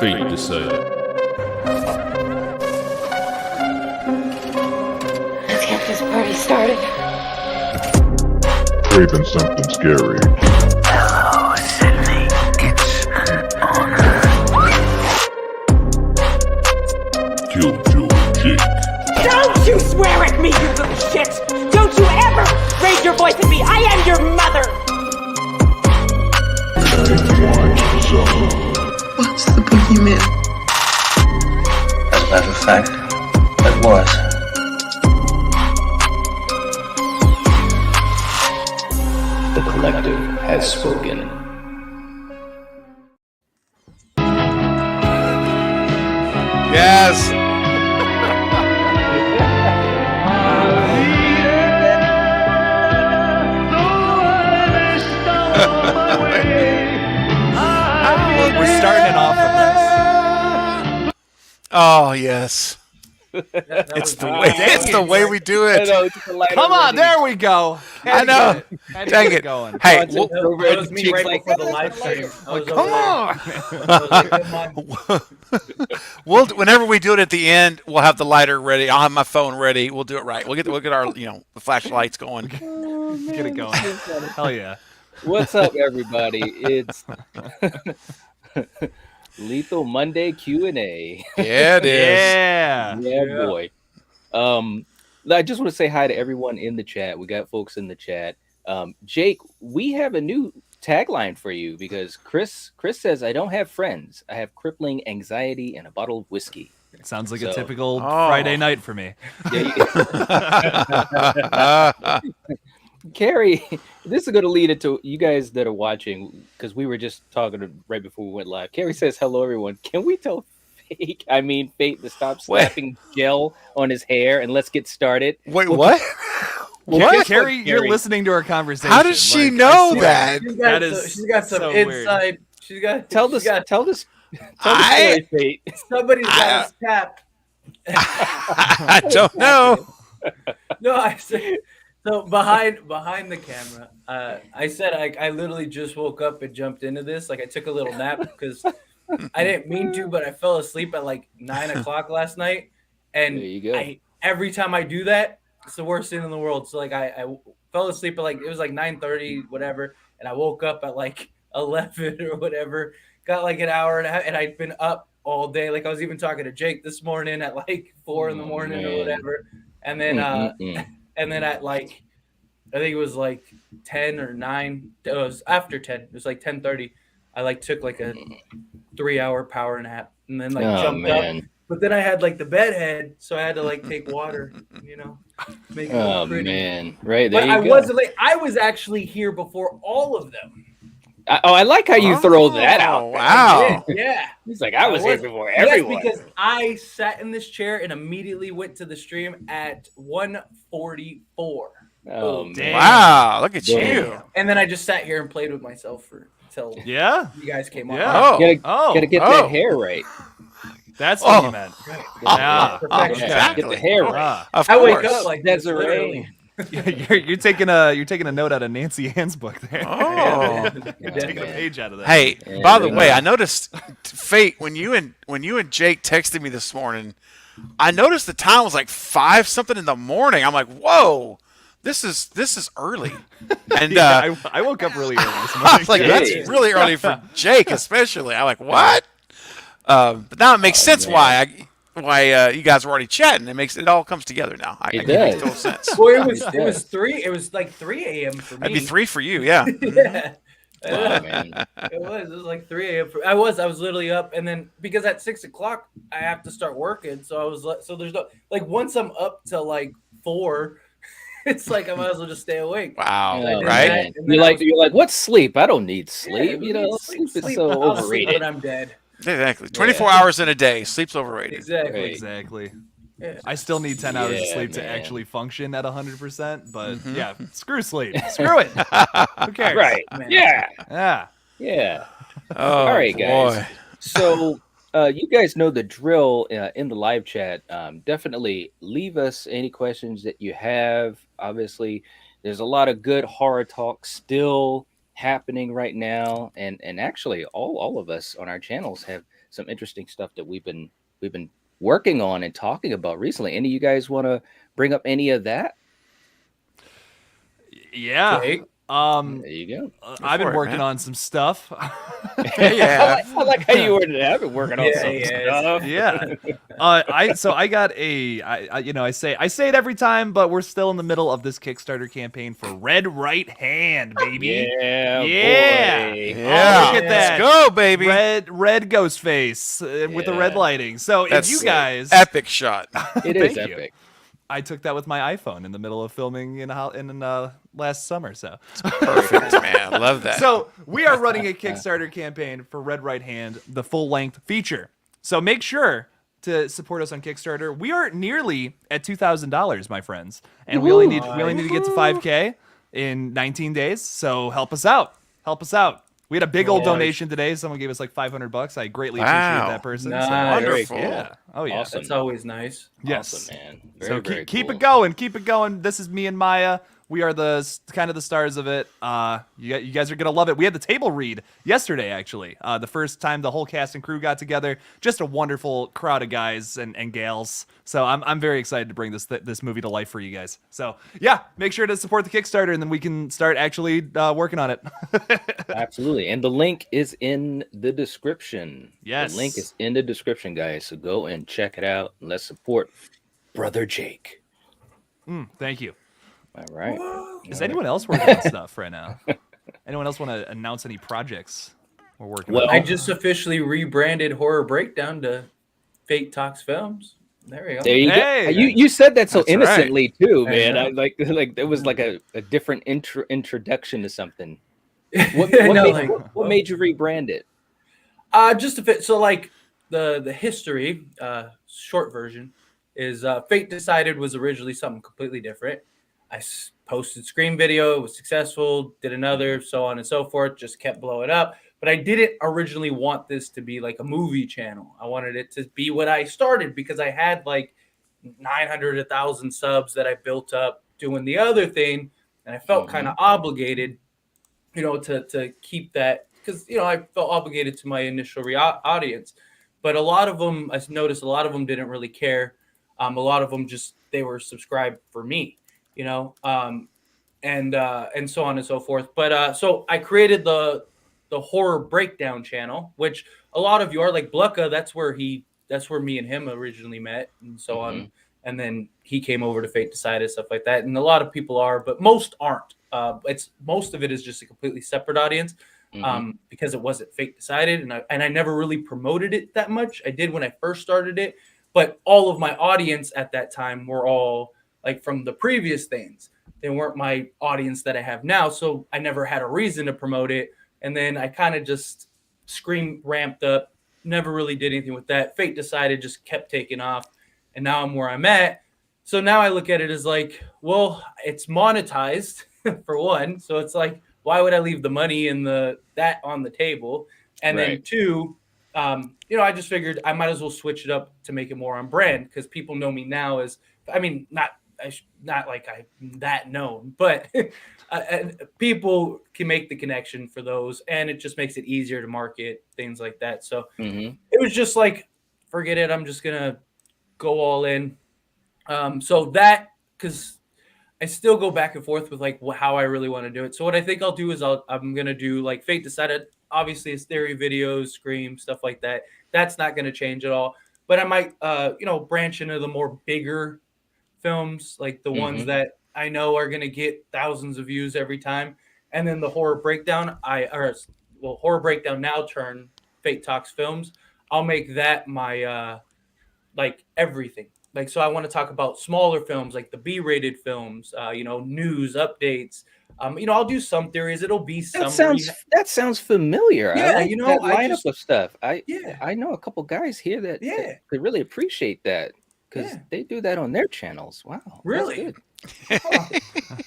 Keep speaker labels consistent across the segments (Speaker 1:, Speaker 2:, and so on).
Speaker 1: Fate decided.
Speaker 2: Let's get this party started.
Speaker 3: Craving something scary.
Speaker 4: Hello, Sydney. It's an honor.
Speaker 1: Killjoy Jake.
Speaker 5: Don't you swear at me, you little shit! Don't you ever raise your voice at me! I am your mother!
Speaker 3: Watch Zone.
Speaker 6: What's the boogeyman?
Speaker 4: As a matter of fact, it was.
Speaker 7: The collective has spoken.
Speaker 8: Yes.
Speaker 9: We're starting off with this.
Speaker 8: Oh yes. It's the way we do it.
Speaker 9: Come on, there we go.
Speaker 8: I know. Dang it.
Speaker 9: Going.
Speaker 8: Hey,
Speaker 10: That was me right before the live stream. I was
Speaker 8: come on. We'll whenever we do it at the end, we'll have the lighter ready. I'll have my phone ready. We'll do it right. We'll get our the flashlights going.
Speaker 9: Get it going. Hell yeah.
Speaker 10: What's up, everybody? It's Lethal Monday Q&A.
Speaker 8: Yeah, it is.
Speaker 9: Yeah.
Speaker 10: Yeah, boy. I just want to say hi to everyone in the chat. We got folks in the chat. Jake, we have a new tagline for you because Chris says, I don't have friends. I have crippling anxiety and a bottle of whiskey.
Speaker 9: It sounds like a typical Friday night for me.
Speaker 10: Carrie, this is going to lead into you guys that are watching because we were just talking right before we went live. Carrie says, hello, everyone. Can we tell Fate to stop slapping gel on his hair and let's get started?
Speaker 8: Wait, what?
Speaker 9: What? Carrie, you're listening to our conversation.
Speaker 8: How does she know that?
Speaker 11: She's got some
Speaker 9: so
Speaker 11: inside. She's got
Speaker 10: Tell the story, Fate.
Speaker 11: Somebody's got us tapped.
Speaker 8: I don't know.
Speaker 11: No, I said so behind the camera. I said I literally just woke up and jumped into this. Like I took a little nap because I didn't mean to, but I fell asleep at like 9 o'clock last night. And
Speaker 10: There you go.
Speaker 11: Every time I do that, it's the worst thing in the world. So like I fell asleep at it was like 9:30, whatever, and I woke up at like 11 or whatever. Got like an hour and a half, and I'd been up all day. Like I was even talking to Jake this morning at like 4 in the morning or whatever. And then and then at like I think it was like 10 or 9. It was after 10. It was like 10:30. I like took like a 3-hour power nap and then like jumped up. But then I had like the bed head, so I had to like take water, make it look pretty.
Speaker 10: Man, right there.
Speaker 11: But
Speaker 10: you
Speaker 11: I
Speaker 10: go.
Speaker 11: wasn't late. I was actually here before all of them.
Speaker 10: I like how you throw that out.
Speaker 8: Wow.
Speaker 11: Yeah.
Speaker 10: He's like, I was here before everyone.
Speaker 11: Yes, because I sat in this chair and immediately went to the stream at 1:44.
Speaker 10: Oh, man.
Speaker 8: Wow, look at you.
Speaker 11: And then I just sat here and played with myself until
Speaker 9: Yeah.
Speaker 11: you guys came on.
Speaker 9: Yeah.
Speaker 10: Gotta get that hair right.
Speaker 9: That's what you meant. Yeah.
Speaker 11: Perfection.
Speaker 10: Get the hair right.
Speaker 8: Of
Speaker 11: I
Speaker 8: course.
Speaker 11: wake up like this, literally.
Speaker 9: You're taking a note out of Nancy Ann's book there.
Speaker 8: Oh.
Speaker 9: You're taking a page out of that.
Speaker 8: Hey, by the way, I noticed Fate when you and Jake texted me this morning. I noticed the time was like 5 something in the morning. I'm like, whoa, this is early. And
Speaker 9: I woke up really early this morning.
Speaker 8: I was like, that's really early for Jake, especially. I'm like, what? But now it makes sense why you guys were already chatting. It all comes together now. It makes total sense.
Speaker 11: Well, it was 3. It was like 3 a.m. for me.
Speaker 8: That'd be 3 for you, yeah.
Speaker 11: Yeah.
Speaker 10: Wow, man.
Speaker 11: It was like 3 a.m. I was literally up, and then because at 6 o'clock I have to start working, so there's no like once I'm up till like 4, it's like I might as well just stay awake.
Speaker 8: Wow,
Speaker 10: Oh,
Speaker 8: right?
Speaker 10: man. You're like, what's sleep? I don't need sleep. Sleep is
Speaker 11: Sleep,
Speaker 10: so
Speaker 11: I'll sleep
Speaker 10: overrated.
Speaker 11: when I'm dead.
Speaker 8: Exactly. 24 hours in a day. Sleep's overrated.
Speaker 11: Exactly.
Speaker 9: Exactly.
Speaker 11: Yeah.
Speaker 9: I still need 10 hours of sleep to
Speaker 10: man.
Speaker 9: actually function at 100%, but yeah, screw sleep. Screw it. Who cares?
Speaker 10: Right.
Speaker 11: Man.
Speaker 10: Yeah.
Speaker 9: Yeah.
Speaker 10: Yeah.
Speaker 8: Oh,
Speaker 10: All right, guys.
Speaker 8: boy.
Speaker 10: So you guys know the drill in the live chat. Definitely leave us any questions that you have. Obviously, there's a lot of good horror talk still happening right now, and actually all of us on our channels have some interesting stuff that we've been working on and talking about recently. Any of you guys want to bring up any of that?
Speaker 9: Yeah.
Speaker 11: Jake?
Speaker 10: There you go.
Speaker 9: I've been
Speaker 8: for it,
Speaker 9: working
Speaker 8: man.
Speaker 9: on some stuff.
Speaker 8: Yeah.
Speaker 10: I like how you worded it. I've been working on some stuff.
Speaker 9: Yeah. I got I say it every time, but we're still in the middle of this Kickstarter campaign for Red Right Hand, baby.
Speaker 10: Yeah.
Speaker 9: Yeah.
Speaker 10: Boy.
Speaker 8: Yeah.
Speaker 9: Look at that.
Speaker 8: Let's go, baby.
Speaker 9: Red ghost face with the red
Speaker 10: Yeah.
Speaker 9: lighting. So
Speaker 8: That's
Speaker 9: if you guys,
Speaker 8: epic shot.
Speaker 10: It is
Speaker 9: Thank you.
Speaker 10: epic.
Speaker 9: I took that with my iPhone in the middle of filming in last summer. So
Speaker 8: Perfect, man. I love that.
Speaker 9: So we are running a Kickstarter campaign for Red Right Hand, the full-length feature. So make sure to support us on Kickstarter. We are nearly at $2,000, my friends, and we only need to get to 5K in 19 days. So help us out. Help us out. We had a big old donation today. Someone gave us like $500. I greatly appreciate that person.
Speaker 11: Nice.
Speaker 9: So,
Speaker 8: Wonderful.
Speaker 9: yeah. Oh yeah.
Speaker 10: Awesome.
Speaker 11: That's always nice.
Speaker 9: Yes.
Speaker 10: Awesome, man. Very,
Speaker 9: So
Speaker 10: very
Speaker 9: keep
Speaker 10: cool.
Speaker 9: it going. Keep it going. This is me and Maya. We are the kind of the stars of it. You guys are gonna love it. We had the table read yesterday, actually. The first time the whole cast and crew got together. Just a wonderful crowd of guys and gals. So I'm very excited to bring this movie to life for you guys. So yeah, make sure to support the Kickstarter, and then we can start actually working on it.
Speaker 10: Absolutely. And the link is in the description.
Speaker 9: Yes.
Speaker 10: The link is in the description, guys. So go and check it out. And let's support Brother Jake.
Speaker 9: Thank you.
Speaker 10: All right.
Speaker 9: Is anyone else working on stuff right now? Anyone else want to announce any projects we're working on?
Speaker 11: I just officially rebranded Horror Breakdown to Fate Talks Films. There we go.
Speaker 10: There you
Speaker 9: Hey!
Speaker 10: go. You said that so
Speaker 8: That's right.
Speaker 10: innocently too, man.
Speaker 11: know.
Speaker 10: I like there was like a different introduction to something. What,
Speaker 11: I know,
Speaker 10: what made you rebrand it?
Speaker 11: Just to fit. So like the history, short version is Fate Decided was originally something completely different. I posted Scream video, it was successful, did another, so on and so forth, just kept blowing up. But I didn't originally want this to be like a movie channel. I wanted it to be what I started because I had like 900, 1,000 subs that I built up doing the other thing. And I felt kind of obligated, to keep that because, I felt obligated to my initial audience. But a lot of them, I noticed a lot of them didn't really care. A lot of them they were subscribed for me. And so on and so forth. But so I created the Horror Breakdown channel, which a lot of you are like Blucka. That's where me and him originally met, and so on. And then he came over to Fate Decided, stuff like that. And a lot of people are, but most aren't. Most of it is just a completely separate audience because it wasn't Fate Decided, and I never really promoted it that much. I did when I first started it, but all of my audience at that time were all like from the previous things. They weren't my audience that I have now. So I never had a reason to promote it. And then I kind of just ramped up, never really did anything with that. Fate Decided just kept taking off. And now I'm where I'm at. So now I look at it as like, well, it's monetized for one. So it's like, why would I leave the money and that on the table? And then two, I just figured I might as well switch it up to make it more on brand because people know me now as, not like I'm that known, but people can make the connection for those, and it just makes it easier to market things like that. So it was just like, forget it. I'm just gonna go all in. So that because I still go back and forth with like how I really want to do it. So what I think I'll do is I'm gonna do like Fate Decided. Obviously, it's theory videos, Scream, stuff like that. That's not gonna change at all. But I might, branch into the more bigger films, like the ones that I know are going to get thousands of views every time. And then the Horror Breakdown, Horror Breakdown now turn Fate Talks Films. I'll make that my, everything. Like, so I want to talk about smaller films, like the B-rated films, news, updates. I'll do some theories. It'll be some.
Speaker 10: That sounds familiar.
Speaker 11: Yeah,
Speaker 10: I like that lineup of stuff. I know a couple guys here that could really appreciate that because they do that on their channels. Wow,
Speaker 11: really?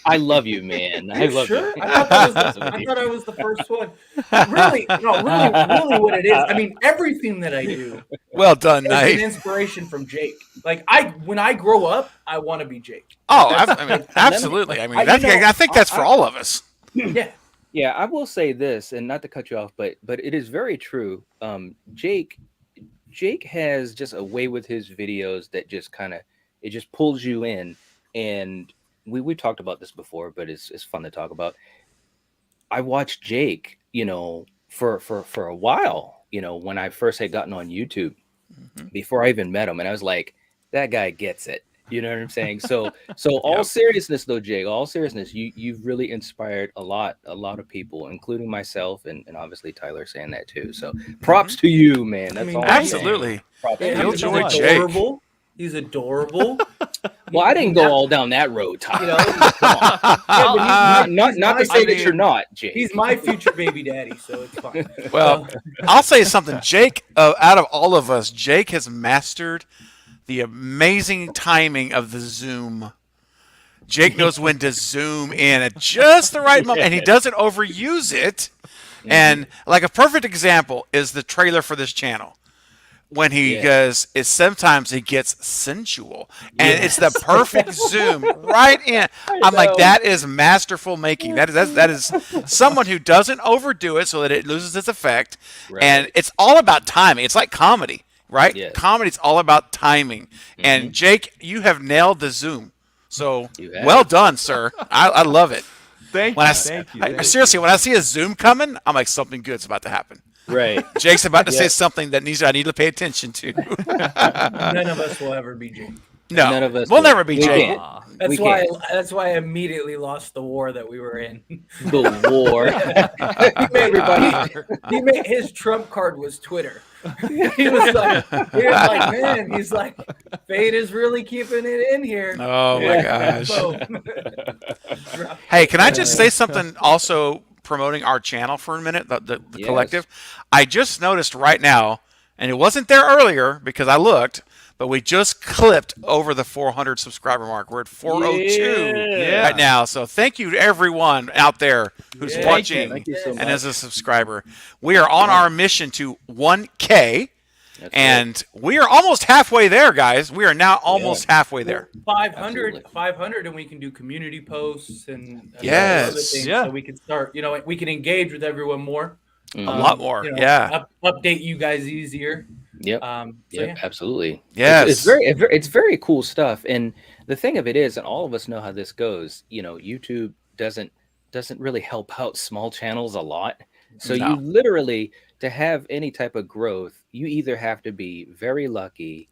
Speaker 10: I love you, man. I love you.
Speaker 11: I thought I was the first one. Really, what it is. I mean, everything that I do.
Speaker 8: Well done, Knight.
Speaker 11: An inspiration from Jake. Like when I grow up, I want to be Jake.
Speaker 8: Oh, absolutely. I mean, I think that's for all of us.
Speaker 11: Yeah.
Speaker 10: Yeah, I will say this, and not to cut you off, but it is very true. Jake Jake has just a way with his videos that just it just pulls you in. And we've talked about this before, but it's fun to talk about. I watched Jake, for a while, when I first had gotten on YouTube, before I even met him, and I was like, that guy gets it. You know what I'm saying? So all seriousness though, Jake, all seriousness, you've really inspired a lot of people, including myself, and obviously Tyler saying that too. So props to you, man. That's all.
Speaker 8: Absolutely.
Speaker 11: He's adorable. He's adorable.
Speaker 10: Well, I didn't go all down that road, Tyler. Not to say that you're not, Jake.
Speaker 11: He's my future baby daddy, so it's fine.
Speaker 8: Well, I'll say something. Jake, out of all of us, Jake has mastered the amazing timing of the zoom. Jake knows when to zoom in at just the right moment, and he doesn't overuse it. And like a perfect example is the trailer for this channel. When he goes, sometimes he gets sensual, and it's the perfect zoom right in. I'm like, that is masterful making. That is someone who doesn't overdo it so that it loses its effect. Right. And it's all about timing. It's like comedy, right? Yes. Comedy's all about timing. And Jake, you have nailed the zoom. So well done, sir. I love it.
Speaker 9: Thank you.
Speaker 8: Seriously, when I see a zoom coming, I'm like, something good's about to happen.
Speaker 10: Right.
Speaker 8: Jake's about to say something that I need to pay attention to.
Speaker 11: None of us will ever be Jake.
Speaker 8: No,
Speaker 10: none of us
Speaker 8: we'll never be Jake.
Speaker 11: That's why I immediately lost the war that we were in.
Speaker 10: The war.
Speaker 11: He made his trump card was Twitter. He was like, man, he's like, fate is really keeping it in here.
Speaker 8: Oh my gosh. Hey, can I just say something also promoting our channel for a minute, the collective? I just noticed right now, and it wasn't there earlier because I looked, but we just clipped over the 400 subscriber mark. We're at 402 right now. So thank you to everyone out there who's watching
Speaker 10: thank you so much.
Speaker 8: And is a subscriber. We are on our mission to 1K. And we are almost halfway there, guys. We are now almost halfway there.
Speaker 11: 500, and we can do community posts and
Speaker 8: yes,
Speaker 11: other things, so we can start. We can engage with everyone more,
Speaker 8: a lot more.
Speaker 11: Update you guys easier.
Speaker 10: Yep. Absolutely.
Speaker 8: Yes.
Speaker 10: It's very cool stuff. And the thing of it is, and all of us know how this goes. YouTube doesn't really help out small channels a lot. So you literally, to have any type of growth, you either have to be very lucky,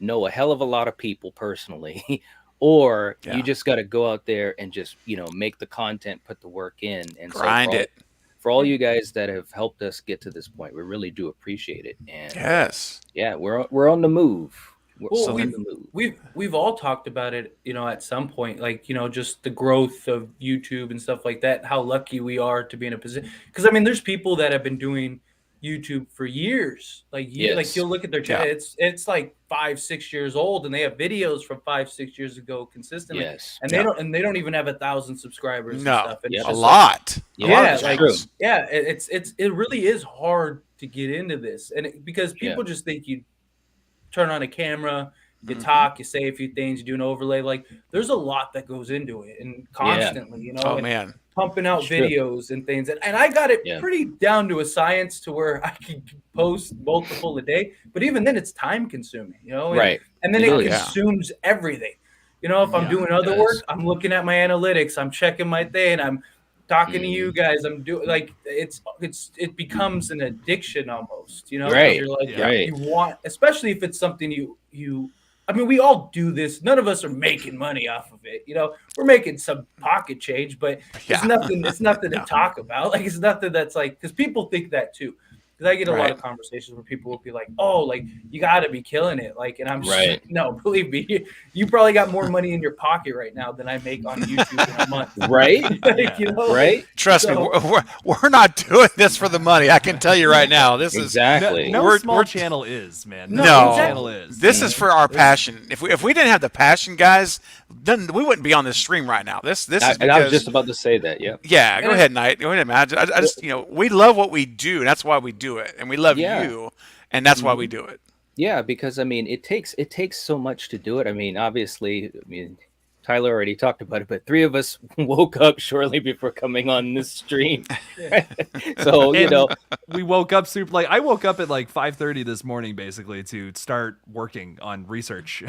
Speaker 10: know a hell of a lot of people personally, or you just got to go out there and just, make the content, put the work in, and
Speaker 8: grind it.
Speaker 10: For all you guys that have helped us get to this point, we really do appreciate it. And we're on the move.
Speaker 11: We've all talked about it, at some point, like, just the growth of YouTube and stuff like that, how lucky we are to be in a position. Because there's people that have been doing YouTube for years. Like you'll look at their channel, it's like 5-6 years old, and they have videos from 5-6 years ago consistently. And they don't even have 1,000 subscribers. And stuff. And
Speaker 8: a lot.
Speaker 11: It really is hard to get into this, and because people just think you turn on a camera, you talk, you say a few things, you do an overlay. Like, there's a lot that goes into it, and constantly, pumping out videos and things. And I got it pretty down to a science to where I can post multiple a day. But even then, it's time consuming, and then it consumes everything. If I'm doing other work, I'm looking at my analytics, I'm checking my thing, I'm talking to you guys, I'm doing it becomes an addiction almost, You're like, you want, especially if it's something you we all do this. None of us are making money off of it. We're making some pocket change, but it's nothing to talk about. Like, it's nothing that's like, because people think that too. Because I get a lot of conversations where people will be like, "Oh, like, you got to be killing it." Like, and I'm just, no, believe me, you probably got more money in your pocket right now than I make on YouTube in a month.
Speaker 10: Right?
Speaker 8: Trust me, we're not doing this for the money. I can tell you right now. This is
Speaker 9: no small channel is, man.
Speaker 8: No,
Speaker 9: channel is.
Speaker 8: This is for our passion. If we didn't have the passion, guys, then we wouldn't be on this stream right now. This is because,
Speaker 10: I was just about to say that.
Speaker 8: Yeah. Go ahead, Knight. Go ahead, man. I just we love what we do, and that's why we do it, and we love you, and that's why we do it.
Speaker 10: Yeah, because it takes so much to do it. Obviously, Tyler already talked about it, but 3 of us woke up shortly before coming on this stream. So, you know,
Speaker 9: we woke up super like I woke up at like 5:30 this morning basically to start working on research.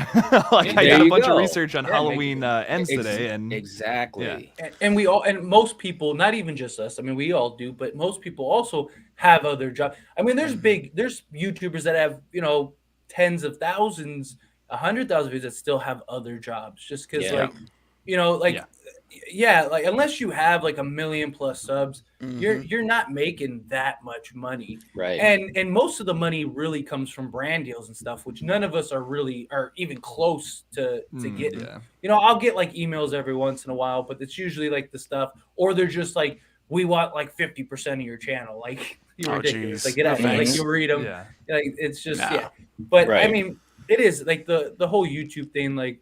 Speaker 9: Like I
Speaker 10: there
Speaker 9: got a
Speaker 10: you
Speaker 9: bunch of
Speaker 10: go.
Speaker 9: research on Halloween ends today, and
Speaker 10: exactly.
Speaker 11: And we all, and most people, not even just us, I mean, we all do, but most people also have other jobs. I mean, there's YouTubers that have, you know, tens of thousands, 100,000 views that still have other jobs just because, like, you know, like, like unless you have like 1 million plus subs, you're not making that much money,
Speaker 10: right?
Speaker 11: And most of the money really comes from brand deals and stuff, which none of us are even close to getting. You know, I'll get like emails every once in a while, but it's usually like the stuff, or they're just like, we want like 50% of your channel, like you're ridiculous.
Speaker 8: Geez.
Speaker 11: Like get out, like you read them, like it's just But I mean, it is like the whole YouTube thing, like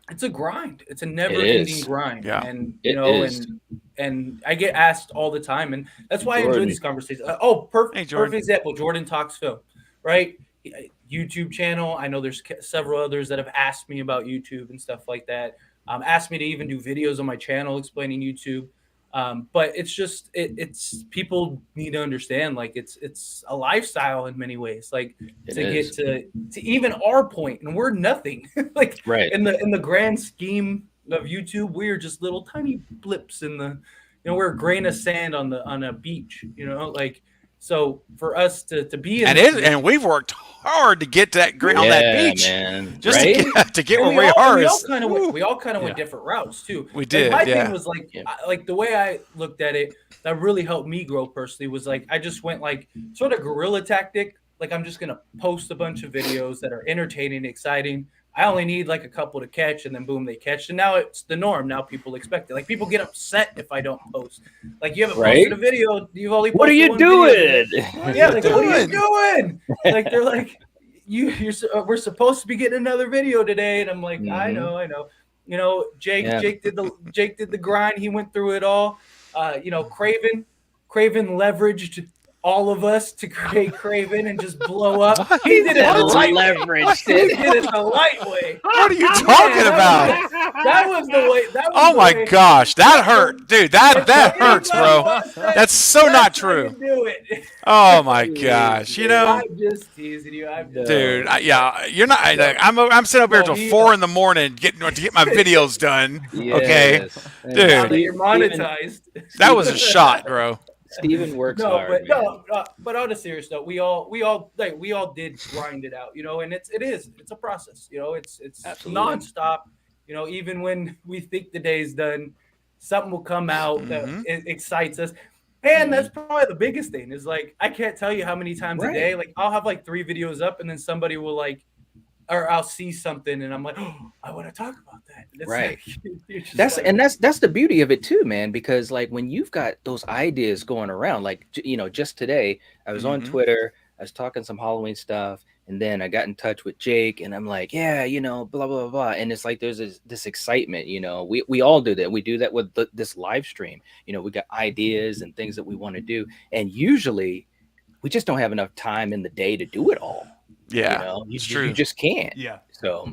Speaker 11: it's a grind. It's a never-ending grind, and you know, and I get asked all the time, and that's why I enjoy these conversations. Perfect example. Jordan Talks Film, right? YouTube channel. I know there's several others that have asked me about YouTube and stuff like that. Asked me to even do videos on my channel explaining YouTube. But it's just it's people need to understand, like it's a lifestyle in many ways, like get to even our point, and we're nothing like in the grand scheme of YouTube, we're just little tiny blips in the, you know, we're a grain of sand on a beach, you know, like. So for us to be in
Speaker 8: and we've worked hard to get to that on that beach,
Speaker 10: man.
Speaker 8: Just to get where we are.
Speaker 11: We all kind of went different routes too.
Speaker 8: We did.
Speaker 11: My thing was like the way I looked at it that really helped me grow personally was like I just went like sort of guerrilla tactic. Like I'm just gonna post a bunch of videos that are entertaining, exciting. I only need like a couple to catch, and then boom, they catch. And now it's the norm. Now people expect it. Like people get upset if I don't post. Like you haven't posted a video. You've only posted
Speaker 10: what are you doing?
Speaker 11: Yeah, like what are you doing? Like they're like, we're supposed to be getting another video today, and I'm like, I know. You know, Jake did the grind. He went through it all. You know, Craven leveraged all of us to create Craven and just blow up. He did it the light way. He did it the light way.
Speaker 8: What are you talking about?
Speaker 11: That was the way.
Speaker 8: Oh my gosh, that hurt, dude. That hurts, bro. That's so not true.
Speaker 11: Do it.
Speaker 8: Oh my gosh, you know.
Speaker 11: I'm just teasing you.
Speaker 8: Dude, you're not. I'm sitting up here till 4 in the morning to get my videos done. Okay, dude.
Speaker 11: You're monetized.
Speaker 8: That was a shot, bro.
Speaker 10: Steven works hard.
Speaker 11: But on a serious note, we all did grind it out, you know, and it's a process, you know, it's nonstop, you know, even when we think the day's done, something will come out that excites us. And that's probably the biggest thing is like, I can't tell you how many times a day, like I'll have like 3 videos up and then somebody will like, or I'll see something and I'm like, oh, I want to talk about that.
Speaker 10: Right. That's the beauty of it too, man, because like when you've got those ideas going around, like, you know, just today I was on Twitter, I was talking some Halloween stuff, and then I got in touch with Jake and I'm like, yeah, you know, blah, blah, blah. And it's like, there's this excitement, you know, we all do that. We do that with this live stream. You know, we got ideas and things that we want to do. And usually we just don't have enough time in the day to do it all.
Speaker 8: Yeah,
Speaker 10: you know,
Speaker 8: it's true.
Speaker 10: You just can't.
Speaker 9: Yeah.
Speaker 10: So,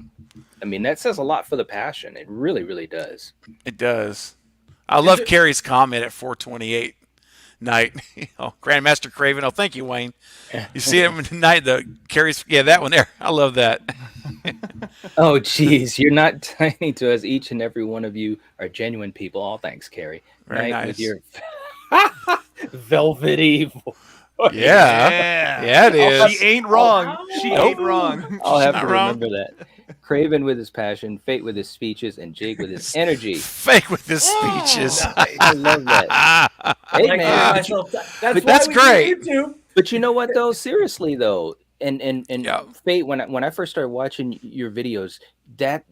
Speaker 10: I mean, that says a lot for the passion. It really, really does.
Speaker 8: It does. I love Carrie's comment at 4:28 night. Oh, Grandmaster Craven. Oh, thank you, Wayne. You see him tonight. Carrie's. Yeah, that one there. I love that.
Speaker 10: Oh, geez, you're not tiny to us. Each and every one of you are genuine people. All thanks, Carrie.
Speaker 8: Very nice.
Speaker 10: With your velvety.
Speaker 8: Yeah, it is.
Speaker 9: She ain't wrong. She ain't wrong.
Speaker 10: I'll have to remember that. Craven with his passion, Fate with his speeches, and Jake with his energy.
Speaker 8: Fake with his speeches.
Speaker 10: I love that. Hey, man.
Speaker 8: That's great.
Speaker 10: But you know what, though? Seriously, though, and Fate, when I first started watching your videos, that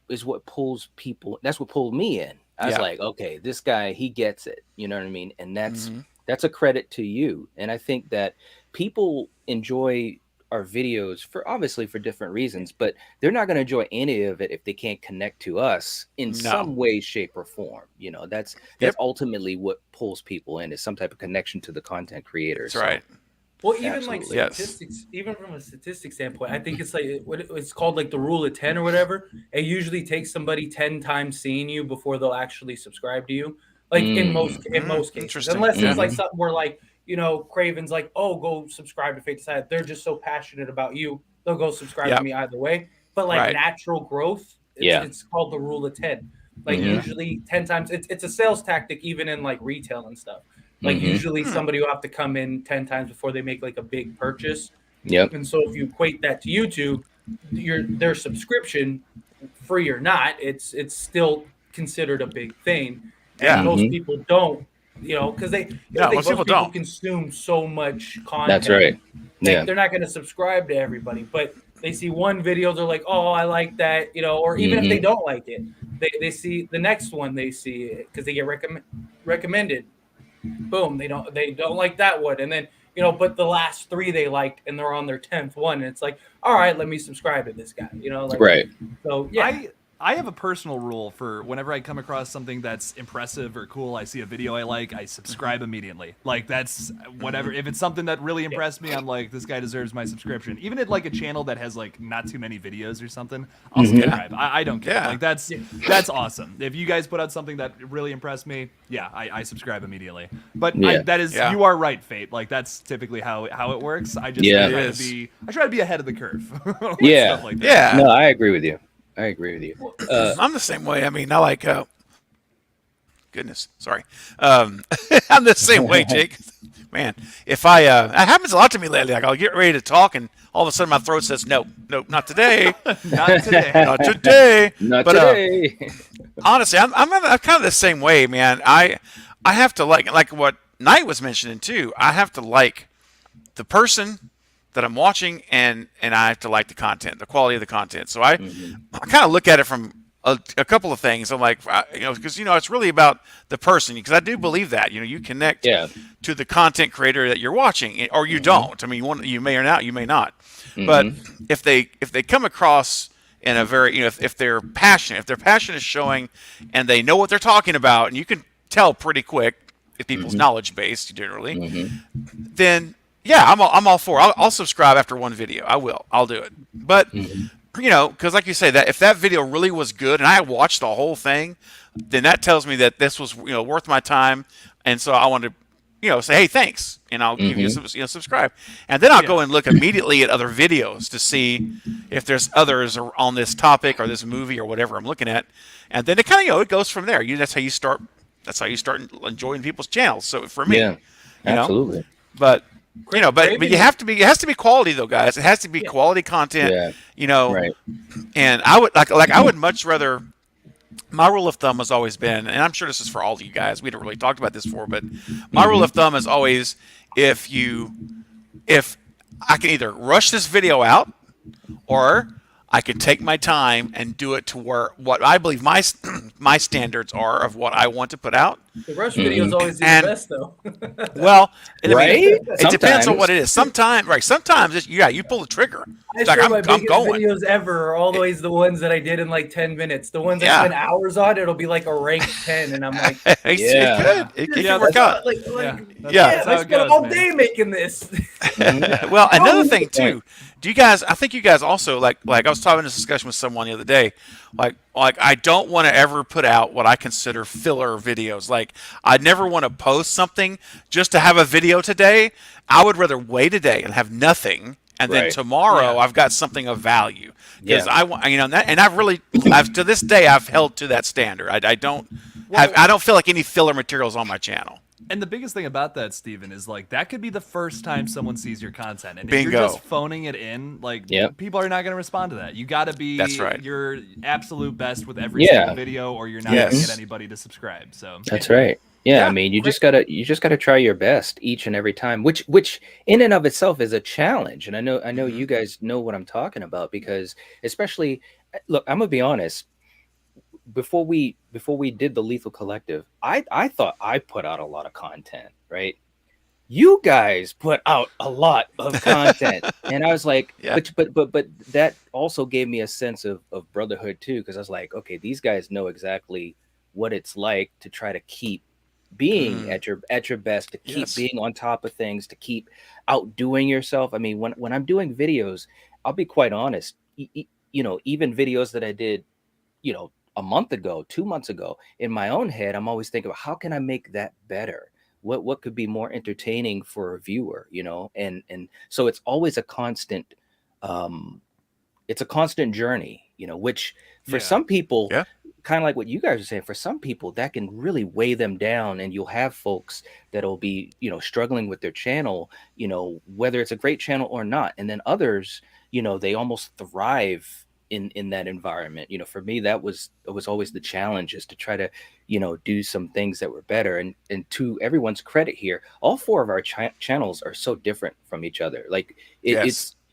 Speaker 10: is what pulls people. That's what pulled me in. I was like, okay, this guy, he gets it. You know what I mean? And that's a credit to you. And I think that people enjoy our videos for different reasons, but they're not going to enjoy any of it if they can't connect to us in some way, shape, or form. You know, that's ultimately what pulls people in, is some type of connection to the content creators.
Speaker 8: That's right.
Speaker 11: Well, even like
Speaker 10: Absolutely.
Speaker 8: Yes.
Speaker 11: statistics, even from a statistic standpoint, I think it's like it's called like the rule of 10 or whatever. It usually takes somebody 10 times seeing you before they'll actually subscribe to you. Like in most cases,
Speaker 8: Interesting.
Speaker 11: unless it's like
Speaker 10: Mhm.
Speaker 11: something where like Craven's like, oh, go subscribe to Fate Decided. They're just so passionate about you, they'll go subscribe
Speaker 8: Yep.
Speaker 11: to me either way. But like
Speaker 8: Right.
Speaker 11: natural growth,
Speaker 10: Yeah.
Speaker 11: it's called the rule of 10. Like
Speaker 10: Mhm.
Speaker 11: usually 10 times, it's a sales tactic even in like retail and stuff. Like
Speaker 10: Mhm.
Speaker 11: usually somebody will have to come in 10 times before they make like a big purchase.
Speaker 10: Yep.
Speaker 11: And so if you equate that to YouTube, their subscription, free or not, it's still considered a big thing. And
Speaker 8: Yeah.
Speaker 11: most
Speaker 10: Mhm.
Speaker 11: people don't, because they
Speaker 8: No, most people don't.
Speaker 11: consume so much content.
Speaker 10: That's right. Yeah.
Speaker 11: They're not going to subscribe to everybody, but they see one video, they're like, oh, I like that, or even if they
Speaker 10: Mhm.
Speaker 11: don't like it, they see the next one, they see it because they get recommended. Boom, they don't like that one, and then but the last 3 they liked, and they're on their 10th one, and it's like, all right, let me subscribe to this guy, like
Speaker 10: Right.
Speaker 11: So yeah,
Speaker 9: I have a personal rule for whenever I come across something that's impressive or cool, I see a video I like, I subscribe immediately. Like that's whatever. If it's something that really impressed me, I'm like, this guy deserves my subscription. Even at like a channel that has like not too many videos or something, I'll subscribe. I don't care.
Speaker 8: Yeah.
Speaker 9: Like that's awesome. If you guys put out something that really impressed me, yeah, I subscribe immediately. But
Speaker 10: Yeah.
Speaker 9: that is
Speaker 8: Yeah.
Speaker 9: you are right, Fate. Like that's typically how it works. I just
Speaker 10: Yeah.
Speaker 9: try
Speaker 8: It
Speaker 9: to
Speaker 8: is.
Speaker 9: I try to be ahead of the curve. with
Speaker 10: Yeah.
Speaker 9: stuff like that.
Speaker 8: Yeah.
Speaker 10: No, I agree with you. I agree with you.
Speaker 8: I'm the same way. I mean, I like. Goodness, sorry. I'm the same way, Jake. Man, if it happens a lot to me lately. Like I'll get ready to talk, and all of a sudden my throat says, "No, not today,
Speaker 9: Not today.
Speaker 8: not today."
Speaker 10: Not
Speaker 8: but,
Speaker 10: today.
Speaker 8: Honestly, I'm kind of the same way, man. I have to like what Knight was mentioning too. I have to like the person that I'm watching, and I have to like the content, the quality of the content. So I kind of look at it from a couple of things. I'm like, because it's really about the person, because I do believe that you connect
Speaker 10: Yeah.
Speaker 8: to the content creator that you're watching, or you don't. I mean, you may or not, you may not. But if they come across in a very if they're passionate, if their passion is showing, and they know what they're talking about, and you can tell pretty quick if people's knowledge base generally, then yeah, I'm all for it. I'll subscribe after one video. I'll do it. But because like you say, that if that video really was good and I watched the whole thing, then that tells me that this was worth my time, and so I want to say, hey, thanks, and I'll give you subscribe, and then I'll go and look immediately at other videos to see if there's others on this topic or this movie or whatever I'm looking at, and then it kind of it goes from there. That's how you start. That's how you start enjoying people's channels. So for me,
Speaker 10: Yeah. Absolutely.
Speaker 8: but but you have to be. It has to be quality though, guys. It has to be quality content.
Speaker 10: Yeah. Right.
Speaker 8: And I would I would much rather. My rule of thumb has always been, and I'm sure this is for all of you guys. We haven't really talked about this before, but my rule of thumb is always if I can either rush this video out, or I can take my time and do it to where what I believe my standards are of what I want to put out.
Speaker 11: the rush video is always the
Speaker 8: And-
Speaker 11: best though.
Speaker 8: Well,
Speaker 10: Right?
Speaker 8: it depends on
Speaker 10: Sometimes.
Speaker 8: what it is. Sometimes you pull the trigger.
Speaker 11: I
Speaker 8: It's like
Speaker 11: swear my
Speaker 8: I'm
Speaker 11: biggest
Speaker 8: going.
Speaker 11: videos ever are always the ones that I did in like 10 minutes. The ones
Speaker 8: Yeah.
Speaker 11: I spent hours on, it'll be like a rank 10, and I'm like,
Speaker 10: Yeah.
Speaker 8: It
Speaker 11: this
Speaker 8: can
Speaker 11: is
Speaker 8: work out.
Speaker 11: like,
Speaker 9: Yeah.
Speaker 8: Yeah.
Speaker 9: That's how
Speaker 11: I
Speaker 9: it
Speaker 11: spent
Speaker 9: goes,
Speaker 11: all
Speaker 9: man.
Speaker 11: day making this.
Speaker 8: Well, another
Speaker 11: Oh,
Speaker 8: thing too. Do you guys? I think you guys also like I was having this discussion with someone the other day. Like I don't want to ever put out what I consider filler videos. Like I never want to post something just to have a video today. I would rather wait a day and have nothing, and then
Speaker 10: Right.
Speaker 8: tomorrow I've got something of value. Because
Speaker 10: Yeah.
Speaker 8: I want and I've to this day I've held to that standard. I don't feel like any filler materials on my channel.
Speaker 9: And the biggest thing about that, Steven, is like that could be the first time someone sees your content. And if
Speaker 8: Bingo.
Speaker 9: you're just phoning it in, like
Speaker 10: Yep.
Speaker 9: people are not going to respond to that. You got to be
Speaker 8: That's right.
Speaker 9: your absolute best with every
Speaker 10: Yeah.
Speaker 9: single video, or you're not
Speaker 8: Yes.
Speaker 9: going to get anybody to subscribe. So
Speaker 10: That's right. Yeah,
Speaker 9: Yeah,
Speaker 10: I mean, you just gotta try your best each and every time, which in and of itself is a challenge. And I know you guys know what I'm talking about, because especially, look, I'm gonna be honest. Before we did the Lethal Collective, I thought I put out a lot of content, right? You guys put out a lot of content, and I was like,
Speaker 8: Yeah.
Speaker 10: but that also gave me a sense of brotherhood too, because I was like, okay, these guys know exactly what it's like to try to keep being at your best, to keep
Speaker 8: Yes.
Speaker 10: being on top of things, to keep outdoing yourself. I mean, when I'm doing videos, I'll be quite honest. Even videos that I did, a month ago, 2 months ago, in my own head, I'm always thinking about how can I make that better? What could be more entertaining for a viewer, and so it's always a constant, it's a constant journey, which for some people,
Speaker 8: Yeah.
Speaker 10: kind of like what you guys are saying, for some people that can really weigh them down, and you'll have folks that'll be, struggling with their channel, whether it's a great channel or not. And then others, they almost thrive in that environment. For me, it was always the challenge, is to try to, do some things that were better. And to everyone's credit here, all four of our channels are so different from each other. Like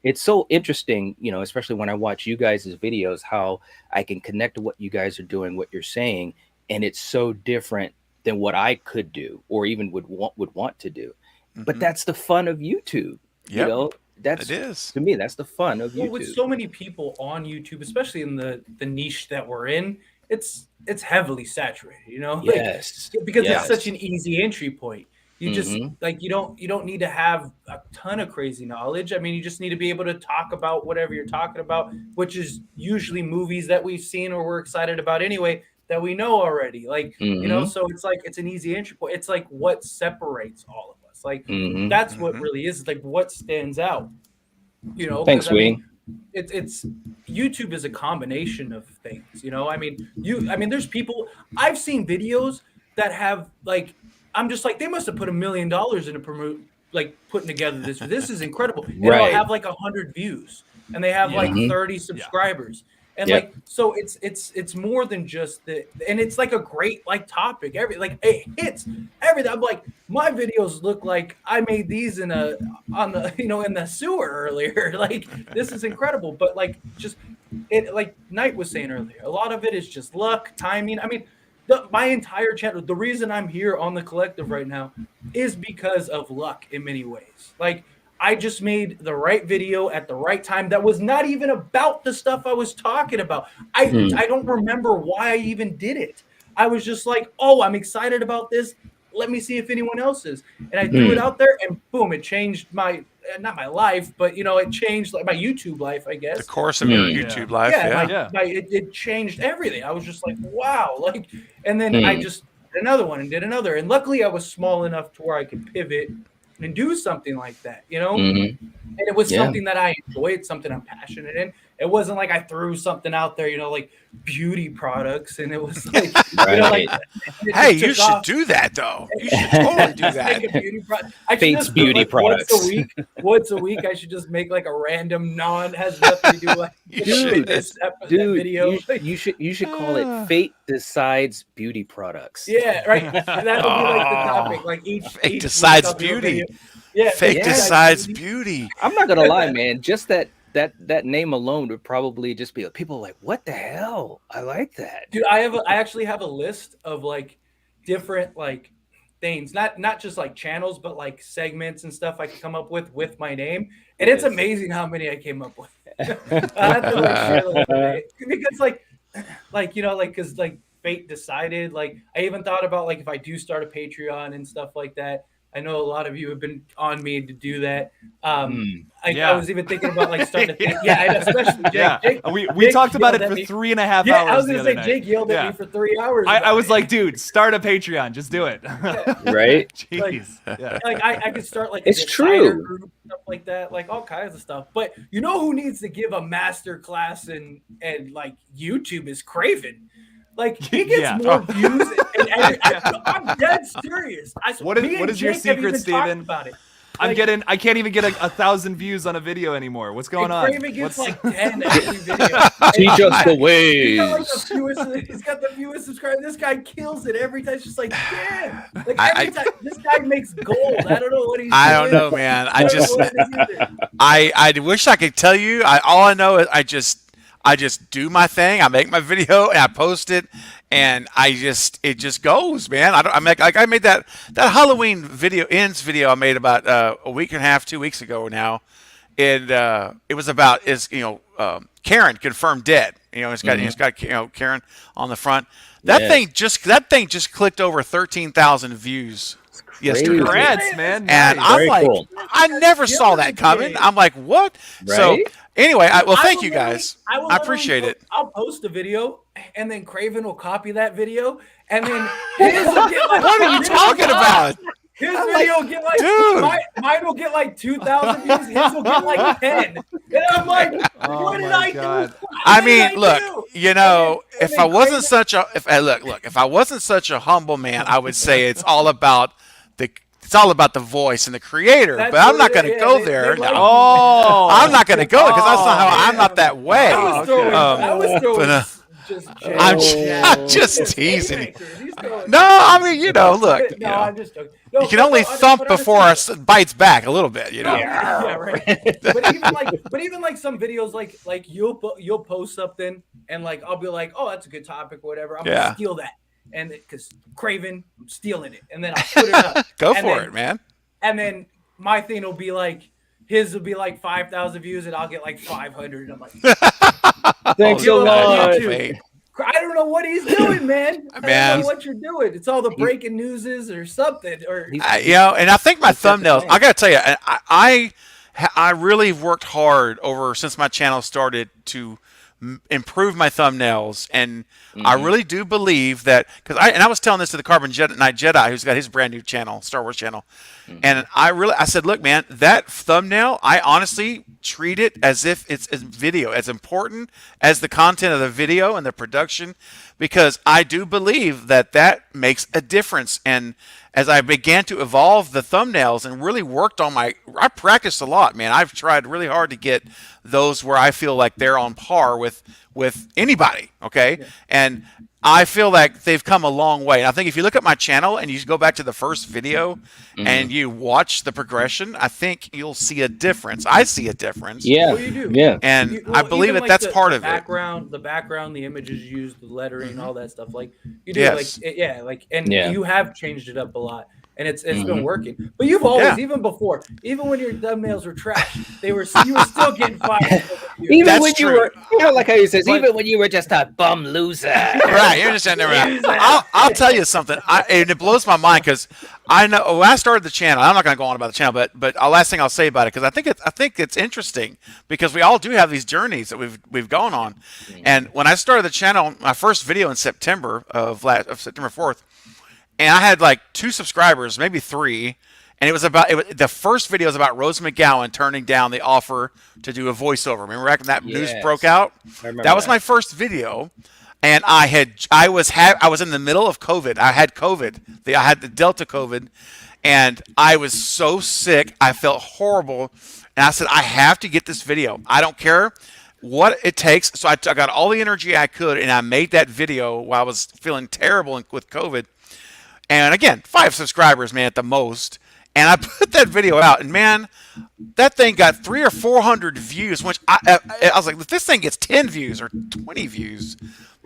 Speaker 10: it's so interesting, especially when I watch you guys' videos, how I can connect to what you guys are doing, what you're saying, and it's so different than what I could do or even would want to do. But that's the fun of YouTube.
Speaker 8: Yep.
Speaker 10: It
Speaker 8: is.
Speaker 10: To me, that's the fun of YouTube.
Speaker 11: With so many people on YouTube, especially in the niche that we're in, it's heavily saturated,
Speaker 10: Yes.
Speaker 11: because
Speaker 10: Yes.
Speaker 11: it's such an easy entry point. You just you don't need to have a ton of crazy knowledge. I mean, you just need to be able to talk about whatever you're talking about, which is usually movies that we've seen or we're excited about anyway, that we know already. So it's like it's an easy entry point. It's like what separates all of us. Like that's what really is like what stands out.
Speaker 10: Thanks, Wing.
Speaker 11: It's YouTube is a combination of things. I mean, there's people I've seen videos that have like. I'm just like, they must have put $1 million into putting together this. This is incredible. It'll have like 100 views, and they have like 30 subscribers, and so it's more than just and it's like a great topic. It hits everything. I'm like, my videos look like I made these in the sewer earlier. Like, this is incredible. But like Knight was saying earlier, a lot of it is just luck, timing. I mean. My entire channel, the reason I'm here on the collective right now is because of luck in many ways. Like, I just made the right video at the right time that was not even about the stuff I was talking about. I don't remember why I even did it. I was just like, oh, I'm excited about this. Let me see if anyone else is. And I threw it out there, and boom, it changed not my life, but it changed my YouTube life, I guess.
Speaker 8: The course of your YouTube life.
Speaker 11: It changed everything. I was just like, wow, and then I just did another one and did another, and luckily I was small enough to where I could pivot and do something like that, and it was something that I enjoyed, something I'm passionate in. It wasn't like I threw something out there, like beauty products, and it was like,
Speaker 8: hey, you should do that though. You should totally do that.
Speaker 10: Fate's beauty products.
Speaker 11: Once a week, I should just make like a random has nothing to do with video.
Speaker 10: You should call it Fate Decides Beauty Products.
Speaker 11: Yeah, right. That would be like the topic. Like
Speaker 8: Fate decides beauty. Fate decides beauty.
Speaker 10: I'm not gonna lie, man. Just that name alone would probably just be people like, what the hell? I like that.
Speaker 11: Dude, I actually have a list of different things, not just channels, but segments and stuff I can come up with my name. And it's amazing how many I came up with. I have to share a little bit. Because because fate decided, I even thought about if I do start a Patreon and stuff like that. I know a lot of you have been on me to do that. I was even thinking about starting. Especially Jake. Jake
Speaker 9: we
Speaker 11: Jake
Speaker 9: talked about it for
Speaker 11: me.
Speaker 9: 3.5 hours.
Speaker 11: I was gonna say
Speaker 9: night.
Speaker 11: Jake yelled at me for 3 hours.
Speaker 9: I was like, dude, start a Patreon, just do it.
Speaker 10: Right?
Speaker 9: Jeez.
Speaker 11: I could start
Speaker 10: it's
Speaker 11: a
Speaker 10: true
Speaker 11: group, stuff like that, all kinds of stuff. But you know who needs to give a master class and YouTube is Craven. He gets more views. I'm dead serious.
Speaker 9: What is your secret, Steven?
Speaker 11: About it.
Speaker 9: I can't even get 1,000 views on a video anymore. What's going on?
Speaker 11: Craven gets 10 every video.
Speaker 10: Teach us the ways.
Speaker 11: He's got the fewest subscribers. This guy kills it every time. It's just damn. Every time, this guy makes gold. I don't know what he's doing.
Speaker 8: I don't know, man. I wish I could tell you. All I know is I just do my thing. I make my video and I post it, and it just goes, man. I made that Halloween video I made about a week and a half, 2 weeks ago now, and it was about Karen confirmed dead. It's got Karen on the front. That thing just clicked over 13,000 views yesterday.
Speaker 9: Congrats, man.
Speaker 8: And
Speaker 9: Nice.
Speaker 8: I'm
Speaker 10: Very
Speaker 8: like,
Speaker 10: cool.
Speaker 8: I never saw that coming. I'm like, what? So
Speaker 10: Right?
Speaker 8: anyway, thank
Speaker 11: will
Speaker 8: you guys.
Speaker 11: will
Speaker 8: I
Speaker 11: literally
Speaker 8: appreciate it.
Speaker 11: I'll post a video, and then Craven will copy that video, and then his will get like.
Speaker 8: What are you talking about?
Speaker 11: His video will get like,
Speaker 8: dude.
Speaker 11: mine will get like 2,000 views. His will get like 10. And I'm like, what did I do?
Speaker 8: I mean, look, if I wasn't such a if I wasn't such a humble man, I would say it's all about the voice and the creator.
Speaker 11: That's
Speaker 8: but I'm not
Speaker 11: what
Speaker 8: going to
Speaker 11: it-
Speaker 8: go
Speaker 11: they-
Speaker 8: there.
Speaker 11: they like-
Speaker 8: No. I'm not going to go there because that's not how I'm not that way.
Speaker 11: I was throwing just
Speaker 8: I'm just teasing.
Speaker 11: He's throwing-
Speaker 8: No, I mean, look.
Speaker 11: No, I'm just joking.
Speaker 8: You can only thump before it bites back a little bit,
Speaker 11: Yeah, right. but even like some videos, like you'll post something and like I'll be like, oh, that's a good topic, or whatever. I'm gonna steal that, and because Craven, I'm stealing it, and then I'll put it up.
Speaker 8: Go for it, man.
Speaker 11: And then my thing will be like, his will be like 5,000 views, and I'll get like 500. And I'm like,
Speaker 10: Thanks a lot.
Speaker 11: I don't know what he's doing, man. I don't know what you're doing. It's all the breaking newses or something. Or
Speaker 8: and I think my thumbnails. I got to tell you, I really worked hard since my channel started to improve my thumbnails, and I really do believe that because I was telling this to the Carbon Knight Jedi, who's got his brand new channel, Star Wars channel, and I said, look, man, that thumbnail, I honestly treat it as if it's a video, as important as the content of the video and the production, because I do believe that makes a difference. And as I began to evolve the thumbnails and really worked on I practiced a lot, man. I've tried really hard to get those where I feel like they're on par with anybody, okay? Yeah. And I feel like they've come a long way. And I think if you look at my channel and you go back to the first video and you watch the progression, I think you'll see a difference. I see a difference.
Speaker 10: Yeah.
Speaker 11: Well, you do.
Speaker 10: Yeah.
Speaker 8: And I believe that's part of it.
Speaker 11: The background, the images used, the lettering, all that stuff. Like you do,
Speaker 8: yes.
Speaker 11: you have changed it up a lot. And it's been working. But you've always, even before, even when your thumbnails were trash, you were still getting fired.
Speaker 10: Even when you were, like how he says, even when you were just a bum loser.
Speaker 8: Right, you're just I'll tell you something, and it blows my mind because I know when I started the channel. I'm not going to go on about the channel, but last thing I'll say about it, because I think it's interesting because we all do have these journeys that we've gone on. And when I started the channel, my first video in September of September 4th. And I had like 2 subscribers, maybe 3, and it was the first video was about Rose McGowan turning down the offer to do a voiceover. Remember back when that news broke out? That was my first video, and I was in the middle of COVID. I had COVID. I had the Delta COVID, and I was so sick. I felt horrible, and I said I have to get this video. I don't care what it takes. So I got all the energy I could, and I made that video while I was feeling terrible with COVID. And again, 5 subscribers, man, at the most. And I put that video out, and man, that thing got 300 or 400 views. Which I was like, if this thing gets 10 views or 20 views,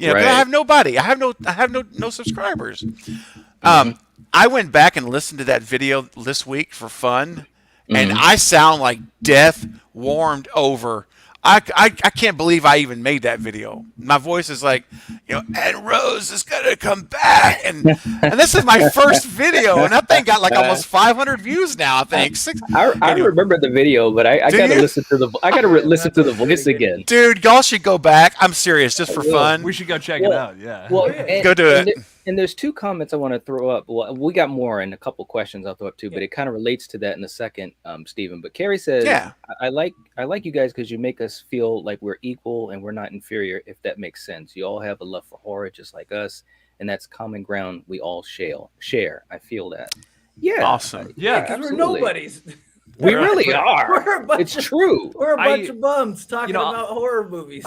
Speaker 8: right. I have nobody. I have no subscribers. I went back and listened to that video this week for fun, and I sound like death warmed over. I can't believe I even made that video. My voice is like, and Rose is gonna come back, and this is my first video, and that thing got like almost 500 views now. I think.
Speaker 10: I remember the video, but I gotta listen to listen to the voice again.
Speaker 8: Dude, y'all should go back. I'm serious, just for fun.
Speaker 9: We should go check it out. Yeah.
Speaker 10: Well,
Speaker 8: go do it.
Speaker 10: And there's 2 comments I want to throw up. Well, we got more and a couple questions I'll throw up too, but it kind of relates to that in a second, Stephen. But Carrie says, I like you guys because you make us feel like we're equal and we're not inferior, if that makes sense. You all have a love for horror just like us, and that's common ground we all share. I feel that. Yeah.
Speaker 8: Awesome.
Speaker 11: Yeah, because we're nobodies.
Speaker 10: We really are. It's true.
Speaker 11: We're a bunch of bums talking about horror movies.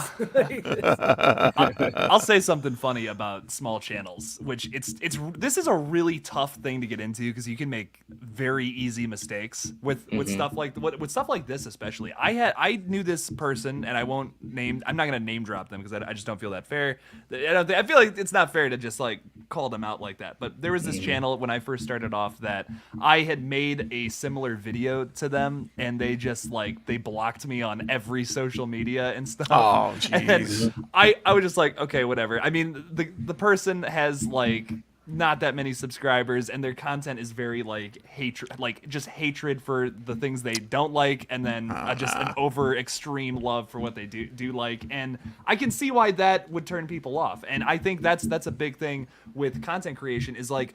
Speaker 9: I'll say something funny about small channels, which this is a really tough thing to get into because you can make very easy mistakes with stuff like this, especially. I knew this person, and I'm not gonna name drop them because I just don't feel that fair. I feel like it's not fair to just like call them out like that. But there was this channel when I first started off that I had made a similar video to them, and they just like they blocked me on every social media and stuff.
Speaker 8: Oh,
Speaker 9: And then
Speaker 8: jeez.
Speaker 9: I was just like, okay, whatever. I mean, the person has like not that many subscribers, and their content is very like hatred, like just hatred for the things they don't like, and then just an over extreme love for what they do like. And I can see why that would turn people off. And I think that's a big thing with content creation is like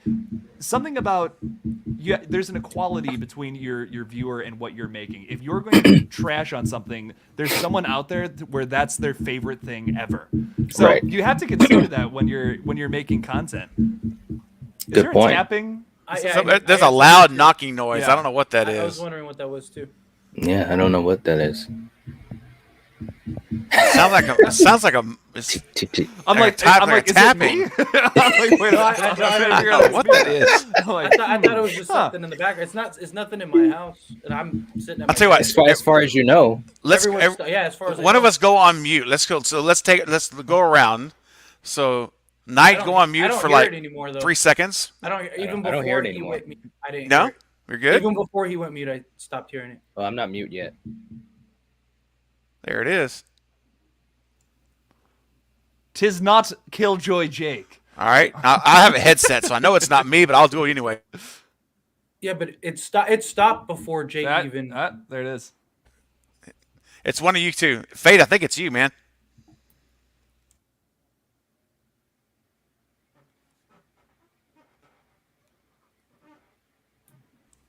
Speaker 9: something about there's an equality between your viewer and what you're making. If you're going to trash on something, there's someone out there where that's their favorite thing ever. So
Speaker 10: Right.
Speaker 9: you have to consider that when you're making content. Is
Speaker 10: Good
Speaker 9: there
Speaker 10: point.
Speaker 9: a tapping?
Speaker 8: There's a loud knocking noise.
Speaker 9: Yeah.
Speaker 8: I don't know what that
Speaker 11: I was
Speaker 8: is.
Speaker 11: wondering what that was too.
Speaker 10: Yeah, I don't know what that is.
Speaker 8: Sounds like a. It's,
Speaker 9: I'm like,
Speaker 8: tap-
Speaker 9: I'm like, is
Speaker 8: tapping.
Speaker 9: it me? I'm like, wait, I'm trying to figure out
Speaker 8: what that is.
Speaker 9: I'm like,
Speaker 11: I thought it was just something in the background. It's nothing in my house, and I'm sitting. At
Speaker 8: I'll tell you what.
Speaker 10: As far as you know.
Speaker 8: Let's.
Speaker 11: as far as I
Speaker 8: One of
Speaker 11: know.
Speaker 8: us go on mute. Let's go. So let's go around. So Knight, go on
Speaker 11: I
Speaker 8: mute
Speaker 11: don't
Speaker 8: for
Speaker 11: hear
Speaker 8: like
Speaker 11: it anymore, though.
Speaker 8: 3 seconds.
Speaker 11: I don't even
Speaker 10: I don't
Speaker 11: before
Speaker 10: hear it
Speaker 11: he
Speaker 10: anymore.
Speaker 11: went mute. I didn't.
Speaker 8: No,
Speaker 11: Hear it.
Speaker 8: you're good.
Speaker 11: Even before he went mute, I stopped hearing it.
Speaker 10: Oh, I'm not mute yet.
Speaker 8: There it is.
Speaker 9: 'tis not Killjoy Jake.
Speaker 8: All right. I have a headset, so I know it's not me, but I'll do it anyway.
Speaker 11: Yeah, but it stopped before Jake even.
Speaker 9: There it is.
Speaker 8: It's one of you two. Fate, I think it's you, man.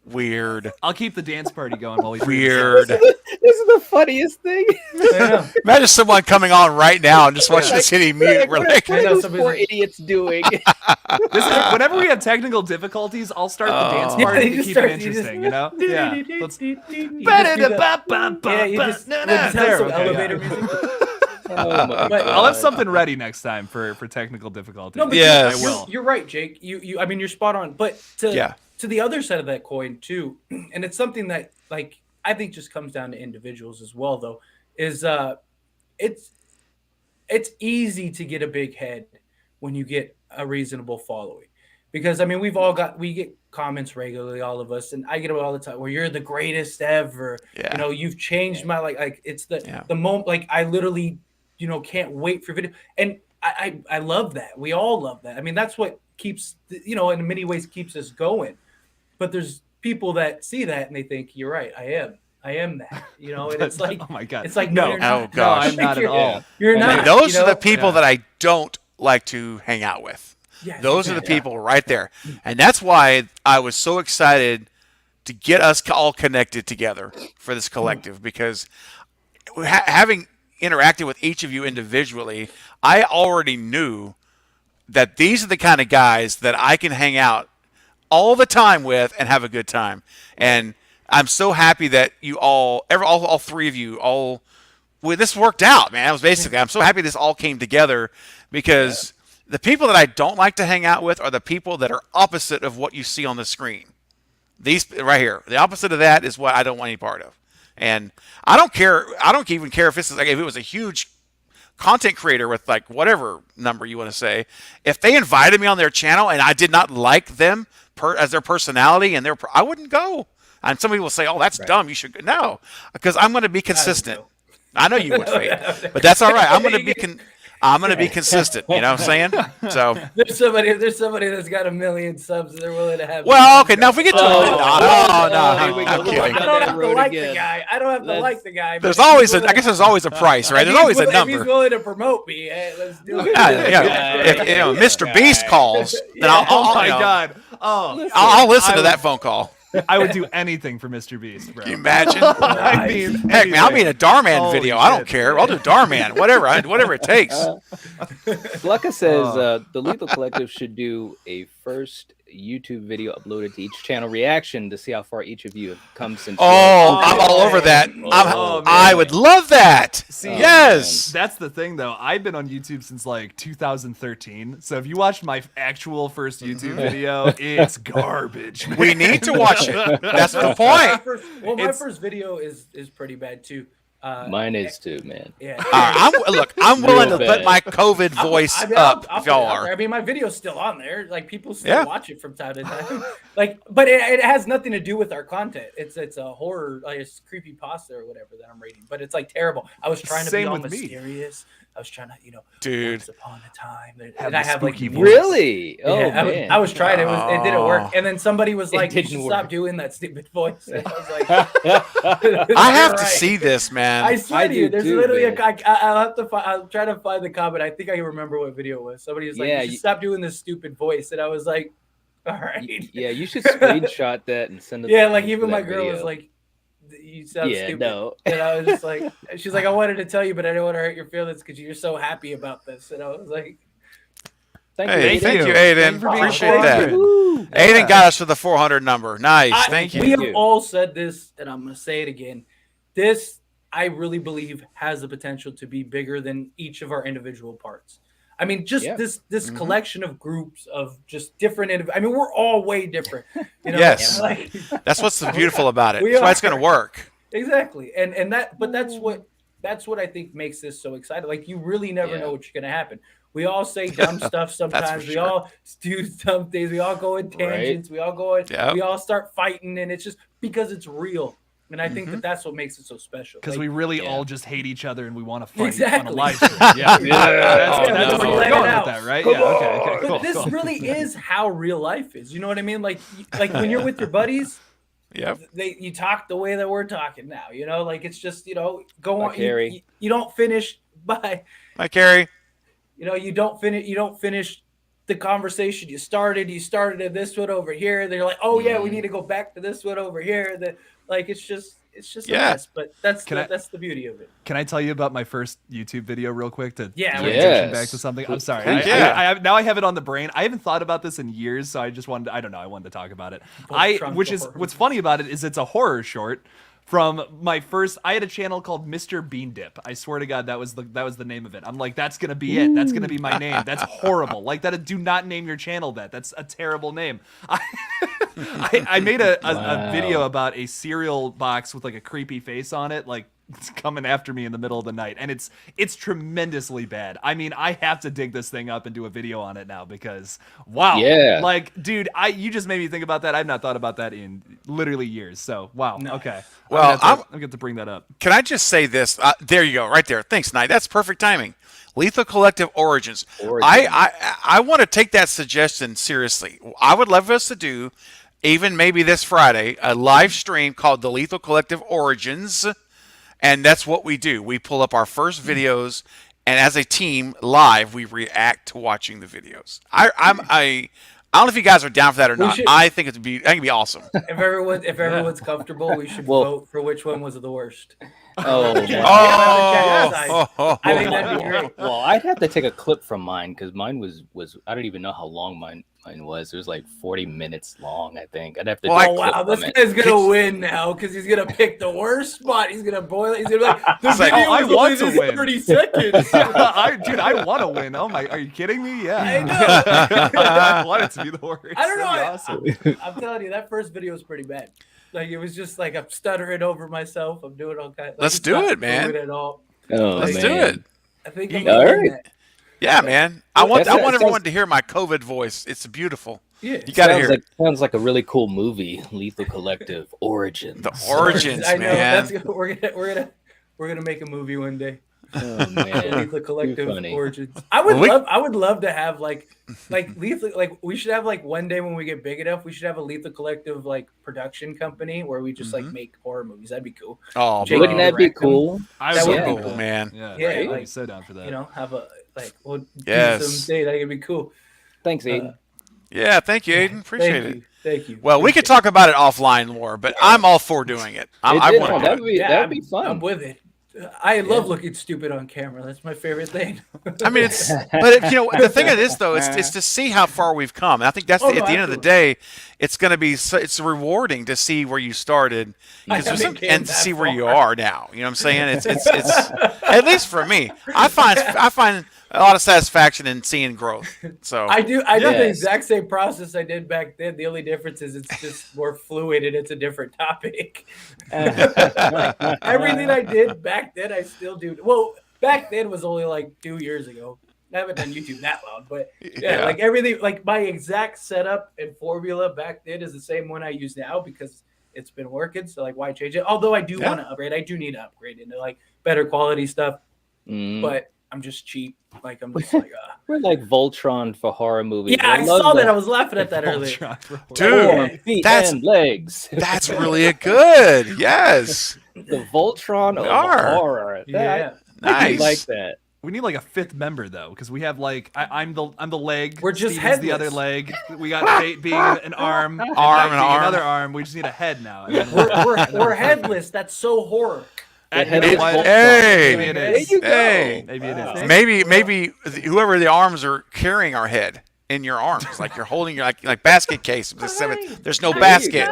Speaker 8: Weird.
Speaker 9: I'll keep the dance party going while we
Speaker 8: Weird.
Speaker 10: This is the funniest thing.
Speaker 8: Imagine someone coming on right now and just watching us hitting mute. We're like,
Speaker 10: what are those poor idiots doing?
Speaker 9: This is, whenever we have technical difficulties, I'll start the dance party to keep it interesting, you know? Yeah. Let's...
Speaker 11: Yeah, you just
Speaker 9: There,
Speaker 11: some
Speaker 9: okay,
Speaker 11: elevator
Speaker 9: yeah.
Speaker 11: music.
Speaker 10: Oh my
Speaker 11: But-
Speaker 9: I'll have something ready next time for technical difficulties.
Speaker 11: No, but
Speaker 8: Yes.
Speaker 11: you're,
Speaker 9: I will.
Speaker 11: You're right, Jake. You I mean, you're spot on. But to the other side of that coin too, and it's something that like I think just comes down to individuals as well. Though, is it's easy to get a big head when you get a reasonable following, because I mean we get comments regularly, all of us, and I get it all the time where you're the greatest ever.
Speaker 8: Yeah.
Speaker 11: You know, you've changed my like it's the moment, like I literally can't wait for video, and I love that. We all love that. I mean, that's what keeps in many ways keeps us going. But there's people that see that and they think you're right. I am that. And it's like,
Speaker 9: oh my god,
Speaker 11: it's like
Speaker 9: no,
Speaker 11: you're not.
Speaker 8: Oh, gosh.
Speaker 9: no, I'm not at all.
Speaker 11: You're
Speaker 8: And
Speaker 11: not.
Speaker 8: those are the people that I don't like to hang out with.
Speaker 11: Yeah,
Speaker 8: Those are the people right there. And that's why I was so excited to get us all connected together for this collective, because having interacted with each of you individually, I already knew that these are the kind of guys that I can hang out all the time with and have a good time. And I'm so happy that you all three of you this worked out, man. It was basically, I'm so happy this all came together, because the people that I don't like to hang out with are the people that are opposite of what you see on the screen. These right here, the opposite of that is what I don't want any part of. And I don't care. I don't even care if this is like, if it was a huge content creator with like whatever number you want to say, if they invited me on their channel and I did not like them as their personality and I wouldn't go. And some people say, "Oh, that's dumb. You should go." No, because I'm going to be consistent. I know you would, Fate, but that's all right. I'm going to be consistent. You know what I'm saying? So
Speaker 11: There's somebody that's got 1 million subs that they're willing to have.
Speaker 8: well, okay. Now if we get to no,
Speaker 10: here we go.
Speaker 8: I'm kidding.
Speaker 11: I don't have to like the guy. I don't have to like the guy.
Speaker 8: There's always I guess there's always a price, right? There's always a
Speaker 11: If he's
Speaker 8: number.
Speaker 11: willing to promote me, hey, let's do it.
Speaker 8: Yeah. If Mr. Beast calls, then
Speaker 9: Oh my god. Oh,
Speaker 8: I'll listen to that phone call.
Speaker 9: I would do anything for Mr. Beast, bro.
Speaker 8: Can you imagine?
Speaker 9: I mean,
Speaker 8: Heck, man, I'll be in a Darman
Speaker 9: Holy
Speaker 8: video. I don't
Speaker 9: shit.
Speaker 8: care. I'll do Darman, whatever it takes.
Speaker 10: Blucka says the Lethal Collective should do a first YouTube video uploaded to each channel reaction to see how far each of you have come since.
Speaker 8: Oh, I'm all over that. I would love that.
Speaker 9: See,
Speaker 8: yes.
Speaker 9: That's the thing, though. I've been on YouTube since like 2013. So if you watched my actual first YouTube video, it's garbage.
Speaker 8: We need to watch it. That's the point.
Speaker 11: My first video is pretty bad too.
Speaker 10: Mine is too, man.
Speaker 11: Yeah.
Speaker 8: All right, I'm willing to
Speaker 10: Real
Speaker 8: put
Speaker 10: bad.
Speaker 8: my COVID voice
Speaker 11: I mean,
Speaker 8: up
Speaker 11: I'll
Speaker 8: if y'all
Speaker 11: put it out
Speaker 8: are.
Speaker 11: there. I mean, my video's still on there. Like people still
Speaker 8: Yeah.
Speaker 11: watch it from time to time. But it has nothing to do with our content. It's a horror, like it's creepy pasta or whatever that I'm reading. But it's like terrible. I was trying to
Speaker 9: Same
Speaker 11: be all
Speaker 9: with me.
Speaker 11: mysterious. I was trying to,
Speaker 8: Dude.
Speaker 11: once upon a time.
Speaker 9: Have
Speaker 11: And I
Speaker 9: the
Speaker 11: have like
Speaker 9: spooky
Speaker 11: music.
Speaker 9: voice.
Speaker 10: Really? Oh
Speaker 11: Yeah,
Speaker 10: man.
Speaker 11: I was trying. It didn't work.
Speaker 8: Oh.
Speaker 11: And then somebody was
Speaker 10: It
Speaker 11: like, "You
Speaker 10: didn't
Speaker 11: should
Speaker 10: work.
Speaker 11: stop doing that stupid voice." And I was like,
Speaker 8: I have
Speaker 11: "You're
Speaker 8: to
Speaker 11: right."
Speaker 8: see this, man.
Speaker 11: I swear
Speaker 10: I
Speaker 11: to you,
Speaker 10: do
Speaker 11: there's
Speaker 10: too,
Speaker 11: literally
Speaker 10: man.
Speaker 11: I'll have to I'll try to find the comment. I think I can remember what video it was. Somebody was like,
Speaker 10: Yeah,
Speaker 11: "You should stop doing this stupid voice," and I was like, "All right."
Speaker 10: Yeah, you should screenshot that and send it.
Speaker 11: Yeah,
Speaker 10: to
Speaker 11: like
Speaker 10: me
Speaker 11: even
Speaker 10: for
Speaker 11: my
Speaker 10: that
Speaker 11: girl was
Speaker 10: video.
Speaker 11: like, "You sound
Speaker 10: Yeah,
Speaker 11: stupid."
Speaker 10: no.
Speaker 11: And I was just like, she's like, "I wanted to tell you, but I didn't want to hurt your feelings because you're so happy about this." And I was like,
Speaker 8: Hey,
Speaker 10: Aiden.
Speaker 8: thank you,
Speaker 9: you.
Speaker 8: Aiden.
Speaker 9: Thank you for being
Speaker 8: Appreciate
Speaker 11: a
Speaker 8: that.
Speaker 11: friend.
Speaker 10: Woo.
Speaker 8: Aiden got us for the 400 number. Nice. Thank
Speaker 11: We
Speaker 8: you.
Speaker 11: have all said this, and I'm going to say it again. This, I really believe, has the potential to be bigger than each of our individual parts. I mean, just
Speaker 10: Yeah.
Speaker 11: this collection of groups of just different. I mean, we're all way different. You know?
Speaker 8: Yes.
Speaker 11: Like,
Speaker 8: That's what's so beautiful about it.
Speaker 11: We
Speaker 8: That's why it's
Speaker 11: are.
Speaker 8: going to work.
Speaker 11: exactly. And that, but that's what I think makes this so exciting. Like, you really never know what's going to happen. We all say dumb stuff sometimes. We
Speaker 8: sure.
Speaker 11: all do dumb things. We all go in tangents. We all go in.
Speaker 8: Yep.
Speaker 11: We all start fighting, and it's just because it's real. And I think that that's what makes it so special.
Speaker 9: Because
Speaker 11: Like,
Speaker 9: we really
Speaker 10: Yeah.
Speaker 9: all just hate each other and we want to fight on a
Speaker 11: Exactly.
Speaker 9: live stream. Yeah,
Speaker 10: Yeah.
Speaker 9: that's,
Speaker 10: Oh,
Speaker 9: that's
Speaker 10: no.
Speaker 9: where you're
Speaker 11: Let it
Speaker 9: going
Speaker 11: out.
Speaker 9: with that, right?
Speaker 11: Come
Speaker 9: Yeah. Okay.
Speaker 11: on.
Speaker 9: Okay. Cool.
Speaker 11: But this
Speaker 9: cool.
Speaker 11: really is how real life is. You know what I mean? Like when you're with your buddies,
Speaker 8: Yep.
Speaker 11: you talk the way that we're talking now. You know, like it's just go
Speaker 10: Bye,
Speaker 11: on.
Speaker 10: Carrie.
Speaker 11: You don't finish by.
Speaker 8: Hi, Carrie.
Speaker 11: You don't finish the conversation you started at this one over here. They're like, oh yeah, we need to go back to this one over here. That like it's just a mess. But that's the beauty of it.
Speaker 9: Can I tell you about my first YouTube video real quick to
Speaker 11: Yeah,
Speaker 9: transition
Speaker 10: yes.
Speaker 9: back to something? I'm sorry.
Speaker 8: Heck
Speaker 9: I
Speaker 8: yeah.
Speaker 9: now I have it on the brain. I haven't thought about this in years, so I just wanted to, I don't know, I wanted to talk about it.
Speaker 11: Trump
Speaker 9: Which is
Speaker 11: horror.
Speaker 9: what's funny about it is it's a horror short from my first. I had a channel called Mr. Bean Dip. I swear to God, that was the name of it. I'm like, that's gonna be it. That's gonna be my name. That's horrible. Like that. Do not name your channel that. That's a terrible name. I made a video about a cereal box with like a creepy face on it, like it's coming after me in the middle of the night, and it's tremendously bad. I mean, I have to dig this thing up and do a video on it now because wow,
Speaker 10: Yeah.
Speaker 9: like dude, you just made me think about that. I've not thought about that in literally years. So wow, okay.
Speaker 8: Well,
Speaker 9: I'm gonna to bring that up.
Speaker 8: Can I just say this? There you go, right there. Thanks, Knight. That's perfect timing. Lethal Collective Origins. I want to take that suggestion seriously. I would love us to do, even maybe this Friday, a live stream called the Lethal Collective Origins, and that's what we do. We pull up our first videos, and as a team, live, we react to watching the videos. I don't know if you guys are down for that or not.
Speaker 11: should-
Speaker 8: I think it'd be awesome.
Speaker 11: If everyone's comfortable, we should
Speaker 10: Well-
Speaker 11: vote for which one was the worst.
Speaker 10: Oh, man.
Speaker 11: I think that'd be great.
Speaker 10: Well, I'd have to take a clip from mine because mine was I don't even know how long mine was. It was like 40 minutes long, I think. I'd have to.
Speaker 8: Well,
Speaker 10: take
Speaker 8: I-
Speaker 10: a
Speaker 11: Oh
Speaker 10: clip
Speaker 11: wow, this
Speaker 10: from it.
Speaker 11: guy's gonna win now because he's gonna pick the worst spot. He's gonna boil it. He's gonna be like, the
Speaker 8: It's like,
Speaker 11: video
Speaker 9: I
Speaker 11: was
Speaker 9: want
Speaker 11: only
Speaker 9: to
Speaker 11: this
Speaker 9: win.
Speaker 11: 30 seconds.
Speaker 9: I want to win. Oh my, are you kidding me? Yeah,
Speaker 11: I know.
Speaker 9: I want it to be the worst.
Speaker 11: I don't know.
Speaker 9: That'd be awesome.
Speaker 11: I'm telling you, that first video was pretty bad. Like it was just like I'm stuttering over myself. I'm doing all kinds. Like,
Speaker 8: Let's
Speaker 11: it's
Speaker 8: do
Speaker 11: not
Speaker 8: it, man.
Speaker 11: fluid At all.
Speaker 10: Oh,
Speaker 8: Let's
Speaker 10: man.
Speaker 8: do it.
Speaker 11: I think
Speaker 8: You-
Speaker 11: I'm gonna
Speaker 10: All
Speaker 11: win
Speaker 10: right.
Speaker 11: that.
Speaker 8: Yeah, man. I want
Speaker 10: That
Speaker 8: everyone
Speaker 10: sounds-
Speaker 8: to hear my COVID voice. It's beautiful.
Speaker 11: Yeah.
Speaker 8: You gotta hear it.
Speaker 10: Sounds like a really cool movie, Lethal Collective Origins.
Speaker 8: The origins,
Speaker 11: I know.
Speaker 8: man.
Speaker 11: We're gonna make a movie one day.
Speaker 10: Oh, man.
Speaker 11: Lethal Collective
Speaker 10: You're funny.
Speaker 11: Origins. I would
Speaker 8: Well,
Speaker 11: I would love to have like Lethal, like we should have like one day when we get big enough, we should have a Lethal Collective like production company where we just like make horror movies. That'd be cool.
Speaker 8: Oh,
Speaker 11: Jake
Speaker 8: bro.
Speaker 10: Wouldn't that be
Speaker 11: direct them.
Speaker 10: cool?
Speaker 9: I
Speaker 11: That
Speaker 9: would
Speaker 11: would
Speaker 9: be
Speaker 11: be
Speaker 9: cool,
Speaker 8: cool, man.
Speaker 9: Yeah,
Speaker 11: Yeah,
Speaker 9: right.
Speaker 11: like,
Speaker 9: I'm so down for that.
Speaker 11: You know, have a we'll do
Speaker 8: Yes.
Speaker 11: some date. I think it'd be cool.
Speaker 10: Thanks, Aiden.
Speaker 8: Yeah, thank you, Aiden. Appreciate
Speaker 11: Thank
Speaker 8: it.
Speaker 11: you. Thank you.
Speaker 8: Well, we could talk about it offline more, but I'm all for doing it. I want to
Speaker 10: that
Speaker 8: do
Speaker 10: would
Speaker 8: it.
Speaker 10: be
Speaker 11: Yeah,
Speaker 10: that'd be fun.
Speaker 11: I'm with it. I love looking stupid on camera. That's my favorite thing.
Speaker 8: I mean, the thing of this though, it's to see how far we've come. And I think that's at the end of the day, it's going to be it's rewarding to see where you started and to see where you are now. You know what I'm saying? It's at least for me. I find a lot of satisfaction in seeing growth. So
Speaker 11: I do the
Speaker 10: Yes.
Speaker 11: exact same process I did back then. The only difference is it's just more fluid and it's a different topic. Like, everything I did back then, I still do. Well, back then was only like 2 years ago. I haven't done YouTube that long, but yeah, like everything, like my exact setup and formula back then is the same one I use now because it's been working. So like, why change it? Although I do want to upgrade. I do need to upgrade into like better quality stuff, but I'm just cheap. Like I'm just like,
Speaker 10: We're like Voltron for horror movies.
Speaker 11: yeah, I
Speaker 10: love
Speaker 11: saw that. I was laughing at that earlier.
Speaker 8: dude,
Speaker 10: feet
Speaker 8: that's
Speaker 10: and legs.
Speaker 8: that's really a good. Yes,
Speaker 10: The Voltron of
Speaker 8: are.
Speaker 10: horror.
Speaker 11: Yeah.
Speaker 10: I
Speaker 8: nice.
Speaker 10: like that.
Speaker 9: We need like a fifth member though, because we have like I'm the leg.
Speaker 11: We're just
Speaker 9: Steven's the other
Speaker 11: headless.
Speaker 9: leg. We got Fate being an arm, and
Speaker 8: Arm
Speaker 9: Mike
Speaker 8: and
Speaker 9: being
Speaker 8: arm.
Speaker 9: another arm. We just need a head now. And then
Speaker 11: We're headless. That's so horror.
Speaker 9: and
Speaker 10: head
Speaker 9: you know
Speaker 10: is
Speaker 9: what?
Speaker 10: Voltron.
Speaker 8: Hey.
Speaker 9: Maybe it
Speaker 10: There
Speaker 9: is.
Speaker 10: you go.
Speaker 8: Hey.
Speaker 9: Maybe it is.
Speaker 8: Maybe whoever the arms are carrying our head in your arms, like you're holding your like basket case. There's no basket.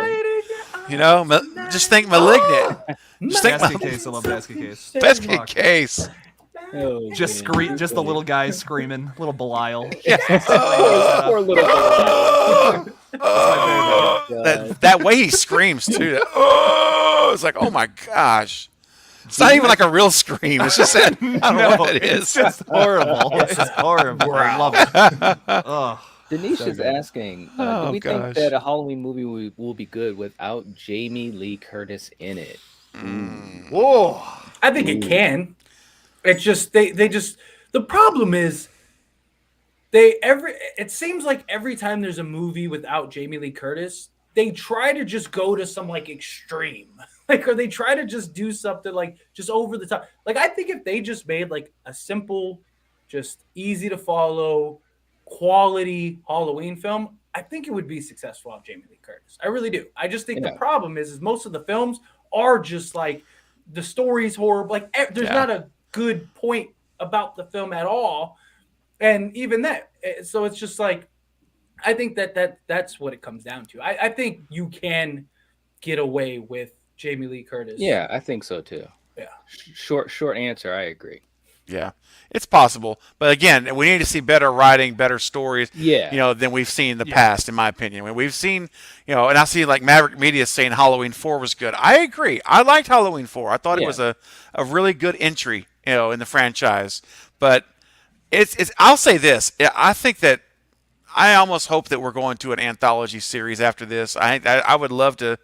Speaker 8: You know, just think malignant. Just think
Speaker 9: Basket case. I love basket case.
Speaker 8: basket case.
Speaker 10: Oh,
Speaker 9: Just
Speaker 10: man.
Speaker 9: scream. Just the little guy screaming. Little Belial.
Speaker 10: Poor little
Speaker 8: That way he screams too. Oh, it's like, oh my gosh. It's not even like a real scream. It's just that, I don't know what it
Speaker 9: It's
Speaker 8: is.
Speaker 9: just horrible. It's just horrible. I love it. Ugh.
Speaker 10: Denise is asking, do
Speaker 8: Oh,
Speaker 10: we
Speaker 8: gosh.
Speaker 10: think that a Halloween movie will be good without Jamie Lee Curtis in it?
Speaker 9: Whoa.
Speaker 11: I think it can. It's just they just the problem is it seems like every time there's a movie without Jamie Lee Curtis, they try to just go to some like extreme. Like, or they try to just do something like just over the top. Like, I think if they just made like a simple, just easy to follow, quality Halloween film, I think it would be successful on Jamie Lee Curtis. I really do. I just think the problem is most of the films are just like the story's horrible. Like, there's not a good point about the film at all. And even that, so it's just like, I think that's what it comes down to. I think you can get away with Jamie Lee Curtis.
Speaker 10: Yeah, I think so too.
Speaker 11: Yeah.
Speaker 10: Short answer. I agree.
Speaker 8: Yeah, it's possible. But again, we need to see better writing, better stories,
Speaker 10: Yeah.
Speaker 8: than we've seen in the past, in my opinion. When we've seen, and I see like Maverick Media saying Halloween 4 was good. I agree. I liked Halloween 4. I thought it was a really good entry, in the franchise. But it's I'll say this. I think that I almost hope that we're going to an anthology series after this. I would love to.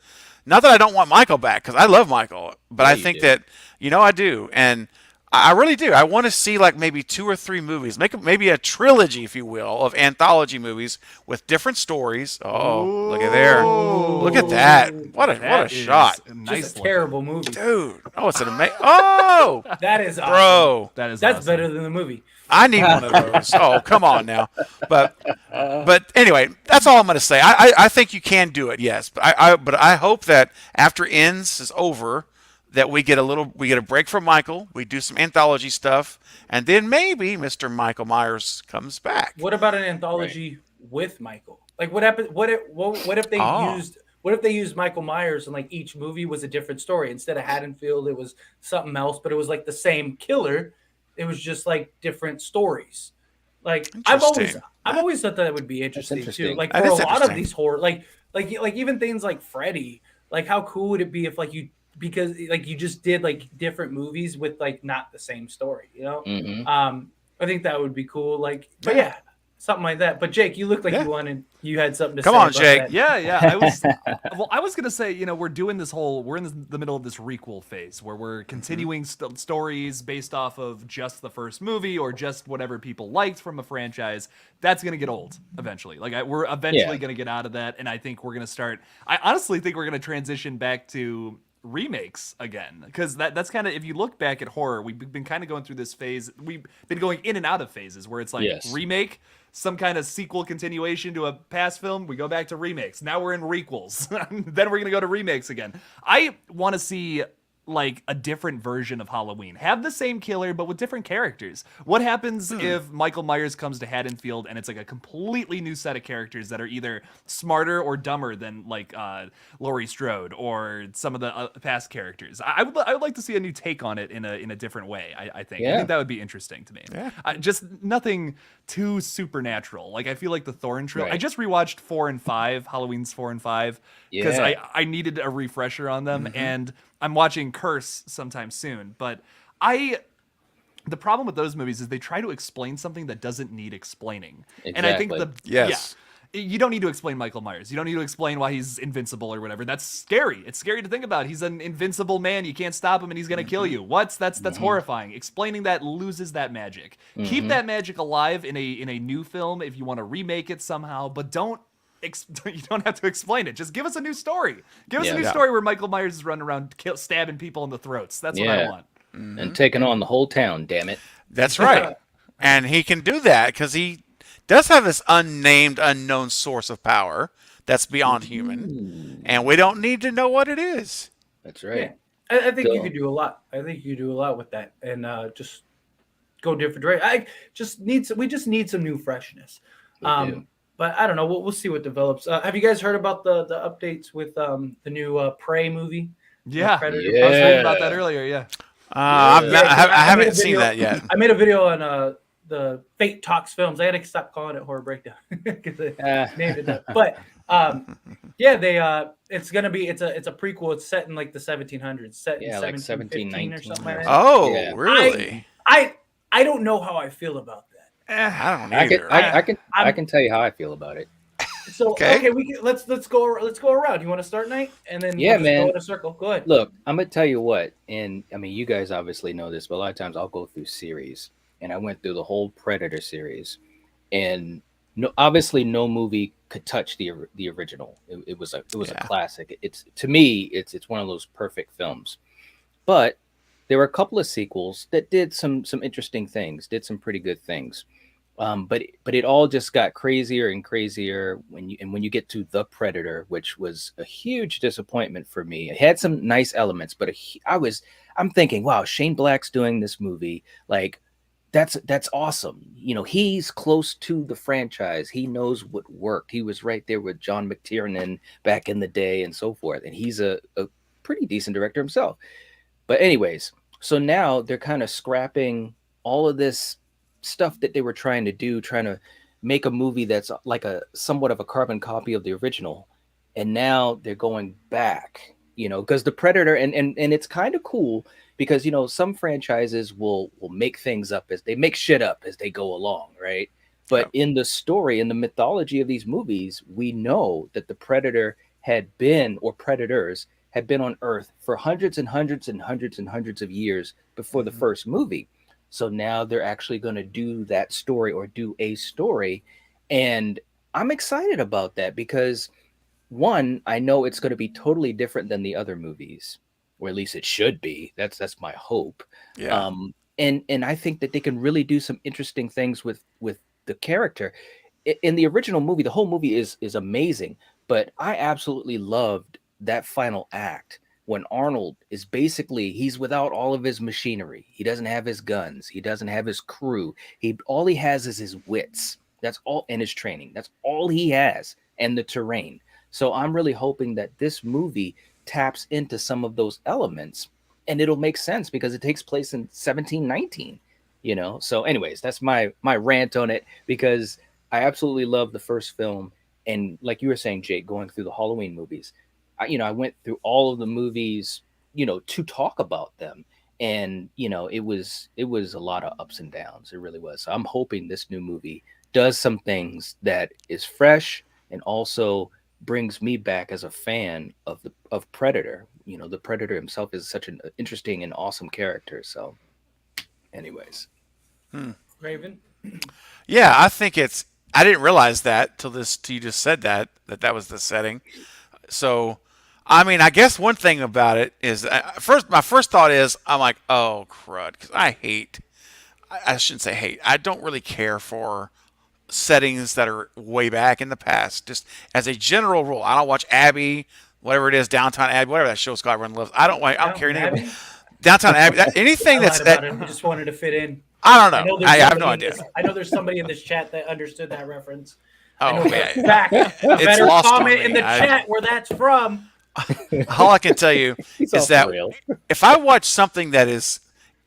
Speaker 8: Not that I don't want Michael back, because I love Michael, but I think that I do, and I really do. I want to see like maybe 2 or 3 movies, maybe a trilogy, if you will, of anthology movies with different stories. Oh, look at there! Look at that! What a shot!
Speaker 9: Nice.
Speaker 11: Just a terrible movie.
Speaker 8: Dude! Oh, it's an amazing. Oh,
Speaker 11: That is awesome.
Speaker 8: bro!
Speaker 11: That's
Speaker 9: awesome.
Speaker 11: better than the movie.
Speaker 8: I need one of those. Oh, come on now. But anyway, that's all I'm going to say. I think you can do it, yes. But I hope that after Ends is over, that we get a break from Michael, we do some anthology stuff, and then maybe Mr. Michael Myers comes back.
Speaker 11: What about an anthology with Michael? Like, what happened? What if they used Michael Myers and like each movie was a different story instead of Haddonfield? It was something else, but it was like the same killer. It was just like different stories. Like I've always thought that would be interesting too. Like for a lot of these horror, like even things like Freddy. Like how cool would it be if because you just did like different movies with like not the same story, I think that would be cool. Like, but yeah, something like that. But Jake, you looked like you had something to say.
Speaker 8: Come on,
Speaker 11: about
Speaker 8: Jake.
Speaker 11: that.
Speaker 9: Yeah. I was gonna say, we're doing we're in the middle of this requel phase where we're continuing stories based off of just the first movie or just whatever people liked from a franchise. That's gonna get old eventually. Like we're eventually gonna get out of that, and I think we're gonna start. I honestly think we're gonna transition back to remakes again, because that's kind of, if you look back at horror, we've been kind of going through this phase. We've been going in and out of phases where it's like remake, some kind of sequel continuation to a past film, we go back to remakes. Now we're in requels. Then we're going to go to remakes again. I want to see like a different version of Halloween. Have the same killer, but with different characters. What happens if Michael Myers comes to Haddonfield and it's like a completely new set of characters that are either smarter or dumber than like Laurie Strode or some of the past characters? I would like to see a new take on it in a different way. I think. I
Speaker 10: Yeah.
Speaker 9: think that would be interesting to me.
Speaker 8: Yeah.
Speaker 9: Just nothing too supernatural. Like I feel like the Thorn trilogy. I
Speaker 10: Right.
Speaker 9: just rewatched 4 and 5, Halloween's 4 and 5, because
Speaker 10: Yeah.
Speaker 9: I needed a refresher on them, and I'm watching Curse sometime soon. But the problem with those movies is they try to explain something that doesn't need explaining. And I think
Speaker 10: Exactly.
Speaker 8: Yes.
Speaker 9: you don't need to explain Michael Myers. You don't need to explain why he's invincible or whatever. That's scary. It's scary to think about. He's an invincible man. You can't stop him, and he's gonna kill you. That's horrifying. Explaining that loses that magic. Keep that magic alive in a new film if you want to remake it somehow, but don't. You don't have to explain it. Just give us a new story. Give us a new
Speaker 10: Yeah.
Speaker 9: story where Michael Myers is running around stabbing people in the throats. That's what I
Speaker 10: Yeah.
Speaker 9: want.
Speaker 10: And taking on the whole town, damn it.
Speaker 8: That's right. And he can do that because he does have this unnamed, unknown source of power that's beyond human. And we don't need to know what it is.
Speaker 10: That's right.
Speaker 11: I think you
Speaker 10: So-
Speaker 11: could do a lot. I think you could do a lot with that, and just go different direction. We just need some new freshness.
Speaker 10: We do.
Speaker 11: But I don't know. We'll see what develops. Have you guys heard about the updates with the new Prey movie?
Speaker 9: Yeah.
Speaker 11: Predator.
Speaker 10: Yeah.
Speaker 9: I was reading about that earlier. Yeah.
Speaker 8: I
Speaker 11: Yeah, I
Speaker 8: haven't
Speaker 11: made a
Speaker 8: seen
Speaker 11: video-
Speaker 8: that yet.
Speaker 11: I made a video on the Fate Talks Films. I had to stop calling it Horror Breakdown because I named it that. But yeah, it's gonna be it's a prequel. It's set in like the 1700s, set in
Speaker 10: Yeah, like
Speaker 11: 1715 or
Speaker 10: 1719
Speaker 11: something like that.
Speaker 8: Oh,
Speaker 10: Yeah.
Speaker 8: really?
Speaker 11: I don't know how I feel about that.
Speaker 8: I don't
Speaker 10: I can
Speaker 8: either.
Speaker 10: I can tell you how I feel about it.
Speaker 11: So
Speaker 8: Okay.
Speaker 11: we can, let's go around. You want to start, Knight, and then
Speaker 10: Yeah,
Speaker 11: we'll just
Speaker 10: man.
Speaker 11: go in a circle. Go ahead.
Speaker 10: Look, I'm gonna tell you what, and I mean, you guys obviously know this, but a lot of times I'll go through series, and I went through the whole Predator series, and obviously no movie could touch the original. It was a classic. It's to me, it's one of those perfect films. But there were a couple of sequels that did some interesting things, did some pretty good things. But it all just got crazier and crazier when you get to The Predator, which was a huge disappointment for me. It had some nice elements, but I'm thinking, wow, Shane Black's doing this movie, like that's awesome. You know, he's close to the franchise. He knows what worked. He was right there with John McTiernan back in the day and so forth, and he's a pretty decent director himself. But anyways, so now they're kind of scrapping all of this stuff that they were trying to do, trying to make a movie that's like a somewhat of a carbon copy of the original, and now they're going back, because the Predator and it's kind of cool because some franchises will make things up as they make shit up as they go along, right? But in the story, in the mythology of these movies, we know that the Predator had been, or Predators had been on Earth for hundreds and hundreds and hundreds and hundreds of years before the first movie. So now they're actually going to do that story or do a story. And I'm excited about that because, one, I know it's going to be totally different than the other movies, or at least it should be. That's my hope.
Speaker 8: Yeah.
Speaker 10: And I think that they can really do some interesting things with the character. In the original movie, the whole movie is amazing, but I absolutely loved that final act when Arnold is basically, he's without all of his machinery. He doesn't have his guns. He doesn't have his crew. All he has is his wits. That's all, and his training. That's all he has, and the terrain. So I'm really hoping that this movie taps into some of those elements, and it'll make sense because it takes place in 1719. So anyways, that's my rant on it, because I absolutely love the first film. And like you were saying, Jake, going through the Halloween movies, I went through all of the movies, to talk about them. And, it was a lot of ups and downs. It really was. So I'm hoping this new movie does some things that is fresh and also brings me back as a fan of Predator. The Predator himself is such an interesting and awesome character. So anyways.
Speaker 11: Raven.
Speaker 8: Yeah, I think I didn't realize that till you just said that was the setting. So, I mean, I guess one thing about it is my first thought is I'm like, oh crud, because I shouldn't say hate. I don't really care for settings that are way back in the past. Just as a general rule, I don't watch Abby, whatever it is, Downtown Abbey, whatever that show's called, everyone loves. I don't care anything
Speaker 11: Abbey?
Speaker 8: about Downtown Abbey. Anything
Speaker 11: I
Speaker 8: that's
Speaker 11: lied about
Speaker 8: that.
Speaker 11: it. I just wanted to fit in.
Speaker 8: I don't know.
Speaker 11: there's
Speaker 8: I have
Speaker 11: somebody
Speaker 8: no
Speaker 11: in
Speaker 8: idea.
Speaker 11: I know there's somebody in this chat that understood that reference.
Speaker 8: Oh, yeah.
Speaker 11: Back. Better
Speaker 8: lost on
Speaker 11: comment
Speaker 8: me.
Speaker 11: in the chat where that's from.
Speaker 8: All I can tell you
Speaker 10: He's
Speaker 8: is
Speaker 10: off
Speaker 8: that
Speaker 10: the rails.
Speaker 8: if I watch something that is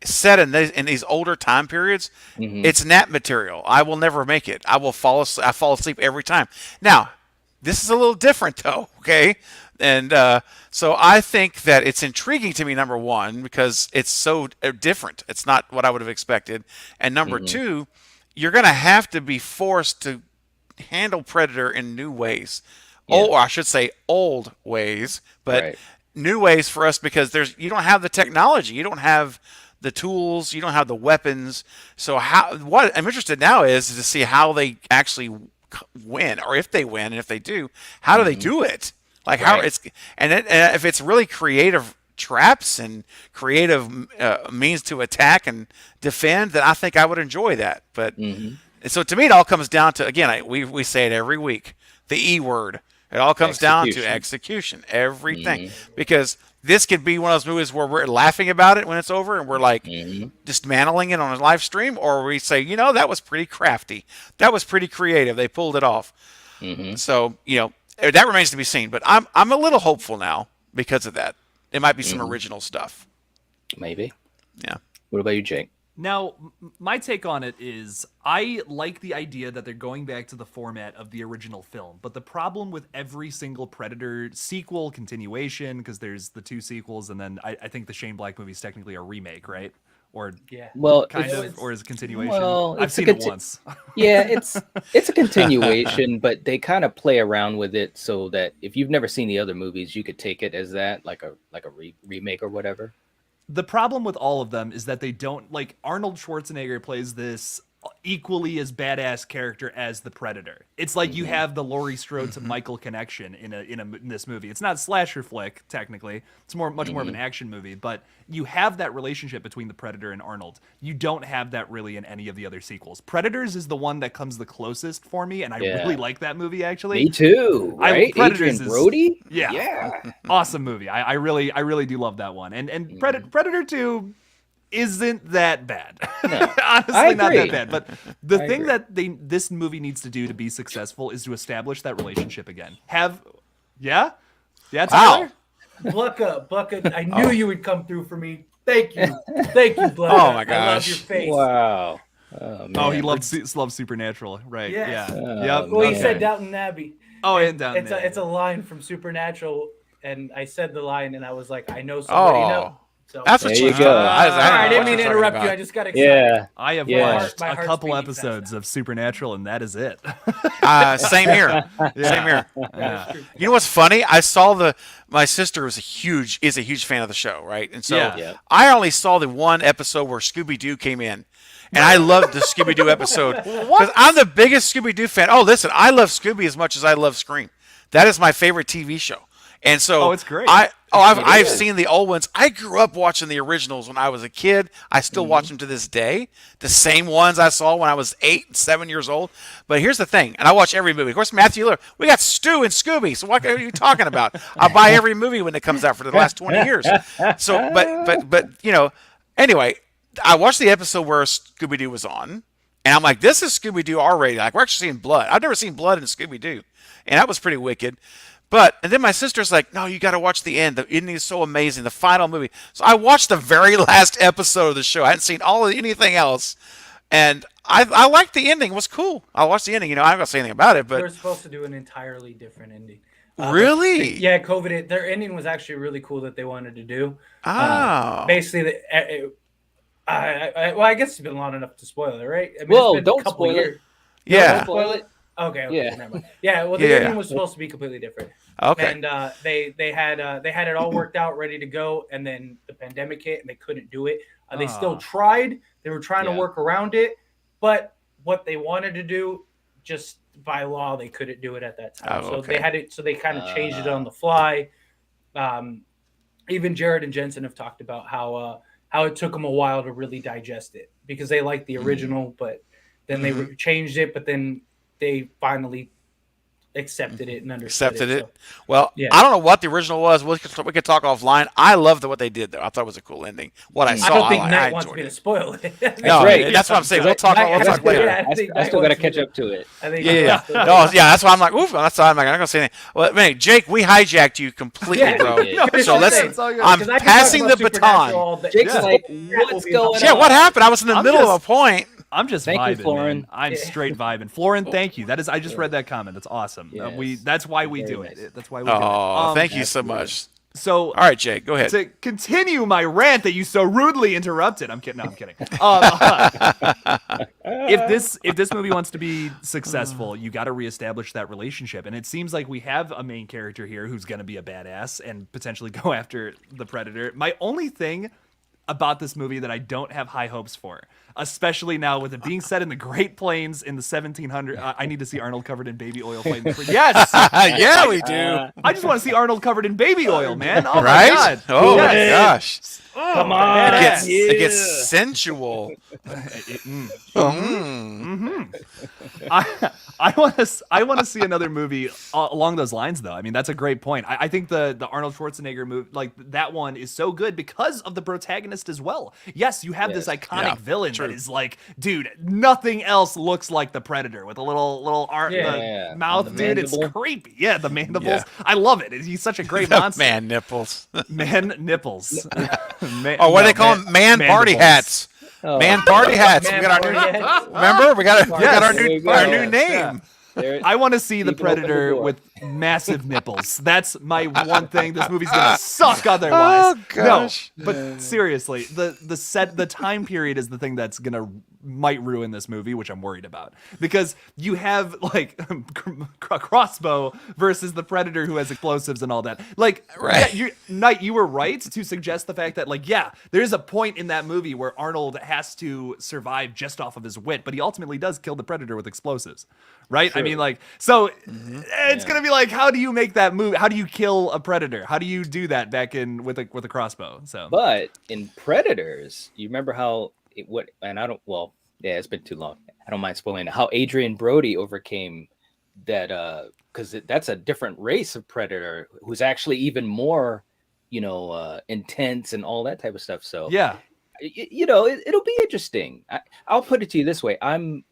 Speaker 8: set in these older time periods, it's nap material. I will never make it. I fall asleep every time. Now, this is a little different though, okay? And so I think that it's intriguing to me, number one, because it's so different. It's not what I would have expected. And number two, you're going to have to be forced to handle Predator in new ways. Or I should say old ways, but new ways for us because you don't have the technology. You don't have the tools. You don't have the weapons. So what I'm interested now is to see how they actually win, or if they win, and if they do, how do they do it? Like how it's and if it's really creative traps and creative means to attack and defend, then I think I would enjoy that. But so to me, it all comes down to, again, we say it every week, the E word. It all comes down to execution, everything, because this could be one of those movies where we're laughing about it when it's over and we're like dismantling it on a live stream, or we say, that was pretty crafty, that was pretty creative, they pulled it off. So that remains to be seen, but I'm a little hopeful now because of that. It might be some original stuff.
Speaker 10: Maybe.
Speaker 8: Yeah.
Speaker 10: What about you, Jake?
Speaker 9: Now, my take on it is I like the idea that they're going back to the format of the original film. But the problem with every single Predator sequel, continuation, because there's the 2 sequels, and then I think the Shane Black movie is technically a remake, right? Or
Speaker 10: well,
Speaker 9: kind of, or is it continuation?
Speaker 10: Well,
Speaker 9: I've seen it once.
Speaker 10: Yeah, it's a continuation, but they kind of play around with it so that if you've never seen the other movies, you could take it as that, like a remake or whatever.
Speaker 9: The problem with all of them is that they don't, like, Arnold Schwarzenegger plays this equally as badass character as the Predator. It's like you have the Laurie Strode to Michael connection in this movie. It's not a slasher flick technically. It's much more of an action movie, but you have that relationship between the Predator and Arnold. You don't have that really in any of the other sequels. Predators is the one that comes the closest for me, and I really like that movie actually.
Speaker 10: Me too. Right?
Speaker 9: Predators
Speaker 10: Adrian Brody?
Speaker 9: Yeah. Awesome movie. I really do love that one. And Predator 2 isn't that bad.
Speaker 10: No,
Speaker 9: honestly, not that bad. But the thing that this movie needs to do to be successful is to establish that relationship again. Yeah, Tyler?
Speaker 11: Blucka, I knew you would come through for me. Thank you, Blucka.
Speaker 8: Oh my
Speaker 11: I love
Speaker 8: gosh.
Speaker 11: your face.
Speaker 10: Wow. Oh, man.
Speaker 9: Oh, he loves Supernatural, right?
Speaker 11: Yes.
Speaker 9: Yeah. Yep.
Speaker 11: Well, he
Speaker 10: Okay.
Speaker 11: said Downton Abbey.
Speaker 9: Oh, and Downton Abbey.
Speaker 11: It's a line from Supernatural, and I said the line, and I was like, I know somebody knows. So
Speaker 8: That's what
Speaker 10: There
Speaker 8: you
Speaker 10: you go.
Speaker 8: go.
Speaker 11: I didn't mean to interrupt you. I just got excited.
Speaker 10: Yeah.
Speaker 9: I have
Speaker 10: Yeah.
Speaker 9: watched
Speaker 11: My
Speaker 9: a
Speaker 11: heart's
Speaker 9: couple
Speaker 11: beating
Speaker 9: episodes of Supernatural, and that is it.
Speaker 8: Same here. Same here.
Speaker 9: Yeah.
Speaker 8: You know what's funny? I saw my sister is a huge fan of the show, right? And so
Speaker 9: Yeah.
Speaker 8: I only saw the one episode where Scooby-Doo came in. And I loved the Scooby-Doo episode because I'm the biggest Scooby-Doo fan. Oh, listen, I love Scooby as much as I love Scream. That is my favorite TV show. And so
Speaker 9: it's great.
Speaker 8: I've seen the old ones. I grew up watching the originals when I was a kid. I still watch them to this day. The same ones I saw when I was 8 and 7 years old. But here's the thing, and I watch every movie. Of course, Matthew Lillard. We got Stu and Scooby. So what are you talking about? I buy every movie when it comes out for the last 20 years. So, but anyway, I watched the episode where Scooby-Doo was on, and I'm like, this is Scooby-Doo R-rated. Like, we're actually seeing blood. I've never seen blood in Scooby-Doo, and that was pretty wicked. And then my sister's like, no, you got to watch the end. The ending is so amazing. The final movie. So I watched the very last episode of the show. I hadn't seen anything else. And I liked the ending. It was cool. I watched the ending. I'm not going to say anything about it. But
Speaker 11: We're supposed to do an entirely different ending.
Speaker 8: Really?
Speaker 11: Yeah, COVID. Their ending was actually really cool that they wanted to do.
Speaker 8: Oh.
Speaker 11: Basically, I guess it's been long enough to spoil it, right? I mean,
Speaker 10: Well,
Speaker 11: it's been
Speaker 10: don't
Speaker 11: a couple
Speaker 10: spoil
Speaker 11: years.
Speaker 10: it.
Speaker 8: Yeah.
Speaker 11: Don't spoil it. Okay.
Speaker 10: Yeah.
Speaker 11: Never mind. Yeah. Well, the ending was supposed to be completely different.
Speaker 8: Okay.
Speaker 11: And they had it all worked out, ready to go, and then the pandemic hit, and they couldn't do it. They still tried. They were trying to work around it, but what they wanted to do, just by law, they couldn't do it at that time.
Speaker 8: Oh,
Speaker 11: so
Speaker 8: okay.
Speaker 11: they had it. So they kind of changed it on the fly. Even Jared and Jensen have talked about how it took them a while to really digest it because they liked the original, but then they changed it. But then they finally accepted it and understood
Speaker 8: Accepted it.
Speaker 11: So,
Speaker 8: Well,
Speaker 11: yeah.
Speaker 8: I don't know what the original was. We could talk offline. I loved what they did, though. I thought it was a cool ending. What I saw,
Speaker 11: I don't think
Speaker 8: I
Speaker 11: Knight wants
Speaker 8: enjoyed
Speaker 11: me to
Speaker 8: it.
Speaker 11: spoil it.
Speaker 8: No,
Speaker 10: right.
Speaker 8: that's what I'm saying. We'll talk later.
Speaker 11: Yeah,
Speaker 10: I still got to catch up to it.
Speaker 11: I think
Speaker 8: Yeah. No, yeah, that's why I'm like, oof. That's why I'm like, I'm not gonna say anything. Well, man, Jake, we hijacked you completely,
Speaker 11: Yeah,
Speaker 8: bro.
Speaker 10: we did.
Speaker 8: So let's.
Speaker 9: It's all good.
Speaker 8: I'm
Speaker 11: 'Cause I can
Speaker 8: passing
Speaker 11: talk
Speaker 8: the
Speaker 11: about Supernatural
Speaker 8: baton.
Speaker 11: all day.
Speaker 10: Jake's
Speaker 11: Yeah.
Speaker 10: like,
Speaker 11: That will
Speaker 10: what's
Speaker 11: be
Speaker 10: going
Speaker 8: Yeah,
Speaker 10: on?
Speaker 8: what happened? I was in the
Speaker 9: I'm
Speaker 8: middle
Speaker 9: just-
Speaker 8: of a point.
Speaker 9: I'm just
Speaker 10: Thank you,
Speaker 9: vibing,
Speaker 10: Florin.
Speaker 9: man. I'm straight vibing. Florin, thank you. That is, I just read that comment. That's awesome.
Speaker 10: Yes.
Speaker 9: That's why we
Speaker 10: Very
Speaker 9: do
Speaker 10: nice.
Speaker 9: it. That's why we do it.
Speaker 8: Oh, thank you so much.
Speaker 9: So,
Speaker 8: All right, Jake, go ahead.
Speaker 9: to continue my rant that you so rudely interrupted, I'm kidding. No, I'm kidding. If this movie wants to be successful, you got to reestablish that relationship. And it seems like we have a main character here who's going to be a badass and potentially go after the predator. My only thing about this movie that I don't have high hopes for, especially now with it being set in the Great Plains in the 1700s. I need to see Arnold covered in baby oil fighting. Yes,
Speaker 8: Yeah, we do.
Speaker 9: I just want to see Arnold covered in baby oil, man. Oh
Speaker 8: Right?
Speaker 9: my god!
Speaker 8: Oh my
Speaker 9: Yes.
Speaker 8: gosh.
Speaker 10: Come on.
Speaker 8: It gets sensual.
Speaker 9: I want to see another movie along those lines, though. I mean, that's a great point. I think the Arnold Schwarzenegger movie, like that one, is so good because of the protagonist as well. Yes, you have this iconic
Speaker 8: Yeah,
Speaker 9: villain
Speaker 8: true.
Speaker 9: that is like, dude, nothing else looks like the Predator with a little art
Speaker 10: Yeah.
Speaker 9: the mouth,
Speaker 10: The
Speaker 9: dude. It's
Speaker 10: mandible.
Speaker 9: creepy. Yeah, the mandibles.
Speaker 8: Yeah.
Speaker 9: I love it. He's such a great monster.
Speaker 8: Man nipples.
Speaker 9: Man nipples.
Speaker 8: Oh, what do they call them? Man party
Speaker 9: mandibles.
Speaker 8: hats. Man party hats.
Speaker 11: Man
Speaker 8: We got our
Speaker 11: party
Speaker 8: new.
Speaker 11: hats.
Speaker 8: Remember, we got our
Speaker 10: There you
Speaker 8: new
Speaker 10: go.
Speaker 8: name.
Speaker 9: Yeah.
Speaker 10: There-
Speaker 9: I want to see the
Speaker 10: You can open the
Speaker 9: Predator
Speaker 10: door.
Speaker 9: with massive nipples. That's my one thing. This movie's gonna suck otherwise.
Speaker 8: Oh, gosh.
Speaker 9: No, but seriously, the time period is the thing that's gonna might ruin this movie, which I'm worried about, because you have like a crossbow versus the Predator who has explosives and all that. Like,
Speaker 8: Right.
Speaker 9: yeah, Knight, you were right to suggest the fact that, like, yeah, there's a point in that movie where Arnold has to survive just off of his wit, but he ultimately does kill the Predator with explosives, right? I mean, like, so it's gonna be like, how do you make that move? How do you kill a Predator? How do you do that back in with a crossbow? So,
Speaker 10: But in Predators, you remember how it's been too long. I don't mind spoiling it. How Adrian Brody overcame that, because that's a different race of Predator who's actually even more, intense and all that type of stuff. So
Speaker 9: yeah.
Speaker 10: it'll be interesting. I'll put it to you this way: I'm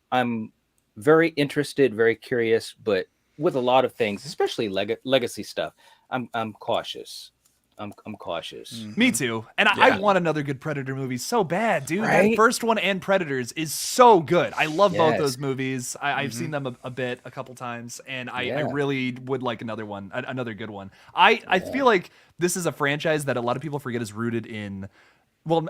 Speaker 10: very interested, very curious, but with a lot of things, especially legacy stuff, I'm cautious. I'm cautious.
Speaker 9: Me too. And I want another good Predator movie so bad, dude.
Speaker 10: Right?
Speaker 9: That first one and Predators is so good. I love both
Speaker 10: Yes.
Speaker 9: those movies. I've seen them a couple times, and I really would like another one, another good one. I feel like this is a franchise that a lot of people forget is rooted in. Well,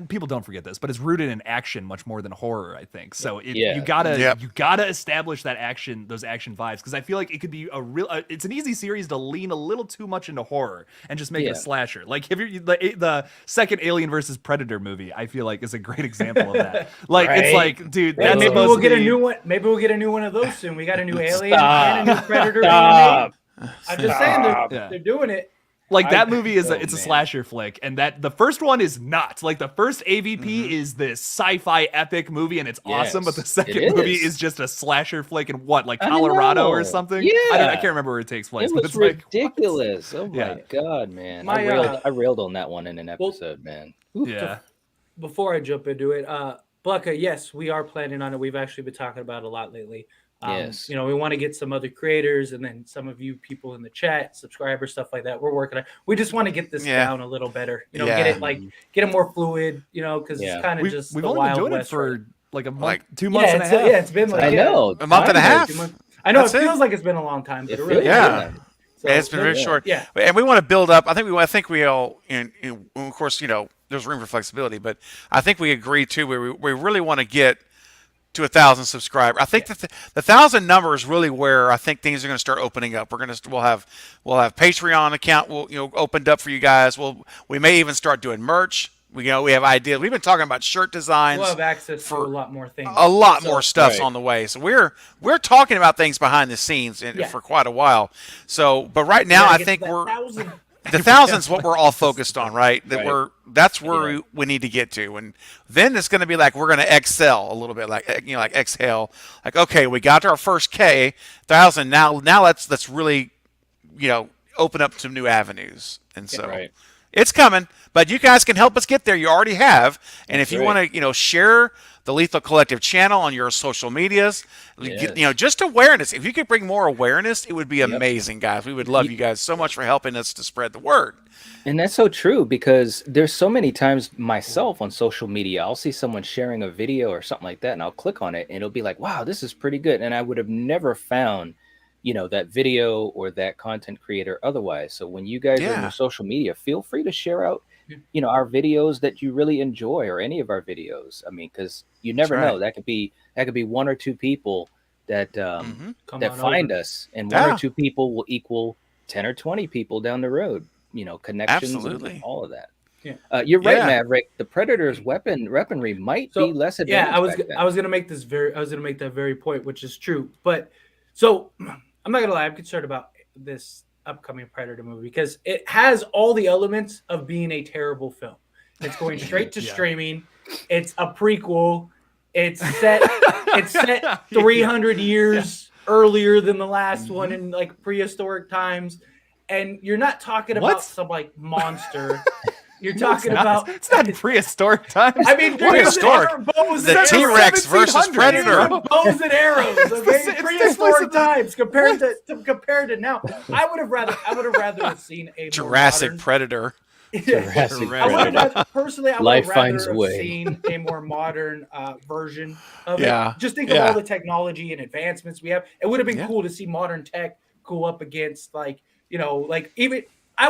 Speaker 9: people don't forget this, but it's rooted in action much more than horror, I think. So you gotta establish that action, those action vibes, because I feel like it could be it's an easy series to lean a little too much into horror and just make it a slasher. Like if you're the second Alien versus Predator movie, I feel like is a great example of that. Like it's like, dude,
Speaker 11: Hey,
Speaker 9: that's
Speaker 11: maybe
Speaker 9: supposed
Speaker 11: we'll
Speaker 9: to
Speaker 11: get a
Speaker 9: be-
Speaker 11: new one. Maybe we'll get a new one of those soon. We got a new Alien
Speaker 10: Stop.
Speaker 11: and a new Predator being
Speaker 10: Stop.
Speaker 11: made. I'm just saying
Speaker 9: Yeah.
Speaker 11: they're doing it.
Speaker 9: Like that movie is it's a
Speaker 10: man.
Speaker 9: slasher flick, and that the first one is not. Like the first AVP is this sci-fi epic movie, and it's awesome. But the
Speaker 10: Yes,
Speaker 9: second
Speaker 10: it
Speaker 9: movie
Speaker 10: is.
Speaker 9: is just a slasher flick in what, like
Speaker 10: I
Speaker 9: Colorado or
Speaker 10: know.
Speaker 9: something?
Speaker 10: Yeah.
Speaker 9: I can't remember where it takes place.
Speaker 10: It
Speaker 9: but
Speaker 10: was
Speaker 9: it's like,
Speaker 10: ridiculous. Oh my
Speaker 9: Yeah.
Speaker 10: god, man!
Speaker 11: My,
Speaker 10: I railed on that one in an episode, man.
Speaker 9: yeah.
Speaker 11: Before I jump into it, Blucka, yes, we are planning on it. We've actually been talking about it a lot lately.
Speaker 10: Yes.
Speaker 11: We want to get some other creators and then some of you people in the chat, subscribers, stuff like that. We're working on. We just want to get this down a little better. Get it more fluid. Because it's kind of just
Speaker 9: We've
Speaker 11: the
Speaker 9: only been
Speaker 11: Wild
Speaker 9: doing
Speaker 11: West
Speaker 9: it for
Speaker 11: right
Speaker 9: like a month,
Speaker 8: Like-
Speaker 9: 2 months and a half.
Speaker 11: it's been like
Speaker 10: I know.
Speaker 8: A month and a half.
Speaker 11: I know
Speaker 8: That's
Speaker 11: it
Speaker 8: it.
Speaker 11: feels like it's been a long time, but
Speaker 10: It
Speaker 11: it really
Speaker 10: feels
Speaker 11: hasn't.
Speaker 10: like
Speaker 11: So,
Speaker 8: It's been very short.
Speaker 11: Yeah.
Speaker 8: And we want to build up. I think we all, of course, there's room for flexibility, but I think we agree too. We really want to get to 1,000 subscribers. I think that the 1,000 number is really where I think things are going to start opening up. We'll have Patreon account opened up for you guys. We may even start doing merch. We have ideas. We've been talking about shirt designs.
Speaker 11: We'll have access to a lot more things.
Speaker 8: A lot more stuff's
Speaker 10: right.
Speaker 8: on the way. So we're talking about things behind the scenes for quite a while. So, but right now I think we're the thousand's what we're all focused on, right?
Speaker 10: Right.
Speaker 8: That's where we need to get to, and then it's going to be like we're going to excel a little bit, like like exhale, like okay, we got to our first thousand. Now let's really open up some new avenues, and so
Speaker 10: Right.
Speaker 8: it's coming. But you guys can help us get there. You already have, and if you
Speaker 10: right.
Speaker 8: want to share the Lethal Collective channel on your social medias,
Speaker 10: Yes.
Speaker 8: just awareness. If you could bring more awareness, it would be amazing, guys. We would love you guys so much for helping us to spread the word.
Speaker 10: And that's so true because there's so many times myself on social media, I'll see someone sharing a video or something like that, and I'll click on it, and it'll be like, wow, this is pretty good. And I would have never found, that video or that content creator otherwise. So when you guys are on your social media, feel free to share out, our videos that you really enjoy or any of our videos. I mean, because you never know. That could be one or two people that that find us, and one or two people will equal 10 or 20 people down the road. Connections, and all of that.
Speaker 11: Yeah.
Speaker 10: You're right, Maverick. The Predator's weaponry might be less advanced.
Speaker 11: Yeah, I was gonna make that very point, which is true. But so I'm not gonna lie, I'm concerned about this upcoming Predator movie because it has all the elements of being a terrible film. It's going straight to streaming. It's a prequel. It's set 300 years earlier than the last one in like prehistoric times. And you're not talking about some like monster. You're talking about
Speaker 9: it's not prehistoric times.
Speaker 11: I mean,
Speaker 8: prehistoric. The T-Rex versus Predator.
Speaker 11: Bows and arrows. Okay, it's prehistoric times compared to now. I would have rather seen a
Speaker 8: Jurassic Predator.
Speaker 10: Jurassic
Speaker 11: Predator. Personally, I would
Speaker 10: Life
Speaker 11: have
Speaker 10: finds
Speaker 11: rather
Speaker 10: a way.
Speaker 11: seen a more modern version of
Speaker 8: Yeah.
Speaker 11: it. Just think of all the technology and advancements we have. It would have been cool to see modern tech go up against even. I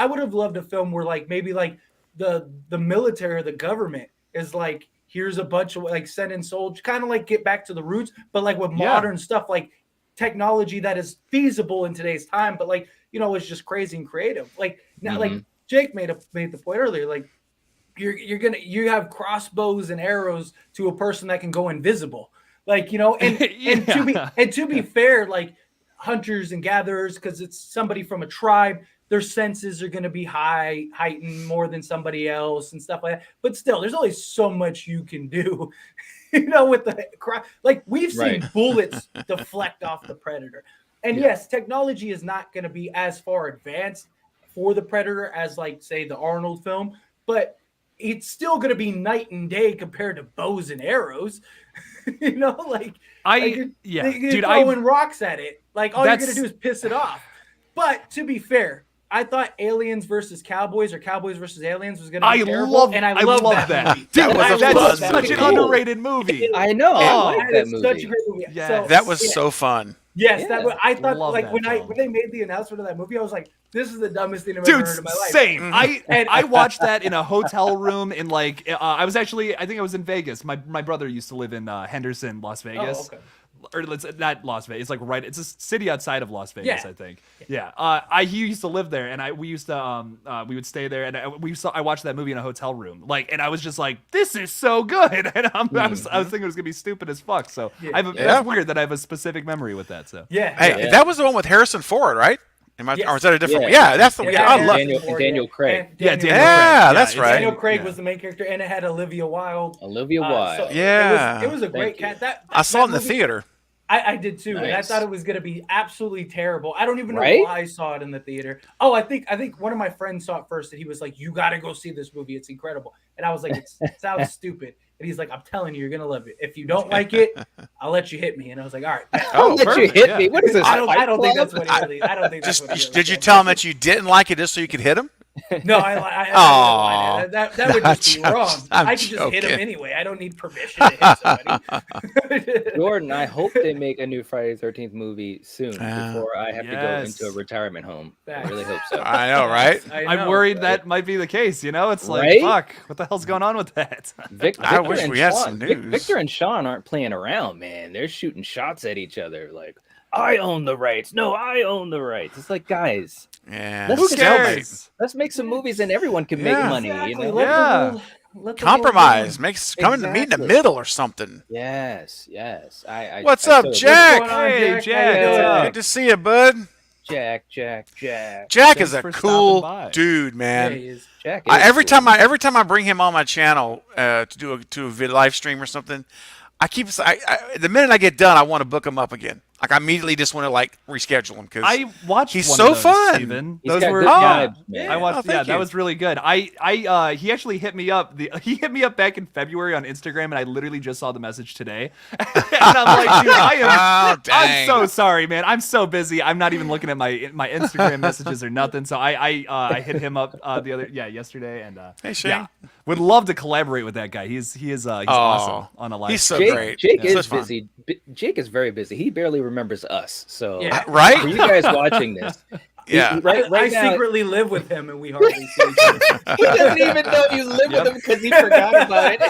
Speaker 11: would have loved a film where maybe the military or the government is like, here's a bunch of sending soldiers, kind of get back to the roots, but with modern stuff, technology that is feasible in today's time, but it's just crazy and creative. Now, Jake made the point earlier, you have crossbows and arrows to a person that can go invisible, and to be fair, hunters and gatherers, because it's somebody from a tribe, their senses are going to be heightened more than somebody else and stuff like that. But still, there's only so much you can do, with the we've seen bullets deflect off the Predator. And yes, technology is not going to be as far advanced for the Predator as say the Arnold film, but it's still going to be night and day compared to bows and arrows. You're throwing rocks at it. All you're going to do is piss it off. But to be fair, I thought Aliens versus Cowboys or Cowboys versus Aliens was going to be terrible. I love that movie.
Speaker 9: That's such an underrated movie.
Speaker 10: I know. I like that
Speaker 11: it's
Speaker 10: movie.
Speaker 11: such a great movie.
Speaker 9: Yes.
Speaker 11: So,
Speaker 8: That was so fun.
Speaker 11: Yes, I thought
Speaker 9: Love that
Speaker 11: when
Speaker 9: film.
Speaker 11: they made the announcement of that movie, I was like, this is the dumbest thing I've ever heard in my life.
Speaker 9: Same. I watched that in a hotel room in I think I was in Vegas. My brother used to live in Henderson, Las Vegas.
Speaker 11: Oh, okay.
Speaker 9: Or it's not Las Vegas. It's it's a city outside of Las Vegas,
Speaker 11: Yeah.
Speaker 9: I think. Yeah. He used to live there, and we used to we would stay there, and I watched that movie in a hotel room, and I was just like, this is so good, and I was thinking it was gonna be stupid as fuck. So that's weird that I have a specific memory with that. So
Speaker 8: Hey, that was the one with Harrison Ford, right?
Speaker 11: Yes.
Speaker 8: Or is that a different one?
Speaker 10: Yeah.
Speaker 8: Yeah, that's the one. I love
Speaker 10: Daniel Craig.
Speaker 11: Daniel Craig.
Speaker 8: That's right.
Speaker 11: Daniel Craig was the main character, and it had Olivia Wilde.
Speaker 10: Olivia Wilde.
Speaker 11: It was a great cat.
Speaker 8: I saw it in the
Speaker 11: movie-
Speaker 8: theater.
Speaker 11: I did too, and I
Speaker 10: Nice.
Speaker 11: thought it was going to be absolutely terrible. I don't even know
Speaker 10: Right?
Speaker 11: why I saw it in the theater. Oh, I think one of my friends saw it first, and he was like, "You got to go see this movie. It's incredible." And I was like, "It sounds stupid." And he's like, "I'm telling you, you're gonna love it. If you don't like it, I'll let you hit me." And I was like, "All right."
Speaker 10: I'll let you hit me. What is this?
Speaker 11: I don't think
Speaker 10: Fight
Speaker 11: that's what he really. I don't think that's what he really
Speaker 8: Did you
Speaker 11: said.
Speaker 8: tell him that you didn't like it just so you could hit him?
Speaker 11: No,
Speaker 8: Aw.
Speaker 11: that would just be wrong.
Speaker 8: I'm
Speaker 11: I could just hit him
Speaker 8: joking.
Speaker 11: anyway. I don't need permission to hit somebody.
Speaker 10: Jordan, I hope they make a new Friday the 13th movie soon
Speaker 8: Yeah.
Speaker 10: before I have to go
Speaker 9: Yes.
Speaker 10: into a retirement home. I
Speaker 11: Facts.
Speaker 10: really hope so.
Speaker 8: I know, right?
Speaker 11: I
Speaker 9: I'm worried that might be the case. It's
Speaker 10: Right?
Speaker 9: fuck, what the hell's going on with that?
Speaker 8: I wish we had some news.
Speaker 10: Victor and Sean aren't playing around, man. They're shooting shots at each other like, I own the rights. No, I own the rights. It's like, guys,
Speaker 8: Yeah.
Speaker 10: Let's
Speaker 9: Who
Speaker 10: just-
Speaker 9: cares?
Speaker 10: let's make some movies and everyone can make
Speaker 8: Yeah.
Speaker 10: money.
Speaker 11: Exactly.
Speaker 10: You know?
Speaker 11: Let the
Speaker 9: Yeah.
Speaker 11: world- let the
Speaker 8: Compromise.
Speaker 11: world
Speaker 8: Come to meet in the
Speaker 10: Exactly.
Speaker 8: middle or something.
Speaker 10: Yes, yes.
Speaker 8: What's
Speaker 10: I
Speaker 8: up,
Speaker 10: totally-
Speaker 8: Jack?
Speaker 11: What's going on,
Speaker 9: Hey,
Speaker 11: Jack?
Speaker 9: Jack.
Speaker 11: How you doing?
Speaker 10: Yeah.
Speaker 8: Good to see you, bud.
Speaker 10: Jack.
Speaker 8: Jack
Speaker 9: Thanks
Speaker 8: is a
Speaker 9: for
Speaker 8: cool
Speaker 9: stopping by.
Speaker 8: dude,
Speaker 11: Yeah,
Speaker 8: man.
Speaker 11: he is.
Speaker 10: Jack.
Speaker 8: Every time I bring him on my channel to do a live stream or something, the minute I get done, I want to book him up again. Like I immediately just want to like reschedule him because
Speaker 9: I watched
Speaker 8: he's
Speaker 9: one
Speaker 8: so
Speaker 9: of those,
Speaker 8: fun.
Speaker 9: Steven.
Speaker 10: He's
Speaker 9: Those
Speaker 10: got
Speaker 9: were
Speaker 10: good vibes, man.
Speaker 9: I watched.
Speaker 8: thank
Speaker 9: That
Speaker 8: you.
Speaker 9: was really good. He actually hit me up. He hit me up back in February on Instagram, and I literally just saw the message today. And I'm like, dude, I'm
Speaker 8: dang.
Speaker 9: so sorry, man. I'm so busy. I'm not even looking at my Instagram messages or nothing. So I hit him up yesterday, and
Speaker 8: Hey, Shane.
Speaker 9: yeah, would love to collaborate with that guy. He's awesome on a live.
Speaker 8: He's so
Speaker 9: stream.
Speaker 8: great.
Speaker 10: Jake
Speaker 8: Yeah.
Speaker 10: is
Speaker 8: So fun.
Speaker 10: busy. Jake is very busy. He barely remembers us. So
Speaker 11: Yeah.
Speaker 8: Right?
Speaker 10: for you guys watching this,
Speaker 8: Yeah.
Speaker 10: right
Speaker 11: I
Speaker 10: now,
Speaker 11: secretly live with him, and we hardly see each other.
Speaker 10: he doesn't even know you live with him because he forgot about it.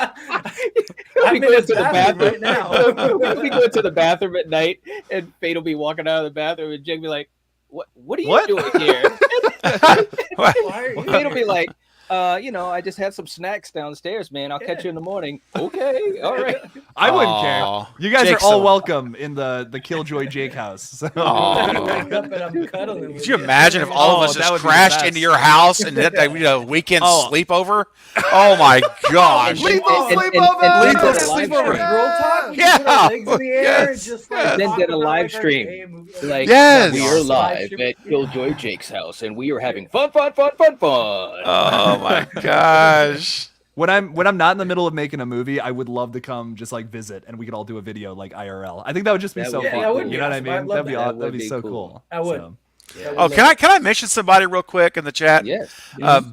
Speaker 10: He'll
Speaker 11: I'm
Speaker 10: be
Speaker 11: in
Speaker 10: going
Speaker 11: his
Speaker 10: to the
Speaker 11: bathroom
Speaker 10: bathroom
Speaker 11: right now.
Speaker 10: He'll be going to the bathroom at night, and Fate will be walking out of the bathroom, and Jake will be like, "What are you
Speaker 9: What?
Speaker 10: doing here?"
Speaker 11: Why are you
Speaker 10: Fate will be
Speaker 11: here?
Speaker 10: like, I just had some snacks downstairs, man. I'll catch you in the morning." Okay, all right.
Speaker 9: I wouldn't
Speaker 8: Aw.
Speaker 9: care. You guys
Speaker 8: Jake's
Speaker 9: are all
Speaker 8: so-
Speaker 9: welcome in the Killjoy Jake house. So.
Speaker 8: Aw.
Speaker 11: I wake up and I'm cuddling with
Speaker 8: Could you
Speaker 11: you.
Speaker 8: imagine if all of us
Speaker 9: that
Speaker 8: just
Speaker 9: would be the
Speaker 8: crashed
Speaker 9: best.
Speaker 8: into your house and did a weekend
Speaker 9: Oh.
Speaker 8: sleepover? Oh my gosh!
Speaker 9: Lethal
Speaker 10: sleepover!
Speaker 8: Lethal
Speaker 10: Lethal
Speaker 8: sleepover.
Speaker 11: Girl talk. We
Speaker 8: Yeah.
Speaker 11: put our legs in the air
Speaker 8: Yes.
Speaker 11: and just like
Speaker 10: And then
Speaker 11: talk
Speaker 10: did a
Speaker 11: about,
Speaker 10: live
Speaker 11: like, our
Speaker 10: stream.
Speaker 11: day and movie.
Speaker 10: Like,
Speaker 8: Yes.
Speaker 10: we are
Speaker 11: Live
Speaker 10: live
Speaker 11: stream.
Speaker 10: at Killjoy Jake's house, and we are having fun.
Speaker 8: Oh my gosh!
Speaker 9: When I'm not in the middle of making a movie, I would love to come just like visit, and we could all do a video like IRL. I think that would just be
Speaker 10: That
Speaker 9: so
Speaker 10: would-
Speaker 9: fun.
Speaker 10: yeah, that would
Speaker 9: You
Speaker 11: be
Speaker 9: know what I
Speaker 11: awesome.
Speaker 9: mean?
Speaker 11: I'd love
Speaker 9: That'd be
Speaker 11: that.
Speaker 9: aw-
Speaker 10: That
Speaker 9: that'd
Speaker 10: would
Speaker 9: be
Speaker 10: be
Speaker 9: so
Speaker 10: cool.
Speaker 9: cool.
Speaker 11: I would.
Speaker 9: So,
Speaker 10: Yeah.
Speaker 8: Oh, can I mention somebody real quick in the chat?
Speaker 10: Yes.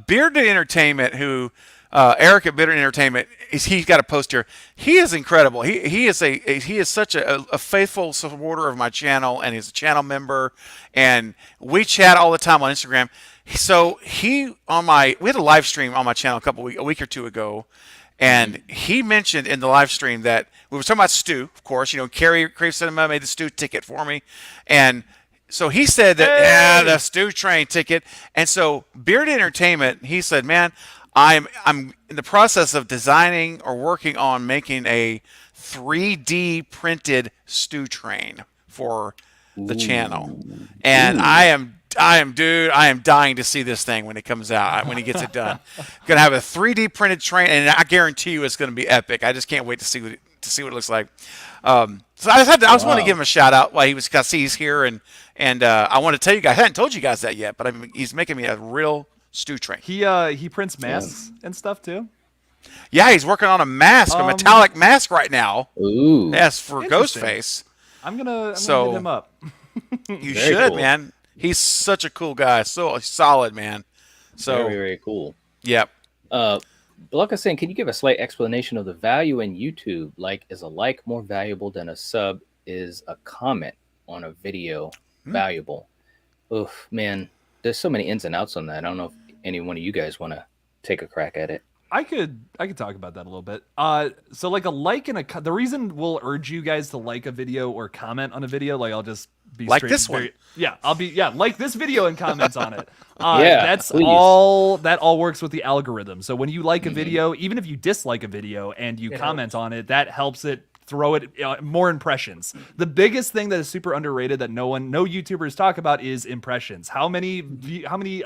Speaker 8: Bearded Entertainment, who Eric at Bearded Entertainment, he's got a post here. He is incredible. He is such a faithful supporter of my channel, and he's a channel member, and we chat all the time on Instagram. So we had a live stream on my channel a week or two ago, and he mentioned in the live stream that we were talking about stew, of course. Crave Cinema made the stew ticket for me, and so he said that the stew train ticket. And so Bearded Entertainment, he said, man, I'm in the process of designing or working on making a 3D printed stew train for the channel, and I am dying to see this thing when it comes out, when he gets it done. Gonna have a 3D printed train, and I guarantee you it's gonna be epic. I just can't wait to see what it looks like. So I just want to give him a shout out while he's here, and I want to tell you guys, I hadn't told you guys that yet, but he's making me a real stew train.
Speaker 9: he prints masks and stuff too.
Speaker 8: Yeah, he's working on a mask, a metallic mask right now.
Speaker 10: Ooh.
Speaker 8: Yes, for
Speaker 9: Interesting.
Speaker 8: Ghostface.
Speaker 9: I'm gonna
Speaker 8: So-
Speaker 9: hit him up.
Speaker 8: You
Speaker 10: Very
Speaker 8: should,
Speaker 10: cool.
Speaker 8: man. He's such a cool guy, so solid, man. So,
Speaker 10: Very, very cool.
Speaker 8: yep.
Speaker 10: Blanca saying, can you give a slight explanation of the value in YouTube? Like, is a like more valuable than a sub? Is a comment on a video valuable? Oof, man, there's so many ins and outs on that. I don't know if any one of you guys want to take a crack at it.
Speaker 9: I could talk about that a little bit. So like a like and the reason we'll urge you guys to like a video or comment on a video, like I'll just be
Speaker 8: Like
Speaker 9: straight,
Speaker 8: this one.
Speaker 9: like this video and comments on it.
Speaker 10: Yeah,
Speaker 9: that's
Speaker 10: please.
Speaker 9: all. That all works with the algorithm. So when you like a video, even if you dislike a video and you comment on it, that helps it throw it more impressions. The biggest thing that is super underrated that no YouTubers talk about is impressions. How many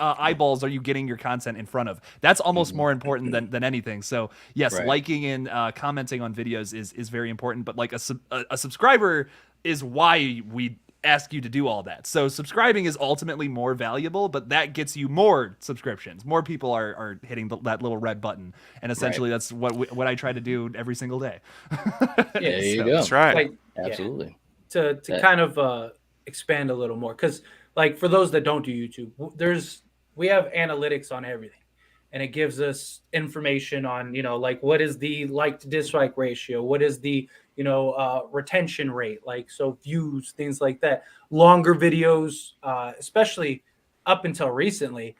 Speaker 9: eyeballs are you getting your content in front of? That's almost more important than anything. So yes,
Speaker 10: Right.
Speaker 9: liking and commenting on videos is very important. But like a subscriber is why we ask you to do all that. So subscribing is ultimately more valuable, but that gets you more subscriptions. More people are hitting that little red button, and essentially that's what I try to do every single day.
Speaker 10: There you
Speaker 9: So-
Speaker 10: go.
Speaker 8: That's right.
Speaker 11: Like,
Speaker 10: Absolutely.
Speaker 11: to kind of expand a little more, because like for those that don't do YouTube, we have analytics on everything, and it gives us information on like what is the like to dislike ratio, what is the retention rate, like so views, things like that. Longer videos, especially up until recently,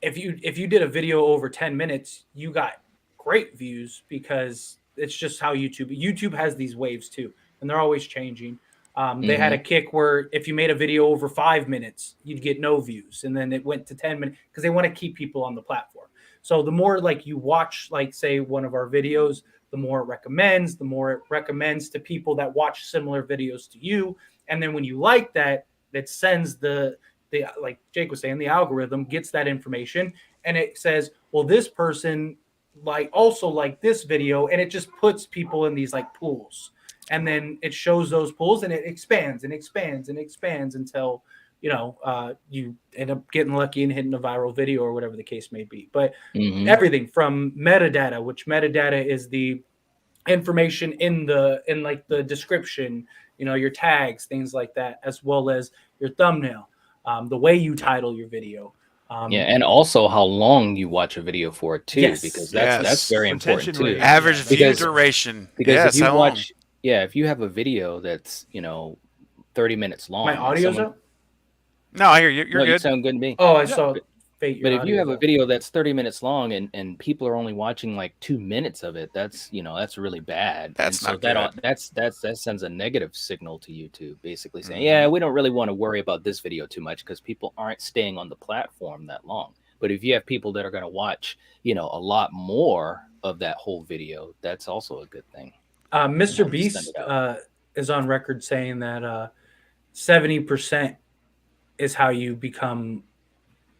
Speaker 11: if you did a video over 10 minutes, you got great views because it's just how YouTube has these waves too, and they're always changing. They had a kick where if you made a video over 5 minutes, you'd get no views, and then it went to 10 minutes because they want to keep people on the platform. So the more like you watch, like say one of our videos, the more it recommends to people that watch similar videos to you. And then when you like that, that sends the like Jake was saying, the algorithm gets that information and it says, well, this person also like this video, and it just puts people in these like pools, and then it shows those pools and it expands and expands and expands until you end up getting lucky and hitting a viral video or whatever the case may be. But everything from metadata, which metadata is the information in the description, your tags, things like that, as well as your thumbnail, the way you title your video.
Speaker 10: And also how long you watch a video for too,
Speaker 11: Yes.
Speaker 10: because that's very important too.
Speaker 8: Average view duration.
Speaker 10: Because if you watch, if you have a video that's 30 minutes long,
Speaker 11: My audio's up?
Speaker 8: No, I hear you. You're
Speaker 10: you
Speaker 8: good.
Speaker 10: sound good to me.
Speaker 11: Oh, I saw. Fate,
Speaker 10: But if you have a video that's 30 minutes long and people are only watching like 2 minutes of it, that's that's really bad.
Speaker 8: That's
Speaker 10: and
Speaker 8: not good.
Speaker 10: that sends a negative signal to YouTube, basically saying, yeah, we don't really want to worry about this video too much because people aren't staying on the platform that long. But if you have people that are going to watch, a lot more of that whole video, that's also a good thing.
Speaker 11: Mr. Beast is on record saying that 70% is how you become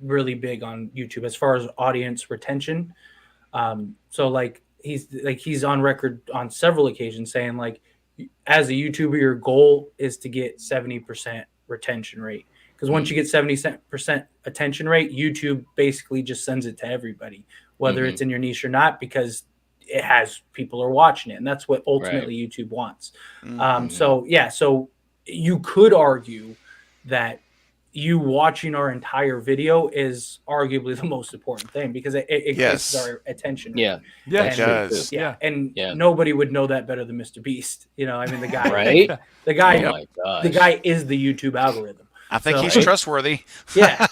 Speaker 11: really big on YouTube as far as audience retention. So like he's on record on several occasions saying like, as a YouTuber, your goal is to get 70% retention rate. Because once you get 70% attention rate, YouTube basically just sends it to everybody, whether it's in your niche or not, because it has people are watching it. And that's what ultimately YouTube wants. So you could argue that you watching our entire video is arguably the most important thing because it gets our attention.
Speaker 10: Yeah.
Speaker 8: It does.
Speaker 11: And nobody would know that better than Mr. Beast. I mean, the guy,
Speaker 10: right?
Speaker 11: The guy,
Speaker 10: oh my gosh.
Speaker 11: the guy is the YouTube algorithm.
Speaker 8: I think he's trustworthy.
Speaker 11: Yeah.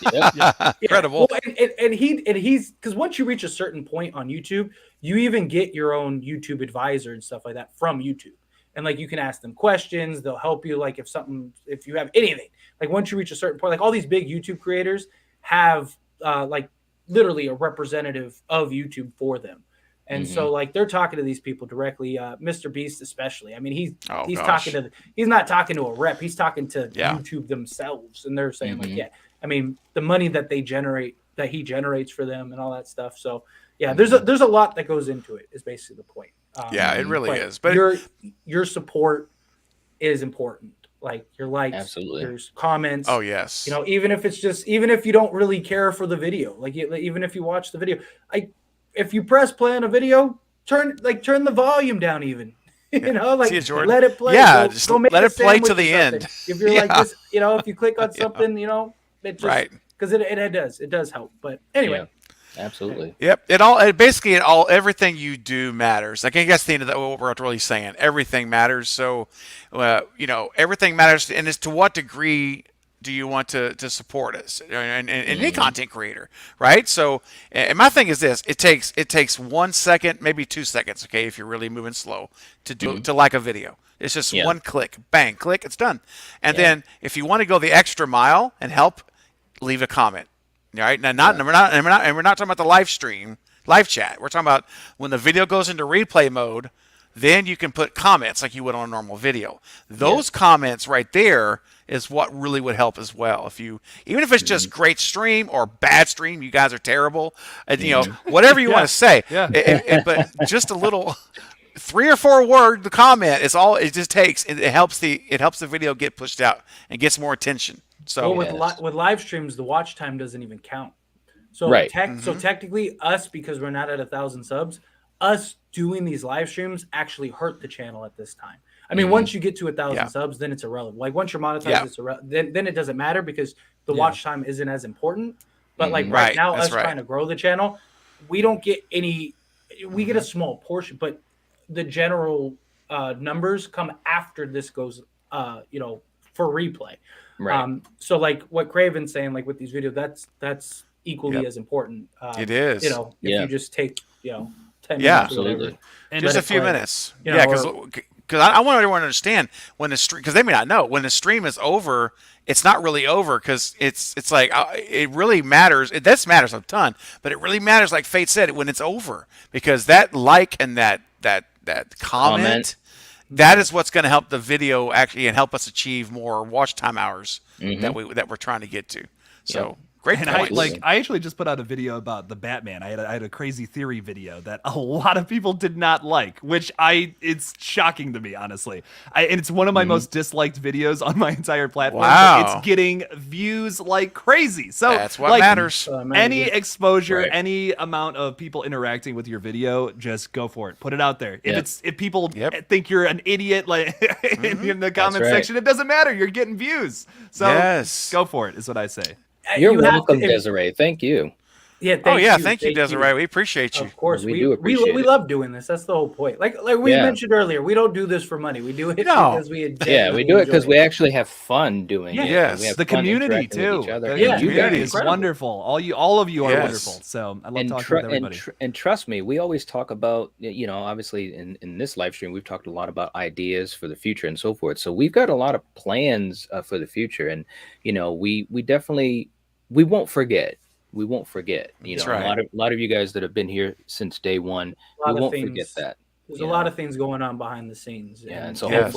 Speaker 8: Incredible.
Speaker 11: Well, and he's because once you reach a certain point on YouTube, you even get your own YouTube advisor and stuff like that from YouTube. And like you can ask them questions, they'll help you. Like if you have anything, like once you reach a certain point, like all these big YouTube creators have like literally a representative of YouTube for them. And so like they're talking to these people directly, Mr. Beast especially. I mean, he's not talking to a rep, he's talking to YouTube themselves, and they're saying like, I mean, the money that he generates for them and all that stuff. So there's a lot that goes into it is basically the point.
Speaker 8: It really is. But
Speaker 11: your support is important. Like your likes,
Speaker 10: absolutely,
Speaker 11: your comments.
Speaker 8: Oh yes.
Speaker 11: Even if you don't really care for the video, like even if you watch the video, if you press play on a video, turn the volume down even.
Speaker 8: See it, Jordan?
Speaker 11: Let it play.
Speaker 8: Yeah,
Speaker 11: go make
Speaker 8: let
Speaker 11: a
Speaker 8: it play
Speaker 11: sandwich
Speaker 8: to
Speaker 11: or
Speaker 8: the
Speaker 11: something.
Speaker 8: end.
Speaker 11: If you're like this, if you click on something, it just because it does help. But anyway.
Speaker 10: Absolutely.
Speaker 8: Yep. Everything you do matters. I guess the end of that, what we're really saying, everything matters. So, everything matters. And as to what degree do you want to support us and any content creator, right? So, and my thing is this: it takes 1 second, maybe 2 seconds, okay, if you're really moving slow to like a video. It's just one click, bang, click, it's done. And then if you want to go the extra mile and help, leave a comment. All right. Now, we're not talking about the live chat. We're talking about when the video goes into replay mode, then you can put comments like you would on a normal video. Those comments right there is what really would help as well. Even if it's just great stream or bad stream, you guys are terrible. Whatever you want to say. But just a little 3 or 4 word the comment is all it just takes. It helps the video get pushed out and gets more attention. So
Speaker 11: with live streams, the watch time doesn't even count. So so technically, us, because we're not at 1,000 subs, us doing these live streams actually hurt the channel at this time. I mean, once you get to 1,000 subs, then it's irrelevant. Like once you're monetized, it's irrelevant. Then it doesn't matter because the watch time isn't as important. But like right now, us trying to grow the channel, we don't get any. We get a small portion, but the general numbers come after this goes. For replay. Right. So like what Craven's saying, like with these videos, that's equally as important.
Speaker 8: It is.
Speaker 11: If you just take 10 minutes.
Speaker 10: Absolutely.
Speaker 8: And just a few minutes. Because I want everyone to understand when the stream, because they may not know, when the stream is over, it's not really over because it's like it really matters. This matters a ton, but it really matters, like Fate said, when it's over, because that like and that comment that is what's going to help the video actually and help us achieve more watch time hours
Speaker 10: Mm-hmm.
Speaker 8: that we're trying to get to. So great
Speaker 9: And
Speaker 8: point.
Speaker 9: I actually just put out a video about the Batman. I had a crazy theory video that a lot of people did not like, which it's shocking to me, honestly. And it's one of my most disliked videos on my entire platform.
Speaker 8: Wow.
Speaker 9: But it's getting views like crazy. So
Speaker 8: That's what matters.
Speaker 9: Any exposure,
Speaker 10: Right.
Speaker 9: any amount of people interacting with your video, just go for it. Put it out there. If people think you're an idiot, like in the comment
Speaker 10: right.
Speaker 9: section, it doesn't matter. You're getting views. So
Speaker 8: Yes.
Speaker 9: go for it. Is what I say.
Speaker 10: You're
Speaker 11: You have
Speaker 10: welcome,
Speaker 11: to-
Speaker 10: Desiree. Thank you.
Speaker 11: Yeah.
Speaker 8: Thank you, Desiree. We appreciate you.
Speaker 11: Of course,
Speaker 10: We
Speaker 11: we
Speaker 10: do appreciate
Speaker 11: we
Speaker 10: it.
Speaker 11: love doing this. That's the whole point. Like we
Speaker 10: Yeah.
Speaker 11: mentioned earlier, we don't do this for money. We do it
Speaker 8: No.
Speaker 11: because we
Speaker 10: Yeah, we do it because we actually have fun doing it.
Speaker 8: Yes.
Speaker 10: We have
Speaker 9: The
Speaker 10: fun
Speaker 9: community
Speaker 10: interacting with
Speaker 9: too.
Speaker 10: each other.
Speaker 9: The
Speaker 11: Yeah,
Speaker 10: And you
Speaker 9: community
Speaker 10: guys.
Speaker 9: is
Speaker 11: incredible.
Speaker 9: wonderful. All of you are
Speaker 8: Yes.
Speaker 9: wonderful. So I love
Speaker 10: And,
Speaker 9: talking
Speaker 10: tr-
Speaker 9: with
Speaker 10: and,
Speaker 9: everybody.
Speaker 10: tr- and trust me, we always talk about, obviously in this live stream, we've talked a lot about ideas for the future and so forth. So we've got a lot of plans for the future. And, we definitely, we won't forget. We won't forget.
Speaker 8: That's
Speaker 10: A
Speaker 8: right.
Speaker 10: lot of you guys that have been here since day one,
Speaker 11: A lot
Speaker 10: we
Speaker 11: of
Speaker 10: won't
Speaker 11: things-
Speaker 10: forget that.
Speaker 11: There's
Speaker 10: you
Speaker 11: a lot
Speaker 10: know.
Speaker 11: of things going on behind the scenes.
Speaker 10: Yeah, and so
Speaker 8: Yes.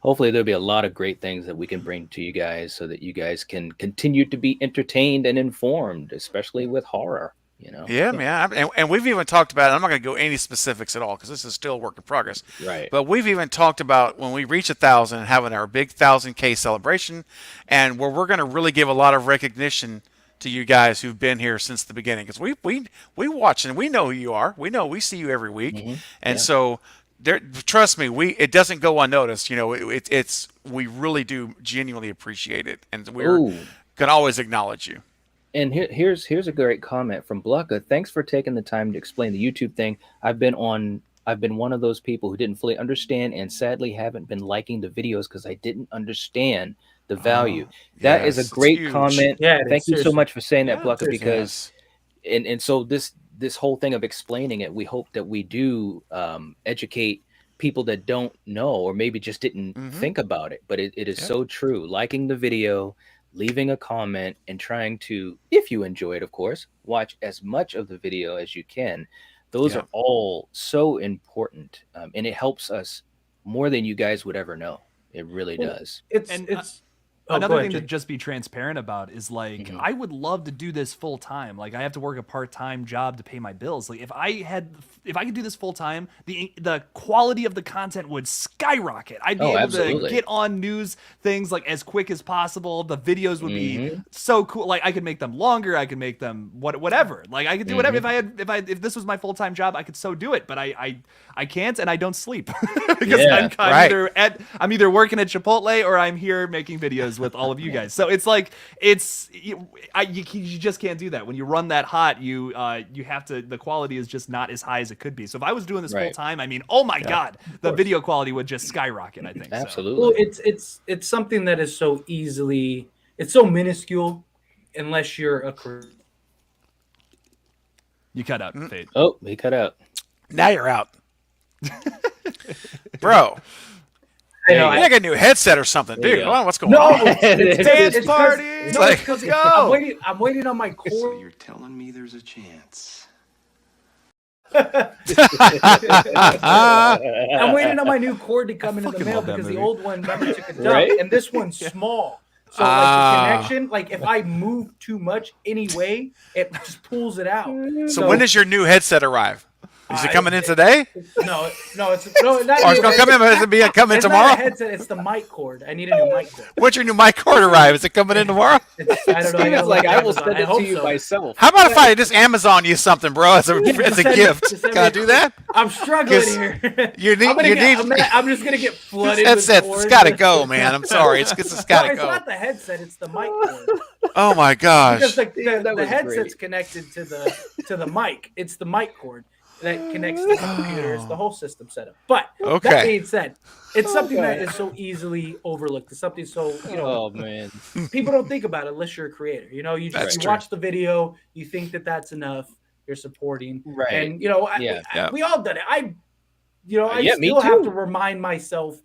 Speaker 10: hopefully there'll be a lot of great things that we can bring to you guys so that you guys can continue to be entertained and informed, especially with horror.
Speaker 8: Yeah, man. And we've even talked about it. I'm not going to go any specifics at all because this is still a work in progress.
Speaker 10: Right.
Speaker 8: But we've even talked about when we reach 1,000, having our big 1,000K celebration, and where we're going to really give a lot of recognition to you guys who've been here since the beginning, because we watch and we know who you are. We see you every week, and so trust me, it doesn't go unnoticed. It's we really do genuinely appreciate it, and we're
Speaker 10: Ooh.
Speaker 8: gonna always acknowledge you.
Speaker 10: And here's a great comment from Blucka. Thanks for taking the time to explain the YouTube thing. I've been one of those people who didn't fully understand and sadly haven't been liking the videos because I didn't understand the value. That is
Speaker 8: yes,
Speaker 10: a great
Speaker 8: it's huge.
Speaker 10: comment.
Speaker 11: Yeah, it is,
Speaker 10: Thank you so
Speaker 11: seriously.
Speaker 10: much for saying that,
Speaker 8: Yeah,
Speaker 10: Blucka,
Speaker 8: seriously.
Speaker 10: because and so this whole thing of explaining it, we hope that we do educate people that don't know or maybe just didn't think about it. But it is so true. Liking the video, leaving a comment, and trying to, if you enjoy it, of course, watch as much of the video as you can. Those are all so important, and it helps us more than you guys would ever know. It really does.
Speaker 11: It's
Speaker 9: And,
Speaker 11: it's
Speaker 9: Another
Speaker 11: go ahead,
Speaker 9: thing to
Speaker 11: Jake.
Speaker 9: just be transparent about is like I would love to do this full time. Like I have to work a part-time job to pay my bills. Like if I could do this full time, the quality of the content would skyrocket. I'd be able
Speaker 10: absolutely.
Speaker 9: to get on news things like as quick as possible. The videos would be so cool. Like I could make them longer. I could make them whatever. Like I could do whatever. If this was my full-time job, I could so do it. But I can't, and I don't sleep because
Speaker 10: Yeah,
Speaker 9: I'm either working at Chipotle or I'm here making videos with all of you guys. So it's like you just can't do that when you run that hot. You have to. The quality is just not as high as it could be. So if I was doing this full time, I mean, oh my god, the video quality would just skyrocket. I think
Speaker 10: Absolutely.
Speaker 11: Well, it's something that is so easily, it's so minuscule, unless you're a crew.
Speaker 9: You cut out, Fade.
Speaker 10: Oh, he cut out.
Speaker 8: Now you're out, bro.
Speaker 11: I know,
Speaker 8: You got a new headset or something,
Speaker 10: There you
Speaker 8: dude.
Speaker 10: go.
Speaker 8: Hold on, what's going
Speaker 11: No,
Speaker 8: on?
Speaker 11: it's
Speaker 9: Dance
Speaker 11: because-
Speaker 9: party.
Speaker 11: no,
Speaker 8: like-
Speaker 11: it's 'cause
Speaker 9: go.
Speaker 11: I'm waiting on my
Speaker 6: So
Speaker 11: cord.
Speaker 6: you're telling me there's a chance?
Speaker 11: I'm waiting on my new cord to come into the
Speaker 9: fucking
Speaker 11: mail
Speaker 9: love that
Speaker 11: because the
Speaker 9: movie.
Speaker 11: old one never took a dump,
Speaker 10: Right?
Speaker 11: and this one's small. So like the connection, like if I move too much anyway, it just pulls it out.
Speaker 8: So when does your new headset arrive? Is it coming in today?
Speaker 11: No, it's not.
Speaker 8: Or it's gonna come in? Is it coming
Speaker 11: It's
Speaker 8: tomorrow?
Speaker 11: not a headset. It's the mic cord. I need a new mic cord.
Speaker 8: When's your new mic cord arrive? Is it coming in tomorrow?
Speaker 11: I don't know. I
Speaker 10: Steven's
Speaker 11: gotta
Speaker 10: like,
Speaker 11: look
Speaker 10: I
Speaker 11: at
Speaker 10: will
Speaker 11: Amazon.
Speaker 10: send
Speaker 11: I
Speaker 10: it
Speaker 11: hope
Speaker 10: to you
Speaker 11: so.
Speaker 10: myself.
Speaker 8: How about if I just Amazon you something, bro, as a
Speaker 11: Send
Speaker 8: gift?
Speaker 11: me-
Speaker 8: Can I do that?
Speaker 11: I'm struggling
Speaker 8: 'Cause
Speaker 11: here.
Speaker 8: you need-
Speaker 11: I'm just gonna get flooded.
Speaker 8: This
Speaker 11: with
Speaker 8: headset,
Speaker 11: cords.
Speaker 8: it's gotta go, man. I'm sorry. It's
Speaker 11: No,
Speaker 8: gotta
Speaker 11: it's
Speaker 8: go.
Speaker 11: not the headset. It's the mic cord.
Speaker 8: Oh my
Speaker 11: Because
Speaker 8: gosh.
Speaker 11: the
Speaker 10: was
Speaker 11: headset's
Speaker 10: great.
Speaker 11: connected to the mic. It's the mic cord that connects to the computers, the whole system setup. But
Speaker 8: Okay.
Speaker 11: that being said, it's something that is so easily overlooked. It's something so
Speaker 10: Oh man.
Speaker 11: people don't think about it unless you're a creator. You know, you
Speaker 8: That's
Speaker 11: just you
Speaker 8: true.
Speaker 11: watch the video, you think that that's enough. You're supporting,
Speaker 10: Right.
Speaker 11: And you know,
Speaker 10: Yeah.
Speaker 11: we all done it. I
Speaker 10: Yeah, me
Speaker 11: still have
Speaker 10: too.
Speaker 11: to remind myself,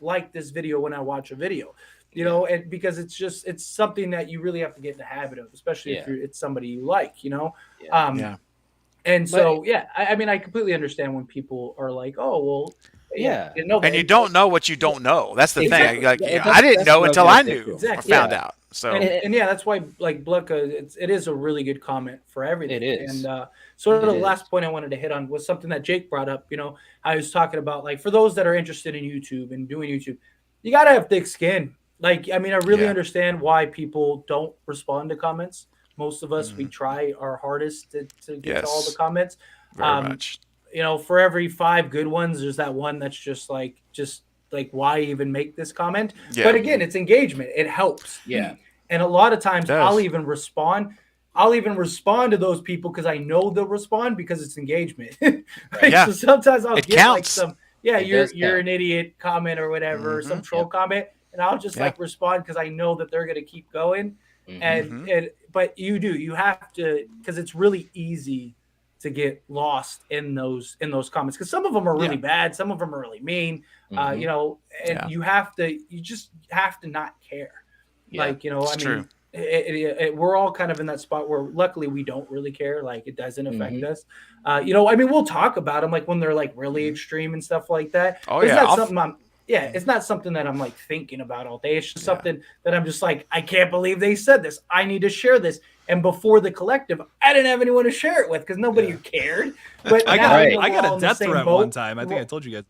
Speaker 11: like this video when I watch a video. You know, and because it's something that you really have to get in the habit of, especially if it's somebody you like. You know,
Speaker 10: Yeah.
Speaker 8: Yeah.
Speaker 11: And so I mean, I completely understand when people are like, "Oh, well,
Speaker 10: Yeah.
Speaker 11: You know,
Speaker 8: And you don't know what you don't know. That's the
Speaker 11: Exactly.
Speaker 8: thing. Like,
Speaker 10: Yeah,
Speaker 8: I didn't
Speaker 10: that's
Speaker 8: know
Speaker 10: what
Speaker 8: until
Speaker 10: I
Speaker 8: I
Speaker 10: was
Speaker 8: knew
Speaker 10: thinking.
Speaker 8: or
Speaker 11: Exactly.
Speaker 8: found
Speaker 10: Yeah.
Speaker 8: out. So
Speaker 11: and yeah, that's why like Blucka, it is a really good comment for everything.
Speaker 10: It is.
Speaker 11: And sort of
Speaker 10: It
Speaker 11: the
Speaker 10: is.
Speaker 11: last point I wanted to hit on was something that Jake brought up. You know, I was talking about like for those that are interested in YouTube and doing YouTube, you got to have thick skin. Like, I mean, I really
Speaker 8: Yeah.
Speaker 11: understand why people don't respond to comments. Most of us, we try our hardest to get to all the
Speaker 8: Yes.
Speaker 11: comments.
Speaker 8: very much.
Speaker 11: You know, for every 5 good ones, there's that one that's just like why even make this comment?
Speaker 8: Yeah.
Speaker 11: But again, it's engagement. It helps.
Speaker 10: Yeah.
Speaker 11: And a lot of times
Speaker 8: It does.
Speaker 11: I'll even respond to those people because I know they'll respond because it's engagement. Like,
Speaker 8: Yeah.
Speaker 11: So sometimes I'll
Speaker 8: It
Speaker 11: get like
Speaker 8: counts.
Speaker 11: some
Speaker 10: It
Speaker 11: you're
Speaker 10: does count.
Speaker 11: an idiot comment or whatever, or some troll
Speaker 10: Yep.
Speaker 11: comment, and I'll just
Speaker 8: Yeah.
Speaker 11: like respond because I know that they're gonna keep going. And but you have to, because it's really easy to get lost in those comments because some of them are really bad, some of them are really mean. You know, and
Speaker 8: Yeah.
Speaker 11: you just have to not care.
Speaker 10: Yeah.
Speaker 11: Like, you know,
Speaker 8: It's
Speaker 11: I mean,
Speaker 8: true.
Speaker 11: we're all kind of in that spot where luckily we don't really care. Like, it doesn't affect
Speaker 10: Mhm.
Speaker 11: us. You know, I mean, we'll talk about them like when they're like really extreme and stuff like that.
Speaker 8: Oh,
Speaker 11: But
Speaker 8: yeah,
Speaker 11: it's not
Speaker 8: I'll-
Speaker 11: something it's not something that I'm like thinking about all day. It's just something that I'm just like, I can't believe they said this. I need to share this. And before the collective, I didn't have anyone to share it with because nobody cared. But
Speaker 9: I
Speaker 11: now,
Speaker 9: got
Speaker 11: you know,
Speaker 9: I
Speaker 11: we're
Speaker 9: got
Speaker 11: all
Speaker 9: a
Speaker 11: in the
Speaker 9: death
Speaker 11: same
Speaker 9: threat
Speaker 11: boat.
Speaker 9: one time. I think I told you guys.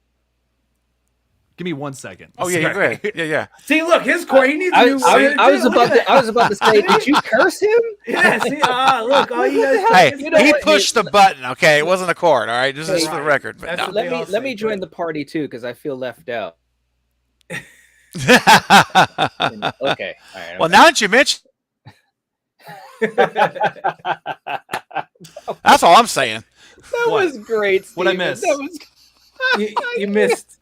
Speaker 9: Give me 1 second.
Speaker 8: Oh yeah,
Speaker 9: Sorry.
Speaker 8: go ahead. Yeah.
Speaker 11: See, look, his core. He needs a
Speaker 10: I,
Speaker 11: new.
Speaker 10: I was about to say, did you curse him?
Speaker 11: Yeah. See, look, all you guys.
Speaker 8: Hey,
Speaker 10: You know
Speaker 8: he
Speaker 10: what?
Speaker 8: pushed the button. Okay, it wasn't a cord. All right, just for the record. But
Speaker 11: That's
Speaker 8: no.
Speaker 11: what
Speaker 10: Let
Speaker 11: they all
Speaker 10: me
Speaker 11: say,
Speaker 10: join
Speaker 11: but-
Speaker 10: the party too because I feel left out. Okay. All right.
Speaker 8: Well, now that you mention, that's all I'm saying.
Speaker 10: that
Speaker 9: What?
Speaker 10: was great.
Speaker 9: What'd I
Speaker 10: Steven.
Speaker 9: miss?
Speaker 10: That was
Speaker 11: you missed.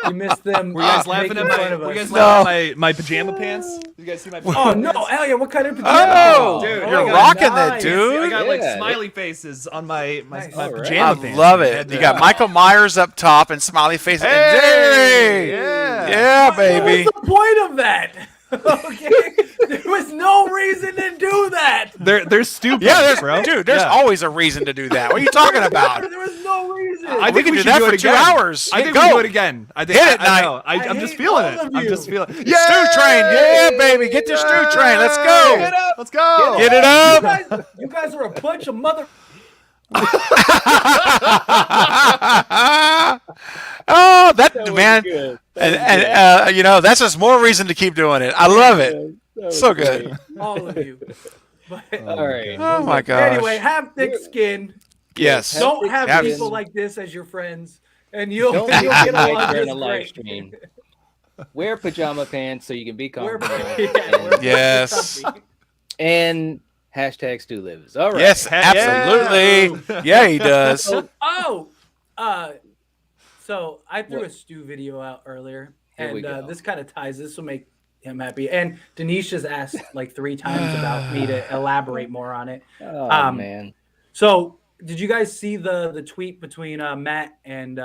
Speaker 11: You missed them.
Speaker 9: Were you guys laughing
Speaker 11: making
Speaker 9: at
Speaker 11: fun of
Speaker 9: were you
Speaker 11: us.
Speaker 9: guys laughing at my pajama pants? You guys see my pajama
Speaker 11: Oh no,
Speaker 9: pants?
Speaker 11: Elliot! What kind of pajama?
Speaker 8: Oh,
Speaker 9: dude,
Speaker 8: you're
Speaker 9: I got
Speaker 8: rocking that,
Speaker 11: nice.
Speaker 9: I
Speaker 8: dude.
Speaker 9: got like
Speaker 10: Yeah.
Speaker 9: smiley faces on my
Speaker 11: Nice.
Speaker 9: my
Speaker 10: All right.
Speaker 9: pajama
Speaker 8: I
Speaker 9: pants.
Speaker 8: love
Speaker 9: I
Speaker 8: it.
Speaker 9: had
Speaker 8: You
Speaker 9: to-
Speaker 8: got Michael Myers up top and smiley face.
Speaker 9: Hey!
Speaker 8: Yeah,
Speaker 9: Yeah.
Speaker 8: baby.
Speaker 11: What's the point of that? Okay, there was no reason to do that.
Speaker 9: They're stupid,
Speaker 8: Yeah, there's
Speaker 9: bro.
Speaker 8: dude. There's
Speaker 9: Yeah.
Speaker 8: always a reason to do that. What are you talking about?
Speaker 11: There was no reason.
Speaker 9: I
Speaker 8: We
Speaker 9: think
Speaker 8: can
Speaker 9: we
Speaker 8: do
Speaker 9: should
Speaker 8: that
Speaker 9: do
Speaker 8: for
Speaker 9: it
Speaker 8: 2
Speaker 9: again.
Speaker 8: hours.
Speaker 9: I think
Speaker 8: Go.
Speaker 9: we do it again. I think
Speaker 8: Hit it,
Speaker 9: I
Speaker 8: Knight.
Speaker 9: know. I'm
Speaker 11: I
Speaker 9: just
Speaker 11: hate
Speaker 9: feeling
Speaker 11: all
Speaker 9: it.
Speaker 11: of
Speaker 9: I'm
Speaker 11: you.
Speaker 9: just feeling.
Speaker 8: Stew train. Yeah, baby. Get the stew train. Let's go.
Speaker 10: Get up.
Speaker 9: Let's go.
Speaker 8: Get it up.
Speaker 11: You guys are a bunch of mother.
Speaker 8: Oh, that
Speaker 10: That was
Speaker 8: man.
Speaker 10: good.
Speaker 8: And you know, that's just more reason to keep doing it. I love it.
Speaker 10: That was
Speaker 8: So
Speaker 10: great.
Speaker 8: good.
Speaker 11: All of you. But,
Speaker 10: All right.
Speaker 8: Oh my gosh.
Speaker 11: anyway, have thick skin.
Speaker 8: Yes.
Speaker 11: Don't have
Speaker 8: Have-
Speaker 11: people like this as your friends, and you'll
Speaker 10: Don't
Speaker 11: get
Speaker 10: get
Speaker 11: along
Speaker 10: away during
Speaker 11: just
Speaker 10: a live
Speaker 11: great.
Speaker 10: stream. Wear pajama pants so you can be
Speaker 11: We're-
Speaker 10: comfortable.
Speaker 11: yeah, we're-
Speaker 8: Yes.
Speaker 11: we're comfy.
Speaker 10: And hashtag Stu lives. All right.
Speaker 8: Yes, absolutely. Yeah, he does.
Speaker 11: Oh, so I threw a stew video out earlier,
Speaker 10: Here we
Speaker 11: and
Speaker 10: go.
Speaker 11: this kind of ties. This will make him happy. And Denisha's asked like 3 times about me to elaborate more on it.
Speaker 10: Oh man.
Speaker 11: So, did you guys see the tweet between Matt and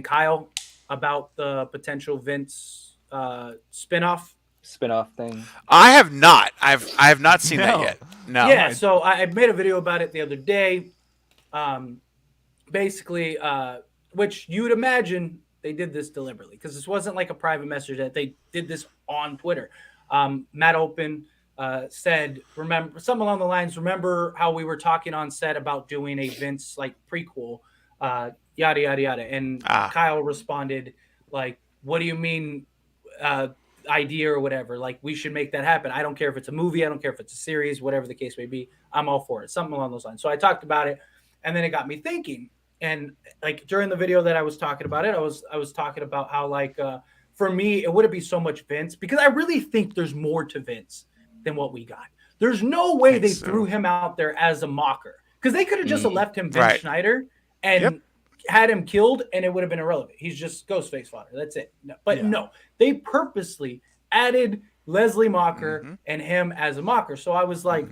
Speaker 11: Kyle about the potential Vince spinoff?
Speaker 10: Spin-off thing.
Speaker 8: I have not. I have not seen that
Speaker 9: No.
Speaker 8: yet. No.
Speaker 11: Yeah, so I made a video about it the other day. Basically, which you would imagine they did this deliberately because this wasn't like a private message that they did this on Twitter. Matt Open said, remember something along the lines, remember how we were talking on set about doing a Vince like prequel, yada, yada, yada. And Kyle responded like, what do you mean idea or whatever? Like, we should make that happen. I don't care if it's a movie. I don't care if it's a series, whatever the case may be. I'm all for it. Something along those lines. So I talked about it, and then it got me thinking. And like during the video that I was talking about it, I was talking about how like for me it wouldn't be so much Vince because I really think there's more to Vince than what we got. There's no way they threw him out there as a mocker because they could have just left him Vince Schneider and had him killed and it would have been irrelevant. He's just Ghostface fodder. That's it. No, but no, they purposely added Leslie Mocker and him as a mocker. So I was like,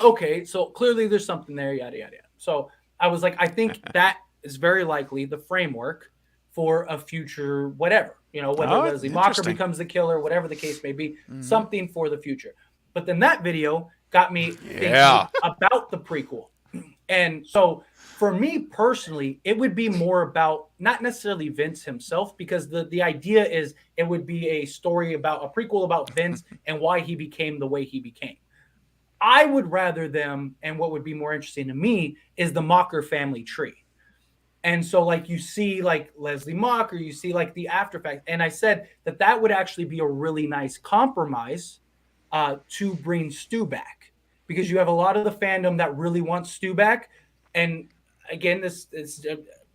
Speaker 11: okay, so clearly there's something there, yada, yada, yada. So I was like, I think that is very likely the framework for a future whatever, you know, whether Leslie Mocker becomes the killer, whatever the case may be, something for the future. But then that video got me thinking about the prequel. And so for me personally, it would be more about not necessarily Vince himself, because the idea is it would be a story about a prequel about Vince and why he became the way he became. I would rather them, and what would be more interesting to me is the Mocker family tree. And so, like, you see, like, Leslie Mocker, you see, like, the after effect. And I said that would actually be a really nice compromise to bring Stu back, because you have a lot of the fandom that really wants Stu back. And again, this is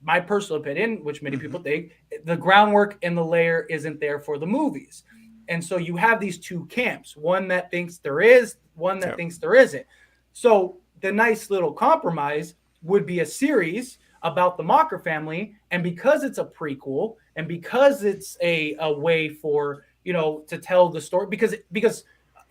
Speaker 11: my personal opinion, which many people think, the groundwork and the layer isn't there for the movies. And so you have these two camps, one that thinks there is, one that thinks there isn't. So the nice little compromise would be a series about the Mocker family. And because it's a prequel, and because it's a way for, to tell the story, because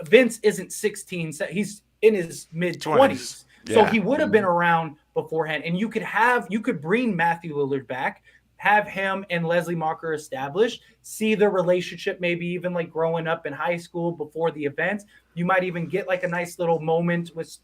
Speaker 11: Vince isn't 16, he's in his mid 20s.
Speaker 8: Yeah.
Speaker 11: So he would have been around beforehand. And you could bring Matthew Lillard back, have him and Leslie Mocker established, see their relationship, maybe even like growing up in high school before the events. You might even get like a nice little moment with,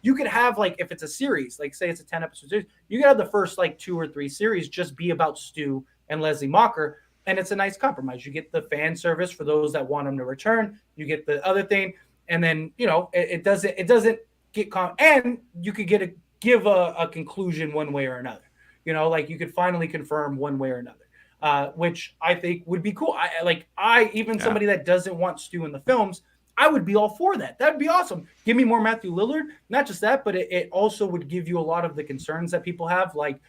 Speaker 11: you could have, like, if it's a series, like say it's a 10 episode series, you could have the first like 2 or 3 series just be about Stu and Leslie Mocker. And it's a nice compromise. You get the fan service for those that want them to return. You get the other thing. And then, it doesn't get, and you could give a conclusion one way or another. Like, you could finally confirm one way or another, which I think would be cool. Somebody that doesn't want Stu in the films, I would be all for that. That'd be awesome. Give me more Matthew Lillard. Not just that, but it also would give you a lot of the concerns that people have, like,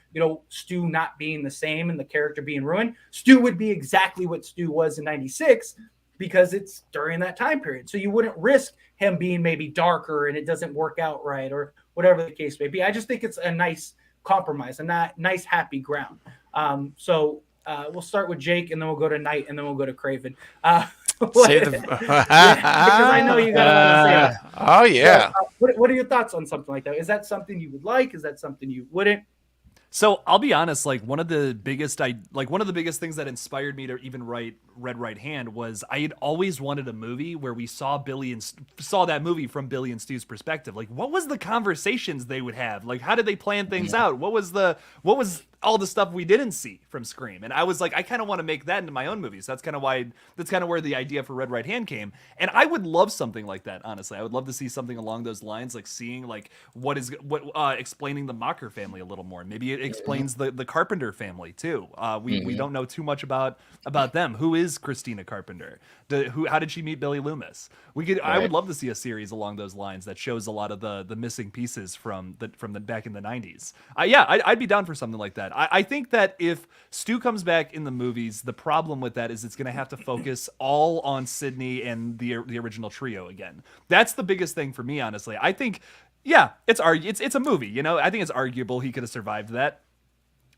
Speaker 11: Stu not being the same and the character being ruined. Stu would be exactly what Stu was in 96 because it's during that time period. So you wouldn't risk him being maybe darker and it doesn't work out right or whatever the case may be. I just think it's a nice compromise and that nice happy ground. So we'll start with Jake, and then we'll go to Knight, and then we'll go to Craven. Because I know you got a lot to say.
Speaker 8: Oh yeah.
Speaker 11: So, what are your thoughts on something like that? Is that something you would like? Is that something you wouldn't?
Speaker 9: So I'll be honest, like one of the biggest things that inspired me to even write Red Right Hand was I had always wanted a movie where we saw that movie from Billy and Stu's perspective. Like, what was the conversations they would have? Like, how did they plan things out? What was all the stuff we didn't see from Scream? And I was like, I kind of want to make that into my own movies. That's kind of where the idea for Red Right Hand came. And I would love something like that, honestly. I would love to see something along those lines, like seeing like explaining the Mocker family a little more. Maybe it explains the Carpenter family too. We don't know too much about them. Who is Christina Carpenter? How did she meet Billy Loomis? I would love to see a series along those lines that shows a lot of the missing pieces from the back in the 90s. I'd be down for something like that. I think that if Stu comes back in the movies, the problem with that is it's going to have to focus all on Sidney and the original trio again. That's the biggest thing for me, honestly. I think, it's a movie. I think it's arguable he could have survived that.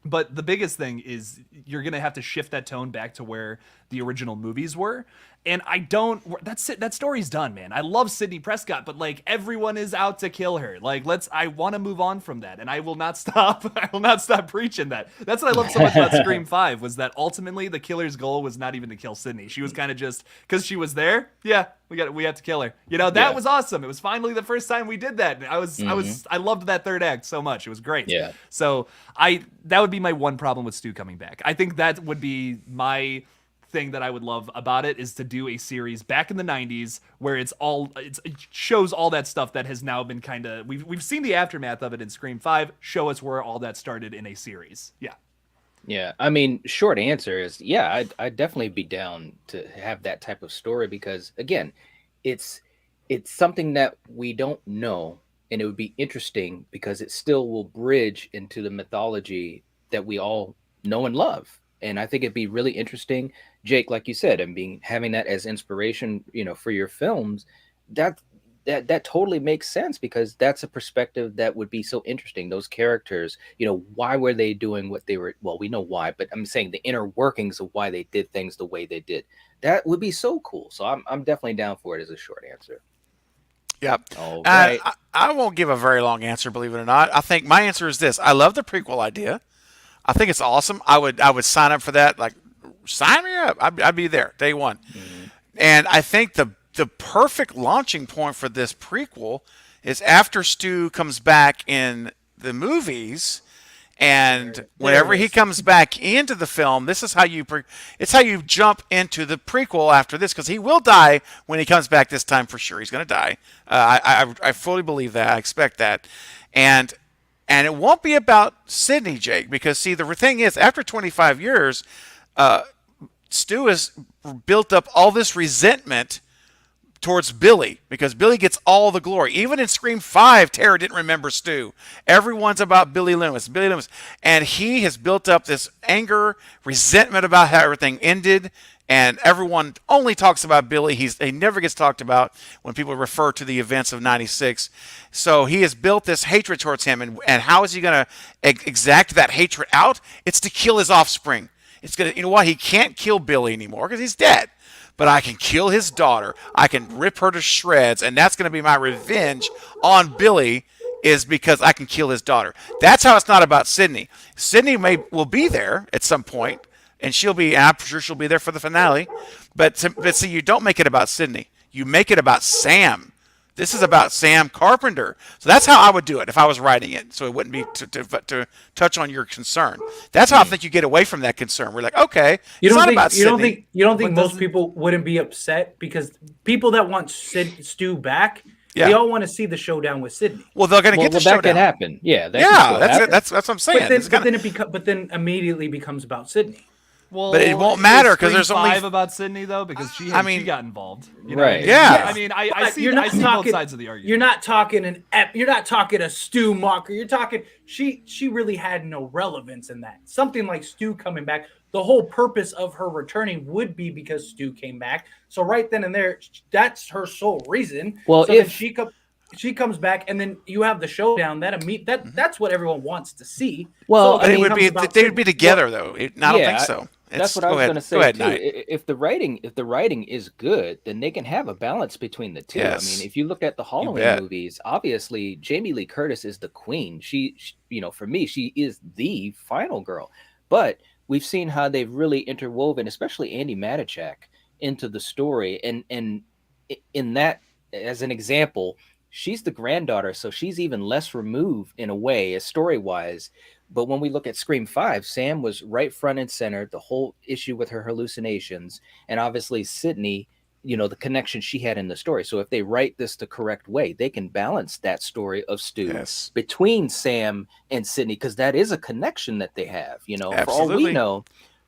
Speaker 9: But the biggest thing is you're going to have to shift that tone back to where the original movies were. And that's it. That story's done, man. I love Sidney Prescott, but like everyone is out to kill her. Like, I want to move on from that. And I will not stop. I will not stop preaching that. That's what I love so much about Scream 5 was that ultimately the killer's goal was not even to kill Sidney. She was kind of just, because she was there. Yeah, we have to kill her. That was awesome. It was finally the first time we did that. I loved that third act so much. It was great. Yeah. So that would be my one problem with Stu coming back. I think that would be my thing that I would love about it is to do a series back in the 90s where it shows all that stuff that has now been kind of we've seen the aftermath of it in Scream 5. Show us where all that started in a series.
Speaker 10: Yeah, I mean, short answer is I'd definitely be down to have that type of story because again, it's something that we don't know, and it would be interesting because it still will bridge into the mythology that we all know and love. And I think it'd be really interesting, Jake, like you said, and having that as inspiration, for your films, that totally makes sense because that's a perspective that would be so interesting. Those characters, why were they doing what they were? Well, we know why, but I'm saying the inner workings of why they did things the way they did. That would be so cool. So I'm definitely down for it as a short answer.
Speaker 8: Yep.
Speaker 10: All right.
Speaker 8: I won't give a very long answer, believe it or not. I think my answer is this. I love the prequel idea. I think it's awesome. I would sign up for that. Like, sign me up. I'd be there day one. Mm-hmm. And I think the perfect launching point for this prequel is after Stu comes back in the movies, And whenever he comes back into the film, this is how it's how you jump into the prequel after this, because he will die when he comes back this time for sure. He's going to die. I fully believe that. I expect that. And it won't be about Sydney, Jake, because see, the thing is, after 25 years, Stu has built up all this resentment towards Billy, because Billy gets all the glory. Even in Scream 5, Tara didn't remember Stu. Everyone's about Billy Loomis. And he has built up this anger, resentment about how everything ended, and everyone only talks about Billy. He never gets talked about when people refer to the events of 96. So he has built this hatred towards him, and how is he going to exact that hatred out? It's to kill his offspring. It's going to, you know what? He can't kill Billy anymore because he's dead. But I can kill his daughter. I can rip her to shreds, and that's going to be my revenge on Billy, is because I can kill his daughter. That's how it's not about Sydney. Sydney will be there at some point, and I'm sure she'll be there for the finale. But see, you don't make it about Sydney. You make it about Sam. This is about Sam Carpenter. So that's how I would do it if I was writing it. So it wouldn't be to touch on your concern. That's how I think you get away from that concern. We're like, okay, it's not about Sydney.
Speaker 11: You don't think most people wouldn't be upset, because people that want Stu back, they all want to see the showdown with Sydney.
Speaker 8: Well, they're going to get the showdown.
Speaker 10: That can happen. Yeah,
Speaker 8: that's what I'm saying.
Speaker 11: But then immediately becomes about Sydney.
Speaker 9: Well,
Speaker 8: but it won't matter because there's only
Speaker 9: 5 about Sydney though, because she got involved. You know?
Speaker 10: Right?
Speaker 8: Yeah.
Speaker 9: I mean, I see both sides of the argument.
Speaker 11: You're not talking a Stu mocker. You're talking she really had no relevance in that. Something like Stu coming back, the whole purpose of her returning would be because Stu came back. So right then and there, that's her sole reason.
Speaker 10: Well,
Speaker 11: so if she comes back, and then you have the showdown. That's what everyone wants to see.
Speaker 10: Well,
Speaker 8: so they would be together though. I don't think so.
Speaker 10: That's what I was going to say too. If the writing is good, then they can have a balance between the two.
Speaker 8: Yes.
Speaker 10: I mean, if you look at the Halloween movies, obviously Jamie Lee Curtis is the queen. She, for me, she is the final girl. But we've seen how they've really interwoven, especially Andy Matichak, into the story. And in that, as an example, she's the granddaughter, so she's even less removed in a way, as story-wise. But when we look at Scream 5, Sam was right front and center, the whole issue with her hallucinations, and obviously Sydney, the connection she had in the story. So if they write this the correct way, they can balance that story of Stu between Sam and Sydney, because that is a connection that they have.
Speaker 8: Absolutely.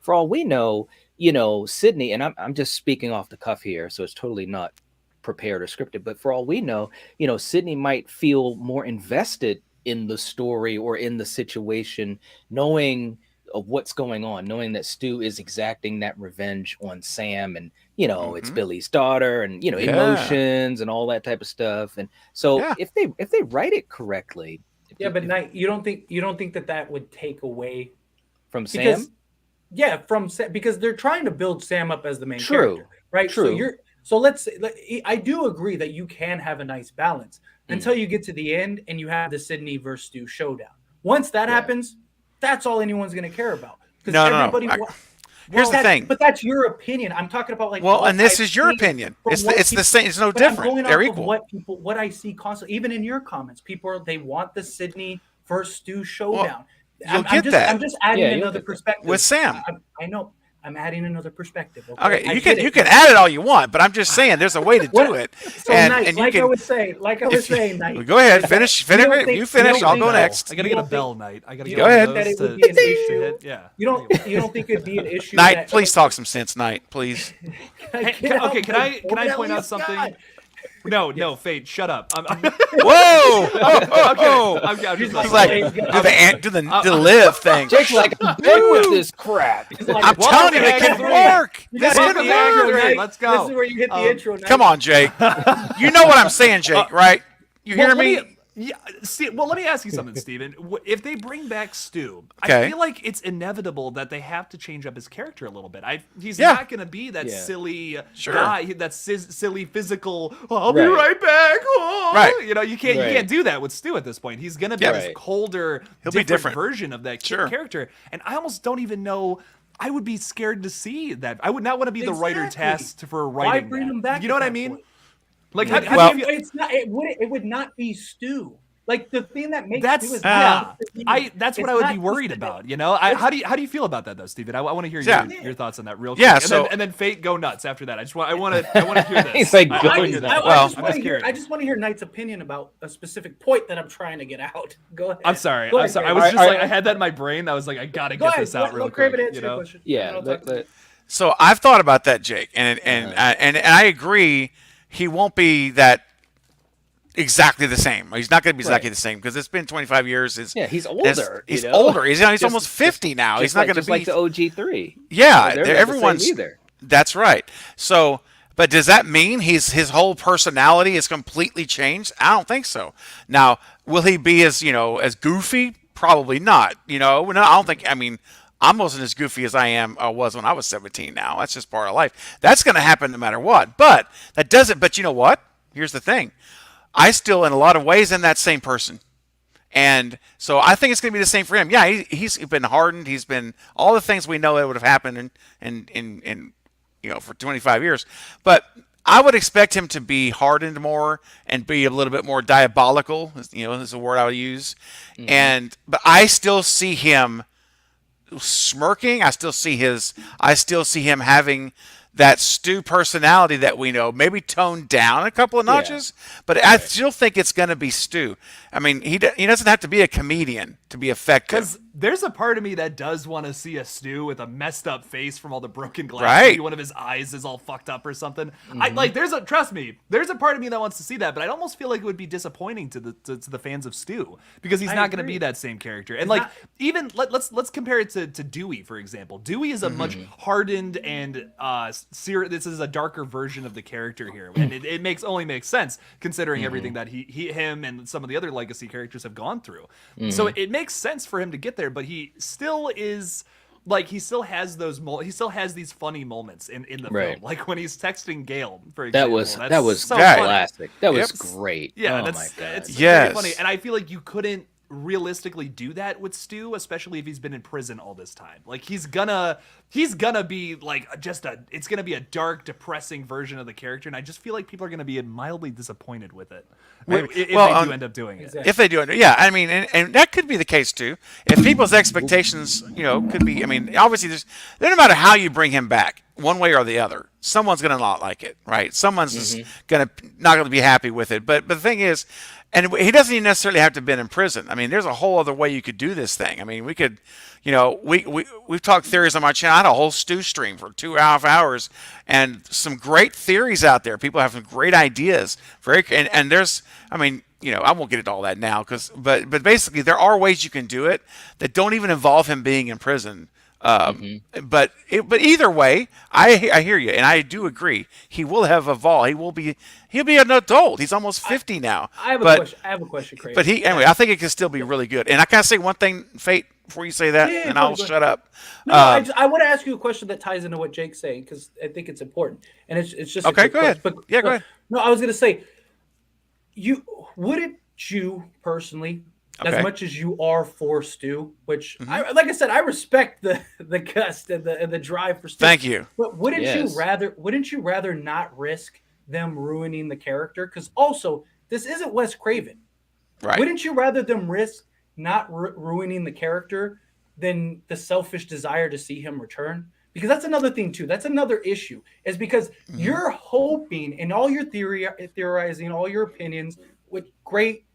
Speaker 10: For all we know, Sydney, and I'm just speaking off the cuff here, so it's totally not prepared or scripted, but for all we know, Sydney might feel more invested in the story or in the situation, knowing of what's going on, knowing that Stu is exacting that revenge on Sam, and it's Billy's daughter, and emotions and all that type of stuff. And so if they write it correctly,
Speaker 11: but Knight, you don't think that would take away
Speaker 10: from Sam?
Speaker 11: Yeah, from Sam, because they're trying to build Sam up as the main character, right?
Speaker 10: True.
Speaker 11: So let's say, I do agree that you can have a nice balance until you get to the end and you have the Sydney versus Stu showdown. Once that happens, that's all anyone's going to care about.
Speaker 8: No. Here's the thing.
Speaker 11: But that's your opinion. I'm talking about
Speaker 8: and this is your opinion. It's the same. It's no different. They're equal.
Speaker 11: What I see constantly, even in your comments, they want the Sydney versus Stu showdown.
Speaker 8: You'll get that.
Speaker 11: I'm just adding another perspective
Speaker 8: with Sam.
Speaker 11: I know. I'm adding another perspective.
Speaker 8: Okay, you can add it all you want, but I'm just saying there's a way to do it.
Speaker 11: So I was saying, Knight.
Speaker 8: Go ahead, finish. You finish. I'll go next.
Speaker 9: I gotta get a bell, Knight. I gotta get
Speaker 8: go ahead.
Speaker 11: That it would be an issue. Yeah. You don't think it'd be an issue?
Speaker 8: Knight, please talk some sense, Knight, please.
Speaker 9: Can I point out something? No, Fate, shut up.
Speaker 8: Whoa! I'm just like, do the live thing.
Speaker 10: Jake's like, I'm done with this crap.
Speaker 8: I'm telling you, it can work. This can work.
Speaker 9: Let's go.
Speaker 11: This is where you hit the intro.
Speaker 8: Come on, Jake. You know what I'm saying, Jake, right? You hear me?
Speaker 9: Yeah. See, well, let me ask you something, Steven. If they bring back Stu, I feel like it's inevitable that they have to change up his character a little bit. He's not going to be that silly guy, that silly physical. I'll be right back.
Speaker 8: Right.
Speaker 9: You can't do that with Stu at this point. He's going to be this colder, different version of that character. And I almost don't even know. I would be scared to see that. I would not want to be the writer tasked for writing.
Speaker 11: Why bring him back?
Speaker 9: You know what I mean? Like,
Speaker 11: it's not. It would not be Stu.
Speaker 12: Like the thing that makes
Speaker 9: That's
Speaker 12: Stu is
Speaker 9: yeah.
Speaker 12: not
Speaker 9: That's what
Speaker 12: it's
Speaker 9: I would
Speaker 12: not
Speaker 9: be
Speaker 12: just
Speaker 9: worried
Speaker 12: that-
Speaker 9: about. You know, how do you feel about that though, Steven? I want to hear your thoughts on that real quick.
Speaker 8: Yeah,
Speaker 9: and then Fate go nuts after that. I want to hear this.
Speaker 10: He's like,
Speaker 9: I
Speaker 10: go
Speaker 9: wanna hear that.
Speaker 8: Well,
Speaker 12: I just want to hear Knight's opinion about a specific point that I'm trying to get out. Go ahead.
Speaker 9: I'm sorry.
Speaker 12: Go
Speaker 9: I'm
Speaker 12: ahead,
Speaker 9: sorry. I
Speaker 12: Craven.
Speaker 9: was just
Speaker 10: All
Speaker 9: like
Speaker 10: right.
Speaker 9: I had that in my brain. I was like, I gotta
Speaker 12: Go
Speaker 9: get
Speaker 12: ahead.
Speaker 9: this out real
Speaker 12: Let Craven
Speaker 9: quick.
Speaker 12: answer
Speaker 9: You
Speaker 12: your
Speaker 9: know?
Speaker 12: question.
Speaker 10: Yeah,
Speaker 12: I'll talk to you.
Speaker 8: So I've thought about that, Jake, and I agree. He won't be that exactly the same. He's not going to be exactly the same because it's been 25 years.
Speaker 10: he's older.
Speaker 8: He's
Speaker 10: you know?
Speaker 8: older. He's almost 50 now. He's not going to be
Speaker 10: like the OG3.
Speaker 8: Yeah,
Speaker 10: they're not
Speaker 8: everyone's
Speaker 10: the same either.
Speaker 8: That's right. So, but does that mean his whole personality is completely changed? I don't think so. Now, will he be as as goofy? Probably not. No, I don't think. I mean, I'm wasn't as goofy as I was when I was 17. Now that's just part of life. That's going to happen no matter what. But that doesn't. But you know what? Here's the thing. I still, in a lot of ways, am that same person. And so I think it's going to be the same for him. Yeah, he's been hardened. He's been all the things we know that would have happened in for 25 years. But I would expect him to be hardened more and be a little bit more diabolical. Is a word I would use.
Speaker 10: Mm-hmm.
Speaker 8: But I still see him smirking. I still see him having that Stu personality that we know, maybe toned down a couple of notches, but I still think it's going to be Stu. I mean, he doesn't have to be a comedian to be effective.
Speaker 9: Because there's a part of me that does want to see a Stu with a messed up face from all the broken glass.
Speaker 8: Right.
Speaker 9: Maybe one of his eyes is all fucked up or something. Trust me, there's a part of me that wants to see that, but I almost feel like it would be disappointing to the fans of Stu because he's not going to be that same character. And even let's compare it to Dewey, for example. Dewey is a much hardened and this is a darker version of the character here, and it only makes sense considering everything that him and some of the other legacy characters have gone through. So it makes sense for him to get there, but he still is he still has these funny moments in the film, like when he's texting Gail, for example.
Speaker 10: That was
Speaker 9: so
Speaker 10: classic. That was great.
Speaker 9: Yeah,
Speaker 10: oh
Speaker 9: that's
Speaker 10: my God.
Speaker 9: it's very funny, and I feel like you couldn't realistically do that with Stu, especially if he's been in prison all this time. Like he's gonna be like it's gonna be a dark, depressing version of the character, and I just feel like people are gonna be mildly disappointed with it if they do end up doing it.
Speaker 8: If they do it, yeah. I mean, and that could be the case too. If people's expectations, could be. I mean, obviously, no matter how you bring him back, one way or the other, someone's gonna not like it, right? Someone's just not gonna be happy with it. But the thing is. And he doesn't even necessarily have to have been in prison. I mean, there's a whole other way you could do this thing. I mean, we could, we've talked theories on my channel. I had a whole Stu stream for 2.5 hours, and some great theories out there. People have some great ideas. And there's, I mean, I won't get into all that now, but basically there are ways you can do it that don't even involve him being in prison. But either way, I hear you, and I do agree. He will have evolved. He'll be an adult. He's almost 50 now.
Speaker 12: I have a question, Craig.
Speaker 8: But anyway, I think it can still be really good. And I can say one thing, Fate, before you say that, and I'll shut up.
Speaker 12: No, I want to ask you a question that ties into what Jake's saying because I think it's important, and it's just
Speaker 8: okay. Go ahead.
Speaker 12: But,
Speaker 8: go ahead.
Speaker 12: No, I was gonna say, wouldn't you personally?
Speaker 8: Okay.
Speaker 12: As much as you are for Stu, which, like I said, I respect the gust and the drive for Stu.
Speaker 8: Thank you.
Speaker 12: But wouldn't you rather not risk them ruining the character? Because also, this isn't Wes Craven.
Speaker 8: Right.
Speaker 12: Wouldn't you rather them risk not ruining the character than the selfish desire to see him return? Because that's another thing too. That's another issue. Is because you're hoping and all your theorizing, all your opinions, which great.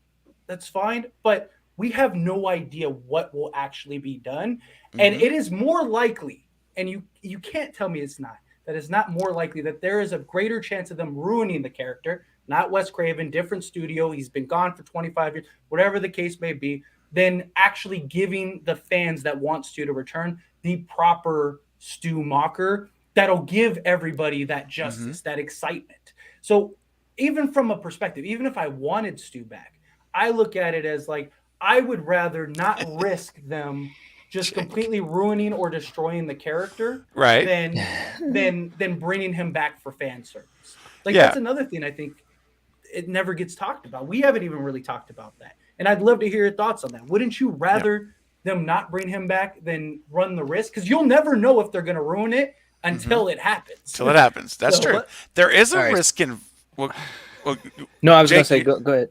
Speaker 12: That's fine, but we have no idea what will actually be done. And it is more likely, and you can't tell me it's not, that it's not more likely that there is a greater chance of them ruining the character, not Wes Craven, different studio, he's been gone for 25 years, whatever the case may be, than actually giving the fans that want Stu to return the proper Stu Macher that'll give everybody that justice, that excitement. So even from a perspective, even if I wanted Stu back, I look at it as like, I would rather not risk them just completely ruining or destroying the character,
Speaker 8: right?
Speaker 12: Than bringing him back for fan service. Like that's another thing I think it never gets talked about. We haven't even really talked about that, and I'd love to hear your thoughts on that. Wouldn't you rather them not bring him back than run the risk? Because you'll never know if they're going to ruin it until it happens.
Speaker 8: Until it happens. That's true. There is a risk in.
Speaker 10: No, I was going to say, go ahead.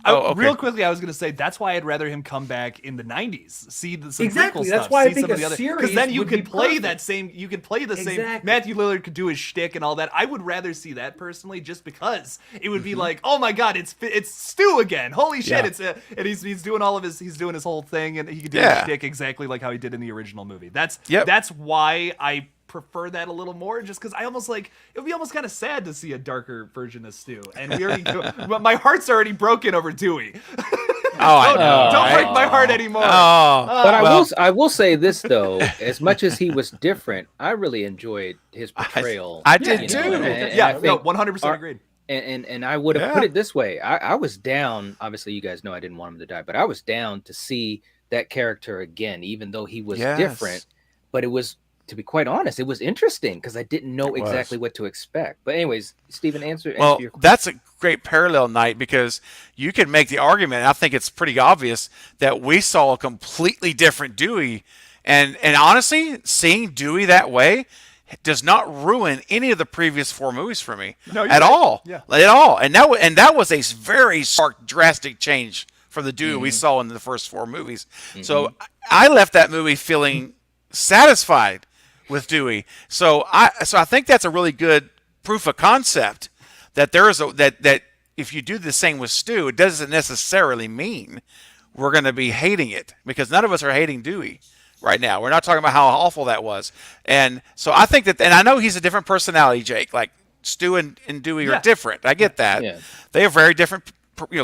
Speaker 8: okay.
Speaker 9: Real quickly, I was going to say that's why I'd rather him come back in the '90s. See some
Speaker 12: Exactly.
Speaker 9: prequel
Speaker 12: That's
Speaker 9: stuff,
Speaker 12: why I
Speaker 9: see
Speaker 12: think
Speaker 9: some of
Speaker 12: a
Speaker 9: the other,
Speaker 12: series
Speaker 9: because then you
Speaker 12: would
Speaker 9: could
Speaker 12: be
Speaker 9: play
Speaker 12: perfect.
Speaker 9: that same. You could play the same.
Speaker 12: Exactly.
Speaker 9: Matthew Lillard could do his shtick and all that. I would rather see that personally, just because it would be like, oh my god, it's Stu again. Holy shit!
Speaker 8: Yeah.
Speaker 9: It's and he's doing all of his whole thing, and he could do
Speaker 8: Yeah.
Speaker 9: his shtick exactly like how he did in the original movie. That's
Speaker 8: Yep.
Speaker 9: that's why I prefer that a little more, just because I almost like it would be almost kind of sad to see a darker version of Stu, and we already but my heart's already broken over Dewey.
Speaker 8: I know.
Speaker 9: Don't break my heart anymore.
Speaker 10: But I will say this though, as much as he was different, I really enjoyed his portrayal.
Speaker 8: I did too.
Speaker 10: And
Speaker 9: Yeah,
Speaker 10: I
Speaker 9: no,
Speaker 10: think
Speaker 9: 100% agreed.
Speaker 10: And I would have put it this way. I was down, obviously you guys know I didn't want him to die, but I was down to see that character again, even though he was different. But it was, to be quite honest, it was interesting because I didn't know exactly what to expect. But anyways, Stephen, answer your question.
Speaker 8: That's a great parallel, Knight, because you can make the argument, and I think it's pretty obvious, that we saw a completely different Dewey. And honestly, seeing Dewey that way does not ruin any of the previous 4 movies for me at all.
Speaker 9: Yeah.
Speaker 8: At all. And that was a very stark, drastic change from the Dewey we saw in the first 4 movies. So I left that movie feeling satisfied with Dewey. So I think that's a really good proof of concept that there is that if you do the same with Stu, it doesn't necessarily mean we're going to be hating it, because none of us are hating Dewey right now. We're not talking about how awful that was. And so I think that, and I know he's a different personality, Jake, like Stu and Dewey are different. I get that.
Speaker 10: Yeah.
Speaker 8: They are very different,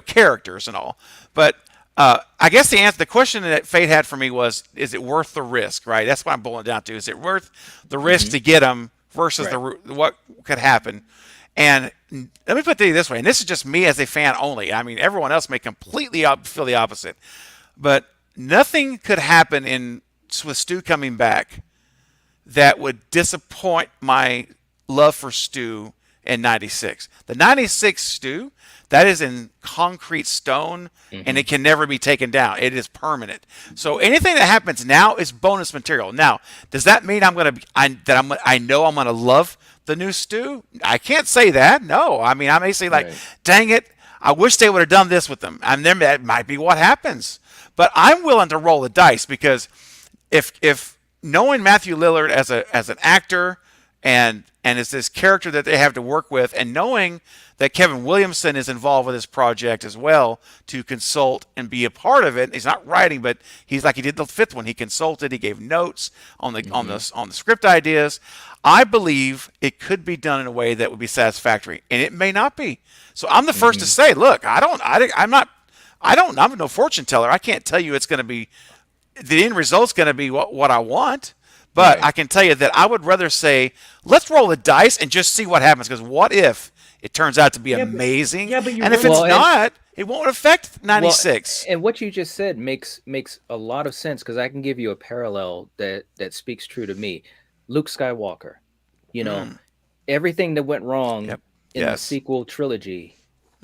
Speaker 8: characters and all. But I guess the question that Fate had for me was, is it worth the risk, right? That's what I'm boiling down to. Is it worth the risk to get him versus what could happen? And let me put it this way, and this is just me as a fan only. I mean, everyone else may completely feel the opposite. But nothing could happen with Stu coming back that would disappoint my love for Stu in 96. The 96 Stu, that is in concrete stone, and it can never be taken down. It is permanent. So anything that happens now is bonus material. Now, does that mean I know I'm gonna love the new Stu? I can't say that. No. I mean, I may say like, dang it, I wish they would have done this with them. And then that might be what happens. But I'm willing to roll the dice, because if knowing Matthew Lillard as an actor and it's this character that they have to work with, and knowing that Kevin Williamson is involved with this project as well to consult and be a part of it. He's not writing, but he's like he did the 5th one. He consulted. He gave notes on the script ideas. I believe it could be done in a way that would be satisfactory, and it may not be. So I'm the first to say, look, I'm no fortune teller. I can't tell you it's going to be the end result's going to be what I want. But I can tell you that I would rather say, let's roll the dice and just see what happens. Because what if it turns out to be amazing? And if it's not, it won't affect 96.
Speaker 10: And what you just said makes a lot of sense, because I can give you a parallel that speaks true to me. Luke Skywalker, everything that went wrong in the sequel trilogy,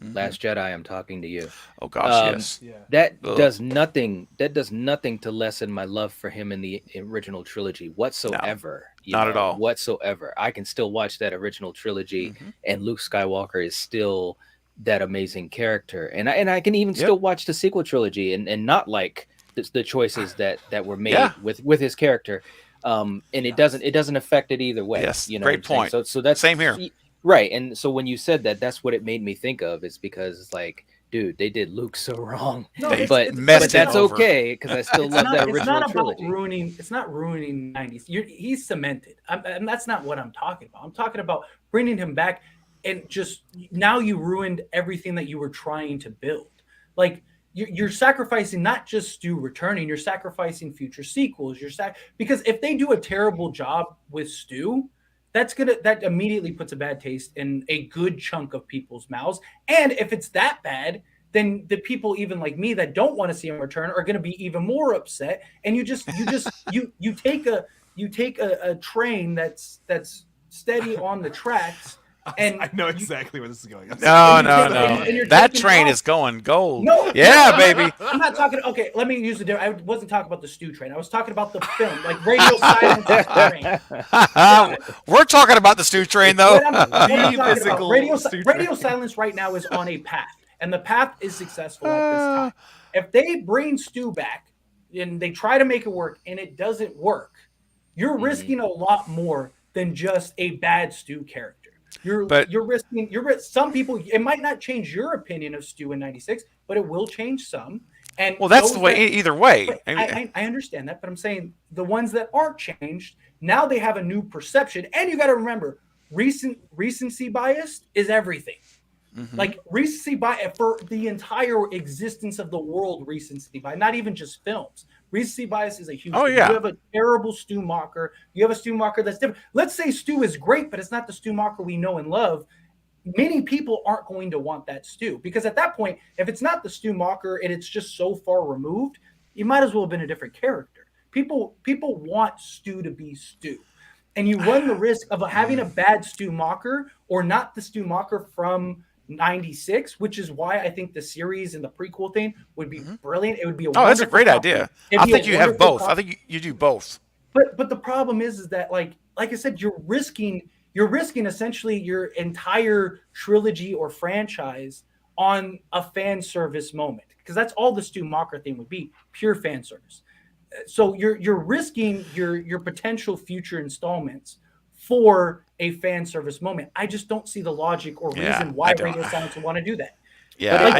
Speaker 10: Last Jedi, I'm talking to you.
Speaker 8: Oh gosh, yes.
Speaker 10: That does nothing. That does nothing to lessen my love for him in the original trilogy whatsoever.
Speaker 8: Not at all.
Speaker 10: Whatsoever. I can still watch that original trilogy, and Luke Skywalker is still that amazing character. And I can even still watch the sequel trilogy and not like the choices that were made with his character. And it doesn't affect it either way.
Speaker 8: Yes,
Speaker 10: you know
Speaker 8: great point.
Speaker 10: So that's
Speaker 8: same here.
Speaker 10: Right. And so when you said that, that's what it made me think of, is because it's like, dude, they did Luke so wrong.
Speaker 12: No,
Speaker 10: but that's okay, because I still love that original trilogy.
Speaker 12: It's not ruining 90s. He's cemented. And that's not what I'm talking about. I'm talking about bringing him back, and just now you ruined everything that you were trying to build. Like, you're sacrificing not just Stu returning, you're sacrificing future sequels. Because if they do a terrible job with Stu, that immediately puts a bad taste in a good chunk of people's mouths. And if it's that bad, then the people even like me that don't want to see him return are going to be even more upset. And you take a train that's steady on the tracks. And
Speaker 9: I know exactly where this is going.
Speaker 8: No. That train is going gold.
Speaker 12: No,
Speaker 8: baby.
Speaker 12: I'm not talking. Okay, let me use the different. I wasn't talking about the Stew train. I was talking about the film, like Radio Silence train.
Speaker 8: We're talking about the Stew train, though.
Speaker 12: Radio Silence right now is on a path, and the path is successful at this time. If they bring Stu back and they try to make it work and it doesn't work, you're risking a lot more than just a bad Stu character. You're risking some people. It might not change your opinion of Stu in '96, but it will change some. And
Speaker 8: well, that's the way. Either way,
Speaker 12: I understand that, but I'm saying the ones that aren't changed now they have a new perception. And you got to remember, recency bias is everything. Like recency bias for the entire existence of the world. Recency bias, not even just films. Recency bias is a huge thing.
Speaker 8: Yeah.
Speaker 12: You have a terrible Stu Macher. You have a Stu Macher that's different. Let's say Stu is great, but it's not the Stu Macher we know and love. Many people aren't going to want that Stu, because at that point, if it's not the Stu Macher and it's just so far removed, you might as well have been a different character. People want Stu to be Stu, and you run the risk of having a bad Stu Macher or not the Stu Macher from '96, which is why I think the series and the prequel thing would be brilliant. It would be
Speaker 8: that's a great idea. I think you have both. I think you do both.
Speaker 12: But the problem is that like I said, you're risking essentially your entire trilogy or franchise on a fan service moment, because that's all the Stu Macher thing would be, pure fan service. So you're risking your potential future installments for a fan service moment. I just don't see the logic or reason why Radio Silence would want to do that.
Speaker 8: Yeah,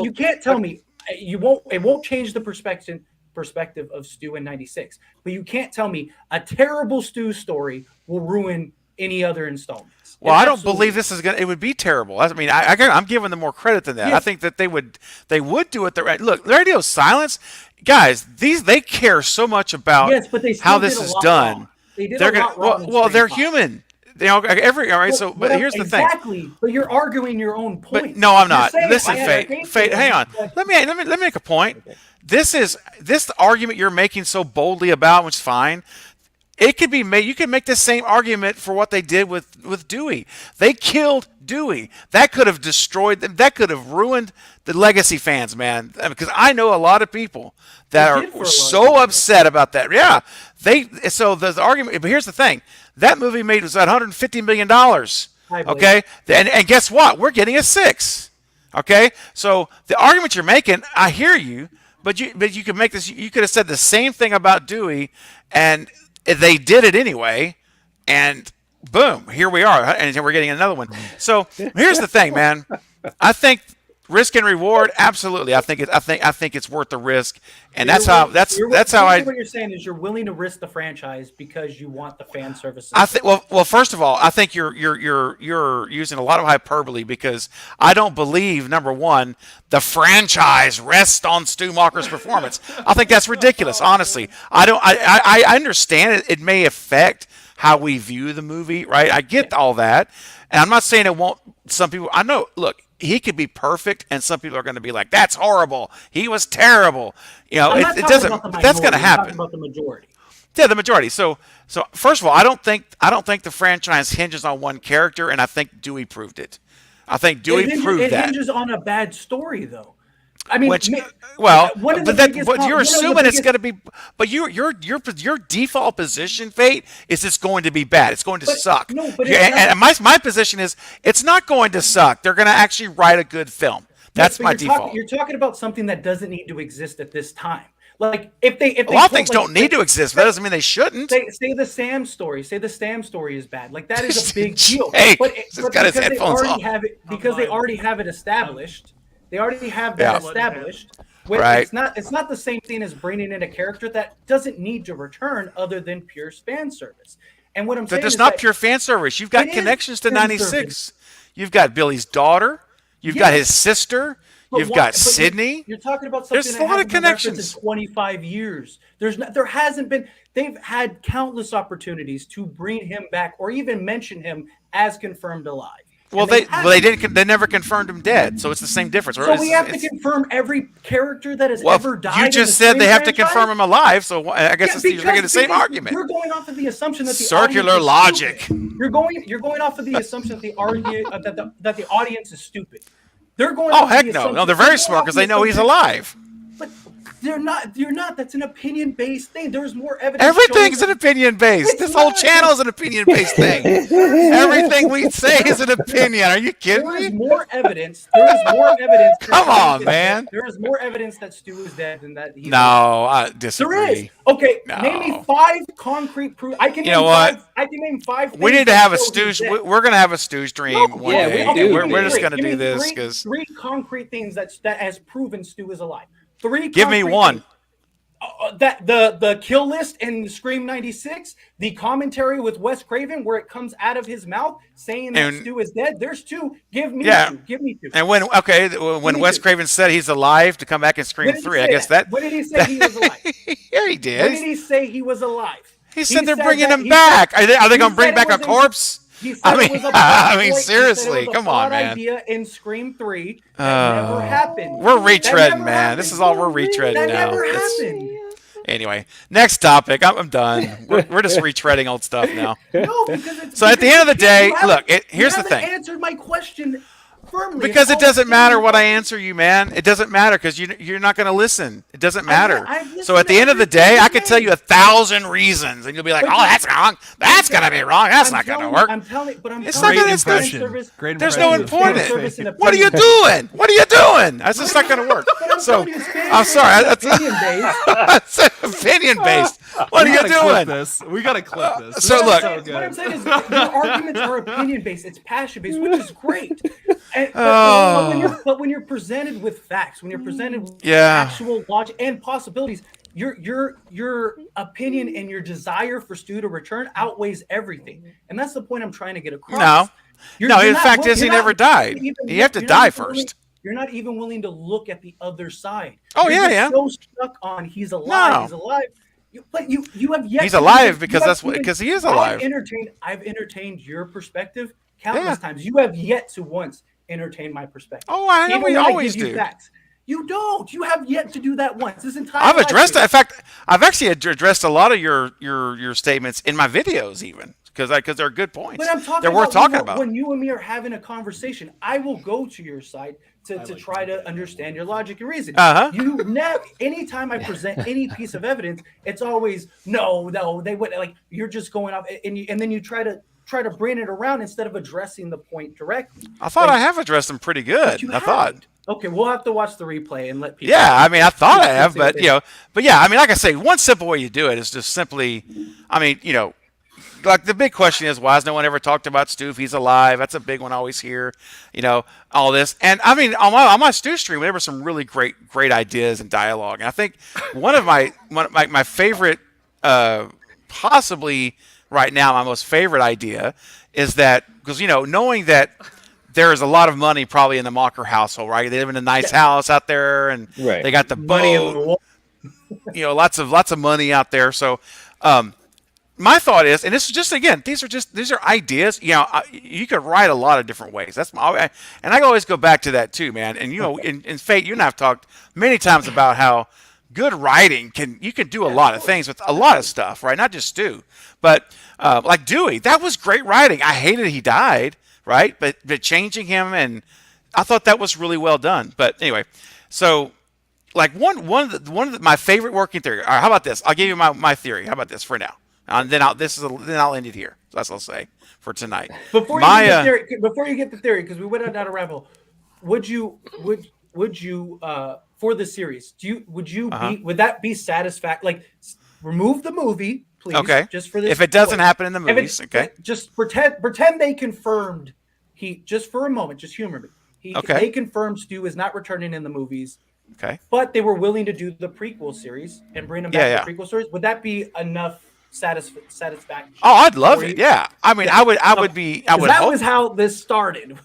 Speaker 12: you can't tell me it won't change the perspective of Stu in '96, but you can't tell me a terrible Stu story will ruin any other installments.
Speaker 8: Well, I don't believe this is gonna. It would be terrible. I mean, I'm giving them more credit than that. Yes. I think that they would do it the right. Look, Radio Silence, guys, they care so much about how this is done.
Speaker 12: Wrong. They did a lot wrong.
Speaker 8: Well, they're human. They all right. So, but here's the thing.
Speaker 12: Exactly. But you're arguing your own point.
Speaker 8: But no, I'm not. Listen, Fate. Hang on. Let me make a point. Okay. This argument you're making so boldly about, which is fine. It could be made. You can make the same argument for what they did with Dewey. They killed Dewey. That could have destroyed them. That could have ruined the Legacy fans, man. Because I know a lot of people that are so upset about that. Yeah, So the argument. But here's the thing: that movie was $150 million. Okay, and guess what? We're getting a 6. Okay, so the argument you're making, I hear you, but you could make this. You could have said the same thing about Dewey, and they did it anyway, and boom, here we are, and we're getting another one. So here's the thing, man. I think risk and reward, absolutely. I think it's worth the risk, and that's how
Speaker 12: What you're saying is you're willing to risk the franchise because you want the fan service.
Speaker 8: I think. Well, first of all, I think you're using a lot of hyperbole, because I don't believe, number one, the franchise rests on Stu Macher's performance. I think that's ridiculous. Honestly, I understand it may affect how we view the movie, right? I get all that, and I'm not saying it won't. Some people, I know. Look, he could be perfect, and some people are going to be like, "That's horrible. He was terrible." You know, it doesn't. That's going to happen.
Speaker 12: I'm talking about the majority.
Speaker 8: Yeah, the majority. So first of all, I don't think the franchise hinges on one character, and I think Dewey proved it. I think Dewey proved that.
Speaker 12: It hinges on a bad story, though. I mean,
Speaker 8: but you're assuming it's going to be. But your default position, Fate, is it's going to be bad. It's going to suck.
Speaker 12: No, but
Speaker 8: and my position is it's not going to suck. They're going to actually write a good film. That's my default.
Speaker 12: You're talking about something that doesn't need to exist at this time. Like if they
Speaker 8: a lot of things don't need to exist, but that doesn't mean they shouldn't.
Speaker 12: Say the Sam story. Say the Sam story is bad. Like that is a big deal.
Speaker 8: But got his headphones off.
Speaker 12: They already have it established. They already have that established.
Speaker 8: Right.
Speaker 12: It's not the same thing as bringing in a character that doesn't need to return other than pure fan service. And what I'm saying
Speaker 8: is not pure fan service. You've got connections to '96. You've got Billy's daughter. You've got his sister. You've got Sydney.
Speaker 12: You're talking about something
Speaker 8: There's a lot of connections.
Speaker 12: In 25 years. There hasn't been. They've had countless opportunities to bring him back or even mention him as confirmed alive.
Speaker 8: Well, they didn't. They never confirmed him dead, so it's the same difference.
Speaker 12: So we have to confirm every character that has ever died.
Speaker 8: You just said they have to confirm him alive, so I guess you're making the same argument.
Speaker 12: You're going off of the assumption that the
Speaker 8: circular logic.
Speaker 12: You're going off of the assumption that that the audience is stupid. They're going.
Speaker 8: Oh heck no! No, they're very smart because they know he's alive.
Speaker 12: But They're not. You're not. That's an opinion-based thing. There's more evidence.
Speaker 8: Everything's
Speaker 12: showing
Speaker 8: an opinion based.
Speaker 12: It's
Speaker 8: This whole
Speaker 12: not.
Speaker 8: channel is an opinion based thing. Everything we say is an opinion. Are you kidding
Speaker 12: There is
Speaker 8: me?
Speaker 12: more evidence. There is more evidence. that
Speaker 8: Come
Speaker 12: Stu
Speaker 8: on,
Speaker 12: is
Speaker 8: man.
Speaker 12: dead. There is more evidence that Stu is dead than that he's alive.
Speaker 8: No, I
Speaker 12: There
Speaker 8: disagree.
Speaker 12: is. Okay,
Speaker 8: No.
Speaker 12: name me 5 concrete proof. I can
Speaker 8: You
Speaker 12: name
Speaker 8: know what?
Speaker 12: 5. I can name 5.
Speaker 8: We
Speaker 12: things
Speaker 8: need to
Speaker 12: that
Speaker 8: have a
Speaker 12: show
Speaker 8: stew.
Speaker 12: he's dead.
Speaker 8: We're gonna have a stew stream
Speaker 12: No,
Speaker 8: one
Speaker 10: yeah,
Speaker 8: day.
Speaker 10: we do.
Speaker 8: We're just gonna
Speaker 12: Give
Speaker 8: do
Speaker 12: me
Speaker 8: this
Speaker 12: three-
Speaker 8: because
Speaker 12: 3 concrete things that has proven Stu is alive. 3.
Speaker 8: give me
Speaker 12: concrete
Speaker 8: one.
Speaker 12: things. That the kill list in Scream '96, the commentary with Wes Craven where it comes out of his mouth saying that
Speaker 8: And-
Speaker 12: Stu is dead. There's 2. Give me
Speaker 8: Yeah.
Speaker 12: 2. Give me 2.
Speaker 8: And when Wes
Speaker 12: too.
Speaker 8: Craven said he's alive to come back and Scream
Speaker 12: When did he
Speaker 8: 3, I
Speaker 12: say
Speaker 8: guess that.
Speaker 12: When did he say he was alive?
Speaker 8: Yeah, he
Speaker 12: When
Speaker 8: did.
Speaker 12: did he say he was alive?
Speaker 8: He said they're
Speaker 12: said
Speaker 8: bringing
Speaker 12: that-
Speaker 8: him
Speaker 12: he
Speaker 8: back.
Speaker 12: said-
Speaker 8: Are they
Speaker 12: he
Speaker 8: going to bring
Speaker 12: said
Speaker 8: back
Speaker 12: it
Speaker 8: a
Speaker 12: was
Speaker 8: corpse?
Speaker 12: He said
Speaker 8: I
Speaker 12: it
Speaker 8: mean,
Speaker 12: was a
Speaker 8: I mean,
Speaker 12: plot- he said it was
Speaker 8: seriously,
Speaker 12: a
Speaker 8: come on,
Speaker 12: plot
Speaker 8: man.
Speaker 12: Idea in Scream 3 that never happened.
Speaker 8: We're
Speaker 12: That
Speaker 8: retreading,
Speaker 12: never
Speaker 8: man.
Speaker 12: happened.
Speaker 8: This is all we're retreading
Speaker 12: That
Speaker 8: now.
Speaker 12: never
Speaker 8: It's-
Speaker 12: happened.
Speaker 8: Anyway, next topic. I'm done. We're just retreading old stuff now.
Speaker 12: No, because it's
Speaker 8: So at the end of the day,
Speaker 12: you haven't-
Speaker 8: look,
Speaker 12: you
Speaker 8: here's the
Speaker 12: haven't
Speaker 8: thing.
Speaker 12: Answered my question firmly.
Speaker 8: Because
Speaker 12: It's
Speaker 8: it doesn't
Speaker 12: all-
Speaker 8: matter what I answer you, man. It doesn't matter because you're not going to listen. It doesn't matter.
Speaker 12: I've listened
Speaker 8: So at the
Speaker 12: to
Speaker 8: end of the
Speaker 12: everything
Speaker 8: day,
Speaker 12: you
Speaker 8: I could tell
Speaker 12: made.
Speaker 8: you 1,000 reasons, and you'll be like,
Speaker 12: But
Speaker 8: "Oh,
Speaker 12: you-
Speaker 8: that's wrong. That's going to be wrong. That's not going to work."
Speaker 12: I'm telling, but I'm
Speaker 8: It's
Speaker 12: telling
Speaker 8: not
Speaker 12: you,
Speaker 8: gonna-
Speaker 12: fan
Speaker 8: it's-
Speaker 12: service-
Speaker 9: Great
Speaker 8: There's no
Speaker 9: impression.
Speaker 8: point in
Speaker 12: fan service and
Speaker 8: it. What are you
Speaker 12: opinion.
Speaker 8: doing? What are you doing? That's just not going to work.
Speaker 12: But I'm
Speaker 8: So
Speaker 12: telling you, it's fan
Speaker 8: I'm sorry.
Speaker 12: service
Speaker 8: That's
Speaker 12: and opinion-based.
Speaker 8: that's opinion based. What are
Speaker 9: We
Speaker 8: you
Speaker 9: gotta clip
Speaker 8: doing?
Speaker 9: this. We gotta clip this.
Speaker 8: So
Speaker 9: This is
Speaker 8: look-
Speaker 9: so
Speaker 12: What I'm
Speaker 9: good.
Speaker 12: saying is your arguments are opinion based. It's passion based, which is great. And,
Speaker 8: Oh.
Speaker 12: but when you're presented with facts, when you're presented with
Speaker 8: Yeah.
Speaker 12: actual logic and possibilities, your opinion and your desire for Stu to return outweighs everything. And that's the point I'm trying to get across.
Speaker 8: No.
Speaker 12: You're
Speaker 8: No, the
Speaker 12: not
Speaker 8: fact
Speaker 12: wi-
Speaker 8: is he
Speaker 12: you're not
Speaker 8: never died.
Speaker 12: even-
Speaker 8: You have to
Speaker 12: you're not
Speaker 8: die
Speaker 12: even willing-
Speaker 8: first.
Speaker 12: You're not even willing to look at the other side.
Speaker 8: Oh,
Speaker 12: You're
Speaker 8: yeah,
Speaker 12: just
Speaker 8: yeah.
Speaker 12: so stuck on he's alive.
Speaker 8: No.
Speaker 12: He's alive. But you have yet.
Speaker 8: He's
Speaker 12: to
Speaker 8: alive
Speaker 12: even-
Speaker 8: because
Speaker 12: you
Speaker 8: that's
Speaker 12: have
Speaker 8: what
Speaker 12: even-
Speaker 8: because he is alive.
Speaker 12: I've entertained your perspective countless
Speaker 8: Yeah.
Speaker 12: times. You have yet to once entertain my perspective.
Speaker 8: Oh, I know
Speaker 12: Even
Speaker 8: we
Speaker 12: when I
Speaker 8: always
Speaker 12: give you
Speaker 8: do.
Speaker 12: facts. You don't. You have yet to do that once. This entire
Speaker 8: I've
Speaker 12: life
Speaker 8: addressed it.
Speaker 12: here.
Speaker 8: In fact, I've actually addressed a lot of your statements in my videos, even because they're good points.
Speaker 12: But I'm talking
Speaker 8: they're worth
Speaker 12: about
Speaker 8: talking
Speaker 12: when,
Speaker 8: about.
Speaker 12: when you and me are having a conversation. I will go to your side to try to understand your logic and reason.
Speaker 8: Uh-huh.
Speaker 12: You never. Anytime I present any piece of evidence, it's always no. They would like you're just going off, and then you try to bring it around instead of addressing the point directly.
Speaker 8: I thought
Speaker 12: Like,
Speaker 8: I have addressed them pretty
Speaker 12: but
Speaker 8: good.
Speaker 12: you
Speaker 8: I thought.
Speaker 12: haven't. Okay, we'll have to watch the replay and let people.
Speaker 8: Yeah, I mean, I thought I have,
Speaker 12: see what
Speaker 8: but
Speaker 12: they-
Speaker 8: yeah, I mean, like I say, one simple way you do it is just simply, I mean, like the big question is, why has no one ever talked about Stu if he's alive? That's a big one I always hear, all this. And I mean, on my Stu stream, there were some really great ideas and dialogue. And I think one of my favorite, possibly right now, my most favorite idea is that, because, knowing that there is a lot of money probably in the Mocker household, right? They live in a nice house out there, and
Speaker 10: Right.
Speaker 8: they got the
Speaker 12: Money in the
Speaker 8: boat,
Speaker 12: wall.
Speaker 8: lots of money out there. So, my thought is, and this is just again, these are ideas. You could write a lot of different ways. And I always go back to that too, man. And in Fate, you and I have talked many times about how good writing you can do a lot of things with a lot of stuff, right? Not just Stu, but like Dewey, that was great writing. I hated he died, right? But changing him, and I thought that was really well done. But anyway, so. Like one of my favorite working theory. All right, how about this? I'll give you my theory. How about this for now? And then I'll end it here. That's what I'll say for tonight.
Speaker 12: Before you get the theory, because we went down a rabbit hole, would you for the series? Would that be satisfactory? Like, remove the movie, please.
Speaker 8: Okay.
Speaker 12: Just for this.
Speaker 8: If it doesn't happen in the movies, okay.
Speaker 12: Just pretend they confirmed just for a moment. Just humor me. They confirmed Stu is not returning in the movies.
Speaker 8: Okay.
Speaker 12: But they were willing to do the prequel series and bring them back to the prequel series. Would that be enough satisfaction?
Speaker 8: Oh, I'd love it. Yeah. I mean, I would
Speaker 12: That
Speaker 8: hope.
Speaker 12: was how this started.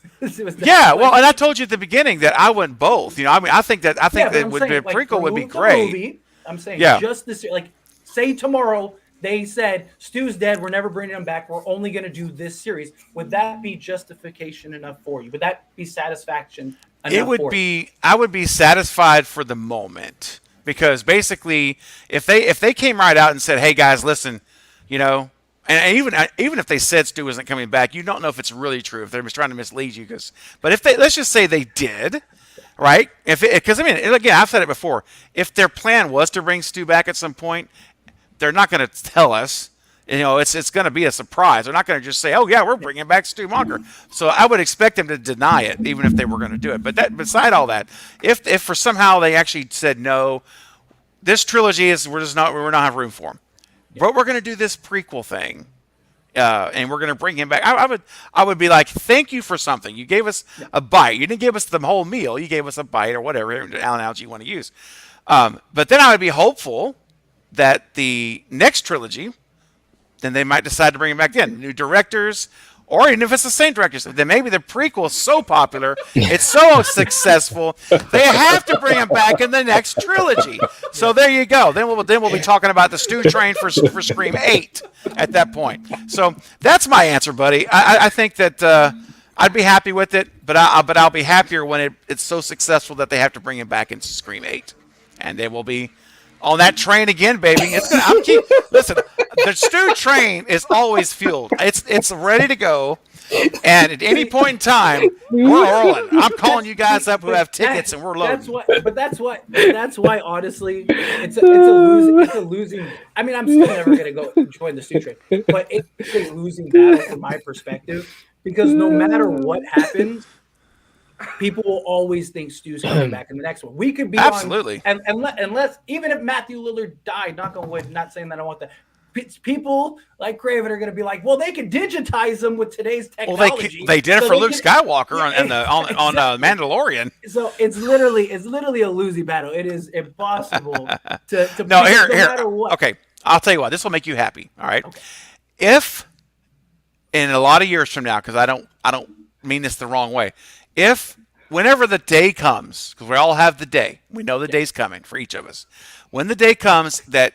Speaker 8: Yeah. Well, and I told you at the beginning that I want both. I think that
Speaker 12: but
Speaker 8: that
Speaker 12: I'm
Speaker 8: would
Speaker 12: saying,
Speaker 8: be a
Speaker 12: like,
Speaker 8: prequel would be
Speaker 12: remove the
Speaker 8: great.
Speaker 12: movie. I'm saying
Speaker 8: Yeah.
Speaker 12: just this. Like, say tomorrow they said Stu's dead. We're never bringing him back. We're only going to do this series. Would that be justification enough for you? Would that be satisfaction?
Speaker 8: It would be. I would be satisfied for the moment, because basically, if they came right out and said, "Hey guys, listen," and even if they said Stu isn't coming back, you don't know if it's really true, if they're just trying to mislead you. But if let's just say they did, right? Because I mean, again, I've said it before. If their plan was to bring Stu back at some point, they're not going to tell us. It's going to be a surprise. They're not going to just say, "Oh yeah, we're bringing back Stu Macher." So I would expect them to deny it, even if they were going to do it. But beside all that, if for somehow they actually said no, this trilogy we're not have room for him. But we're going to do this prequel thing, and we're going to bring him back. I would be like, thank you for something. You gave us a bite. You didn't give us the whole meal. You gave us a bite or whatever analogy you want to use. But then I would be hopeful that the next trilogy, then they might decide to bring him back in. New directors, or even if it's the same directors, then maybe the prequel is so popular, it's so successful, they have to bring him back in the next trilogy. So there you go. Then we'll be talking about the Stu Train for Scream 8 at that point. So that's my answer, buddy. I think that I'd be happy with it, but I'll be happier when it's so successful that they have to bring him back into Scream 8, and they will be on that train again, baby. Listen, the Stu Train is always fueled. It's ready to go, and at any point in time, we're rolling. I'm calling you guys up who have tickets, and we're loading.
Speaker 12: That's why. Honestly, it's a losing. I mean, I'm still never gonna go join the Stu Train, but it's a losing battle from my perspective, because no matter what happens, people will always think Stu's coming back in the next one. We could be
Speaker 8: absolutely,
Speaker 12: unless even if Matthew Lillard died, knock on wood, not saying that I want that. People like Craven are going to be like, well, they can digitize them with today's technology.
Speaker 8: Well, they did it for Luke Skywalker on Mandalorian.
Speaker 12: So it's literally a losing battle. It is impossible to
Speaker 8: no
Speaker 12: matter what.
Speaker 8: Okay, I'll tell you what. This will make you happy. All right.
Speaker 12: Okay.
Speaker 8: If in a lot of years from now, because I don't mean this the wrong way. If whenever the day comes, because we all have the day, we know the day's coming for each of us. When the day comes that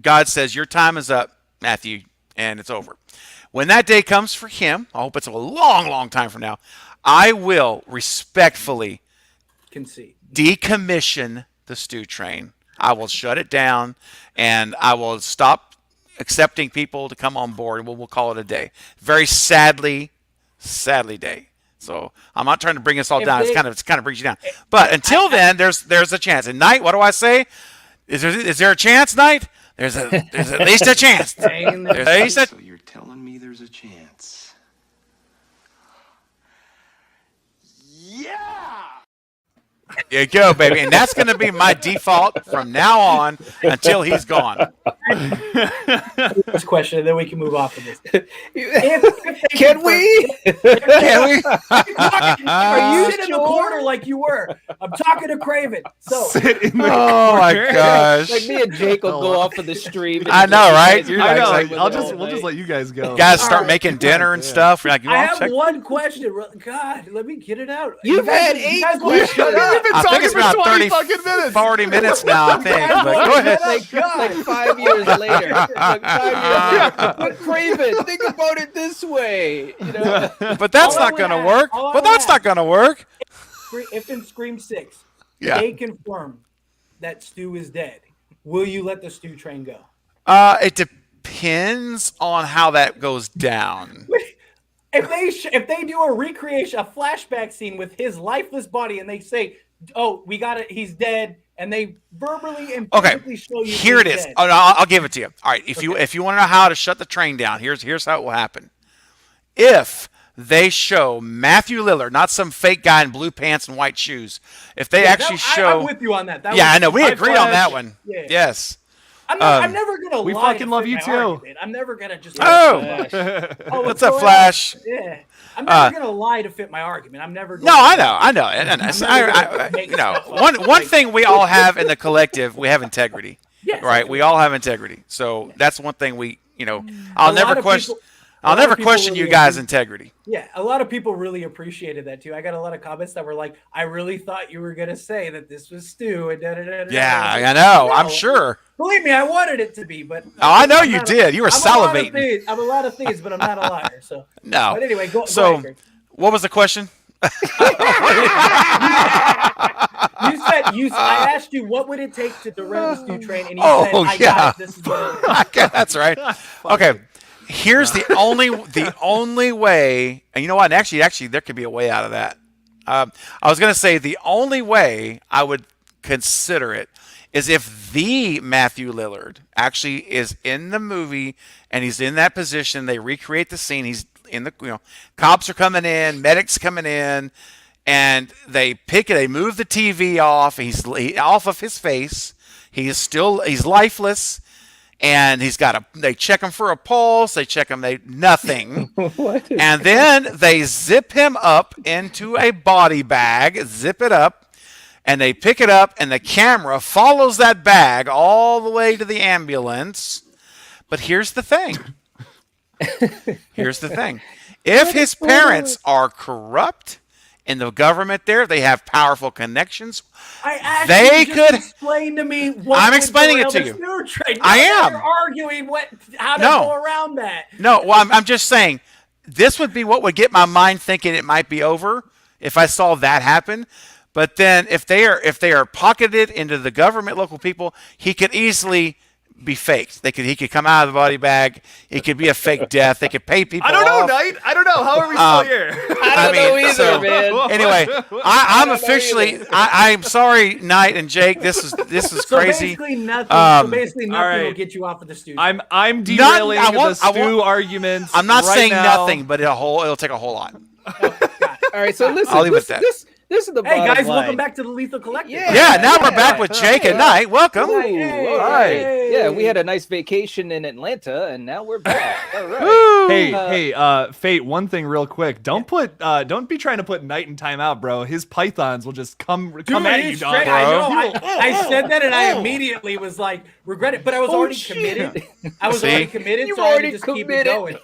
Speaker 8: God says your time is up, Matthew, and it's over. When that day comes for him, I hope it's a long, long time from now, I will respectfully decommission the Stu Train. I will shut it down, and I will stop accepting people to come on board, and we'll call it a day. Very sadly day. So I'm not trying to bring us all down. It kind of brings you down. But until then, there's a chance. And Knight, what do I say? Is there a chance, Knight? There's at least a chance.
Speaker 6: So you're telling me there's a chance?
Speaker 8: There you go, baby. And that's going to be my default from now on until he's gone.
Speaker 12: This question, and then we can move off of this.
Speaker 10: Can we?
Speaker 12: Are you sitting in the corner like you were? I'm talking to Craven. So,
Speaker 8: oh my gosh!
Speaker 10: Like me and Jake will go off of the stream.
Speaker 8: I know, right?
Speaker 9: We'll just let you guys go.
Speaker 8: You guys start making dinner and stuff. Like,
Speaker 12: I have one question. God, let me get it out.
Speaker 10: You've had 8 questions.
Speaker 8: I think it's about 30 fucking minutes. 40 minutes now, I think. But go ahead.
Speaker 10: Like 5 years later. Like 5 years later. But Craven, think about it this way.
Speaker 8: But that's not going to work. But that's not going to work.
Speaker 12: If in Scream 6,
Speaker 8: yeah,
Speaker 12: they confirm that Stu is dead, will you let the Stu Train go?
Speaker 8: It depends on how that goes down.
Speaker 12: If they do a recreation, a flashback scene with his lifeless body, and they say, "Oh, we got it, he's dead," and they verbally and physically show you.
Speaker 8: Here it is.
Speaker 12: Dead.
Speaker 8: Oh, no, I'll give it to you. All right, if you want to know how to shut the train down, here's how it will happen. If they show Matthew Lillard, not some fake guy in blue pants and white shoes, if they actually show,
Speaker 12: I'm with you on that.
Speaker 8: I know we agreed on that one.
Speaker 12: Yeah.
Speaker 8: Yes.
Speaker 12: I'm never gonna lie.
Speaker 9: We fucking love you too.
Speaker 12: Argument. I'm never gonna just.
Speaker 8: What's up, Flash?
Speaker 12: Yeah. I'm never gonna lie to fit my argument. I'm never.
Speaker 8: No, I know. And one thing we all have in the collective, we have integrity.
Speaker 12: Yes,
Speaker 8: right. We all have integrity. So that's one thing I'll never question. I'll never question you guys' integrity.
Speaker 12: Yeah, a lot of people really appreciated that too. I got a lot of comments that were like, "I really thought you were gonna say that this was Stu." And
Speaker 8: yeah, I know. No, I'm sure.
Speaker 12: Believe me, I wanted it to be, but
Speaker 8: I know you did. You were salivating.
Speaker 12: I'm a lot of things, but I'm not a liar. So
Speaker 8: no.
Speaker 12: But anyway, go ahead,
Speaker 8: what was the question?
Speaker 12: I asked you what would it take to derail the Stu Train, and you said, "I got it. This is what it is."
Speaker 8: That's right. Okay. Here's the only way, and you know what? And actually, there could be a way out of that. I was going to say the only way I would consider it is if the Matthew Lillard actually is in the movie and he's in that position. They recreate the scene. He's in the, cops are coming in, medics coming in, and they move the TV off. He's off of his face. He's lifeless. And they check him for a pulse. They check him, nothing. And then they zip him up into a body bag, zip it up, and they pick it up, and the camera follows that bag all the way to the ambulance. But here's the thing. If his parents are corrupt in the government they have powerful connections.
Speaker 12: They could explain to me what
Speaker 8: I'm explaining it to you. I am.
Speaker 12: You're arguing how to go around that.
Speaker 8: No, well, I'm just saying this would be what would get my mind thinking it might be over if I saw that happen. But then if they are pocketed into the government, local people, he could easily be faked. He could come out of the body bag. It could be a fake death. They could pay people.
Speaker 9: I don't know,
Speaker 8: off.
Speaker 9: Knight. I don't know. How are we still here?
Speaker 10: I don't know either, man.
Speaker 8: Anyway, I'm officially. I'm sorry, Knight and Jake. This is
Speaker 12: So
Speaker 8: crazy.
Speaker 12: basically nothing.
Speaker 9: right.
Speaker 12: Will get you off of the studio.
Speaker 9: I'm derailing the stew arguments.
Speaker 8: I'm not
Speaker 9: right
Speaker 8: saying
Speaker 9: now.
Speaker 8: nothing, but it'll take a whole lot.
Speaker 10: All right, so listen.
Speaker 8: I'll leave it at that.
Speaker 10: This is the
Speaker 12: Hey
Speaker 10: bottom
Speaker 12: guys,
Speaker 10: line.
Speaker 12: welcome back to the Lethal Collective.
Speaker 8: Yeah, now we're back with Jake and Knight. Welcome.
Speaker 10: Ooh, all right. Yeah, we had a nice vacation in Atlanta, and now we're back. All right.
Speaker 9: Hey, Fate. One thing, real quick. Don't be trying to put Knight in timeout, bro. His pythons will just come at you, dog.
Speaker 12: I know. I said that, and I immediately was like, regret it. But I was already committed. I was already committed,
Speaker 10: You
Speaker 12: so I had to
Speaker 10: already
Speaker 12: just keep
Speaker 10: committed.
Speaker 12: it going.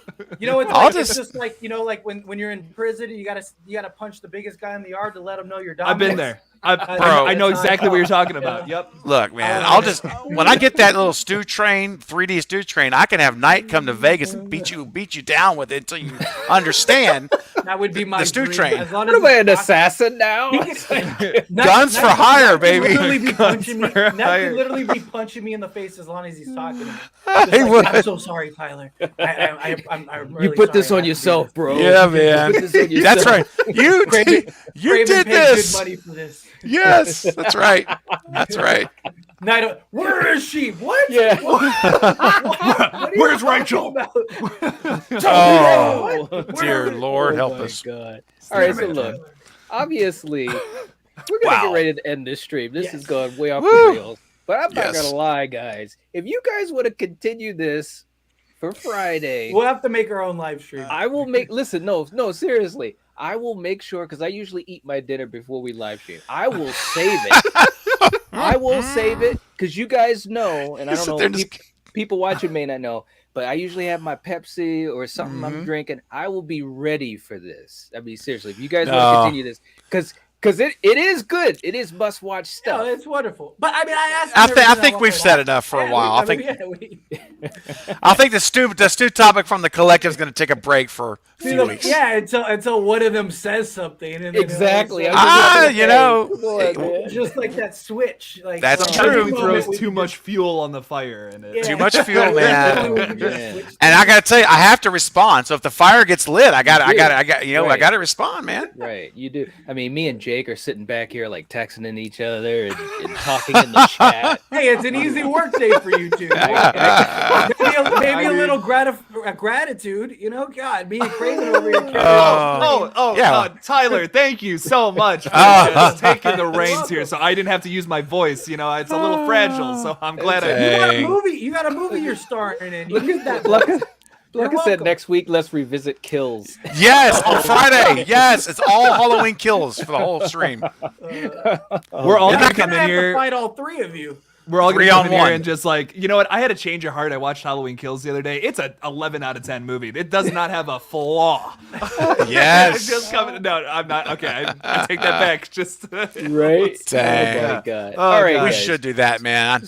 Speaker 12: It's just like like when you're in prison, you gotta punch the biggest guy in the yard to let him know you're dominant.
Speaker 9: I've been there. I know exactly what you're talking about. Yep.
Speaker 8: Look, man, when I get that little 3D stew train, I can have Knight come to Vegas and beat you down with it until you understand.
Speaker 12: That would be my
Speaker 8: the stew
Speaker 12: dream.
Speaker 8: train.
Speaker 12: As long
Speaker 10: What
Speaker 12: as
Speaker 10: am I, an assassin now?
Speaker 8: Guns for hire, baby.
Speaker 12: Literally be punching me. That could literally be punching me in the face as long as he's talking to me.
Speaker 8: He would.
Speaker 12: I'm so sorry, Tyler. I'm really
Speaker 10: You put this
Speaker 12: sorry
Speaker 10: on yourself, bro.
Speaker 8: Yeah, man.
Speaker 10: You put this on yourself.
Speaker 8: That's right. You did
Speaker 12: paid
Speaker 8: this.
Speaker 12: good money for this.
Speaker 8: Yes, that's right. That's right.
Speaker 12: Where is she? What?
Speaker 10: Yeah.
Speaker 12: What
Speaker 9: Where's Rachel?
Speaker 8: Oh, dear Lord, help us.
Speaker 10: God. All right, so look, obviously, we're gonna get ready to end this stream. This is going way off the rails. But I'm not gonna lie, guys. If you guys want to continue this for Friday,
Speaker 12: we'll have to make our own live stream.
Speaker 10: I will make. Listen, no, seriously. I will make sure, because I usually eat my dinner before we live stream. I will save it. I will save it because you guys know, and I don't know, people watching may not know, but I usually have my Pepsi or something I'm drinking. I will be ready for this. I mean, seriously, if you guys want to continue this, because it is good. It is must watch stuff.
Speaker 12: Yeah, it's wonderful. But I mean, I
Speaker 8: think we've said enough for a while. I think the stew topic from the collective is going to take a break for a few weeks.
Speaker 12: Yeah, until one of them says something. And then
Speaker 10: exactly.
Speaker 12: Just like that switch. Like
Speaker 8: that's
Speaker 9: true. Throws too much fuel on the fire, and
Speaker 8: too much fuel, man. And I got to tell you, I have to respond. So if the fire gets lit, I got to respond, man.
Speaker 10: Right, you do. I mean, me and Jake are sitting back here like texting each other and talking in the chat.
Speaker 12: Hey, it's an easy work day for you two. maybe a little gratitude, God, me and Craven over here.
Speaker 9: Tyler, thank you so much for just taking the reins here, so I didn't have to use my voice. It's a little fragile, so I'm glad
Speaker 12: You got a movie you're starring in. You use that.
Speaker 10: Like I said, next week, let's revisit Kills.
Speaker 8: Yes, on Friday. Yes, it's all Halloween Kills for the whole stream.
Speaker 9: We're all going to come in here.
Speaker 12: Fight all three of you.
Speaker 9: We're all going to come in here and just like, you know what? I had a change of heart. I watched Halloween Kills the other day. It's an 11 out of 10 movie. It does not have a flaw.
Speaker 8: Yes.
Speaker 9: Just coming. No, I'm not. Okay, I take that back. Just
Speaker 10: right.
Speaker 8: Dang.
Speaker 10: Oh my God. All right,
Speaker 8: we
Speaker 10: guys.
Speaker 8: should do that, man.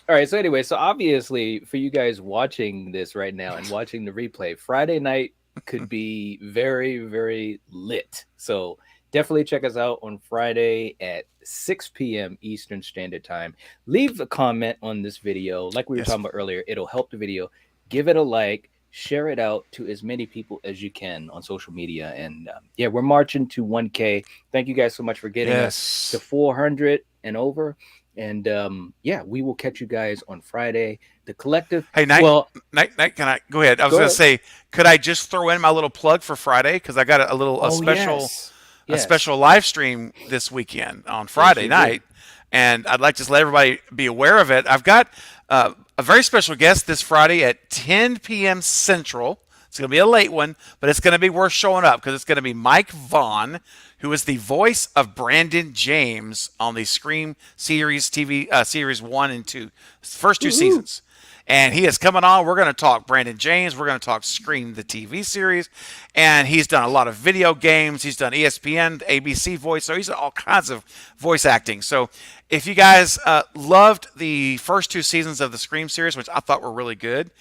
Speaker 10: All right, so anyway, so obviously for you guys watching this right now and watching the replay, Friday night could be very, very lit. So definitely check us out on Friday at 6 p.m. Eastern Standard Time. Leave a comment on this video. Like we were talking about earlier, it'll help the video. Give it a like. share it out to as many people as you can on social media. And yeah, we're marching to 1K. Thank you guys so much for getting us to 400 and over. And yeah, we will catch you guys on Friday. The collective.
Speaker 8: Hey, Night, Night, can I go ahead? I was going to say, could I just throw in my little plug for Friday? Because I got a special live stream this weekend on Friday night, and I'd like to just let everybody be aware of it. I've got a very special guest this Friday at 10 p.m. Central. It's going to be a late one, but it's going to be worth showing up because it's going to be Mike Vaughn, who is the voice of Brandon James on the Scream series TV series 1 and 2, first two seasons. And he is coming on. We're going to talk Brandon James. We're going to talk Scream, the TV series. And he's done a lot of video games. He's done ESPN, ABC voice. So he's done all kinds of voice acting. So if you guys loved the first two seasons of the Scream series, which I thought were really good,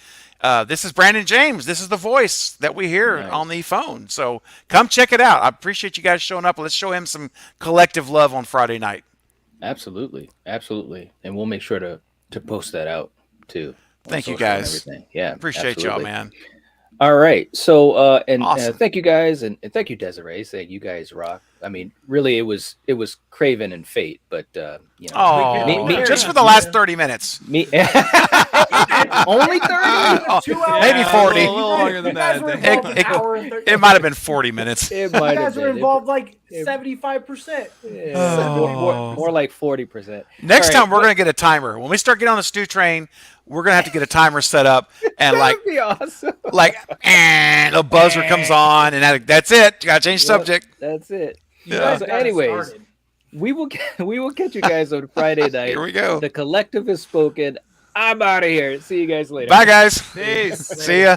Speaker 8: this is Brandon James. This is the voice that we hear on the phone. So come check it out. I appreciate you guys showing up. Let's show him some collective love on Friday night.
Speaker 10: Absolutely. Absolutely. And we'll make sure to post that out too.
Speaker 8: Thank you guys.
Speaker 10: Yeah.
Speaker 8: Appreciate y'all, man.
Speaker 10: All right. So
Speaker 8: awesome.
Speaker 10: Thank you guys, and thank you, Desiree. Saying you guys rock. I mean, really, it was Craven and Fate, but you know,
Speaker 8: just for the last 30 minutes.
Speaker 10: Only 30,
Speaker 12: 2 hours.
Speaker 8: Maybe 40.
Speaker 9: A little longer than that.
Speaker 8: It might have been 40 minutes.
Speaker 10: It might
Speaker 12: You
Speaker 10: have
Speaker 12: guys were
Speaker 10: been.
Speaker 12: involved like 75%.
Speaker 10: More like 40%.
Speaker 8: Next time, we're going to get a timer. When we start getting on the stew train, we're going to have to get a timer set up. And
Speaker 10: That'd be awesome.
Speaker 8: Like, and a buzzer comes on, and that's it. You got to change subject.
Speaker 10: That's it.
Speaker 8: Yeah.
Speaker 10: So anyways, we will catch you guys on Friday night.
Speaker 8: Here we go.
Speaker 10: The collective has spoken. I'm out of here. See you guys later.
Speaker 8: Bye, guys.
Speaker 9: Peace.
Speaker 8: See ya.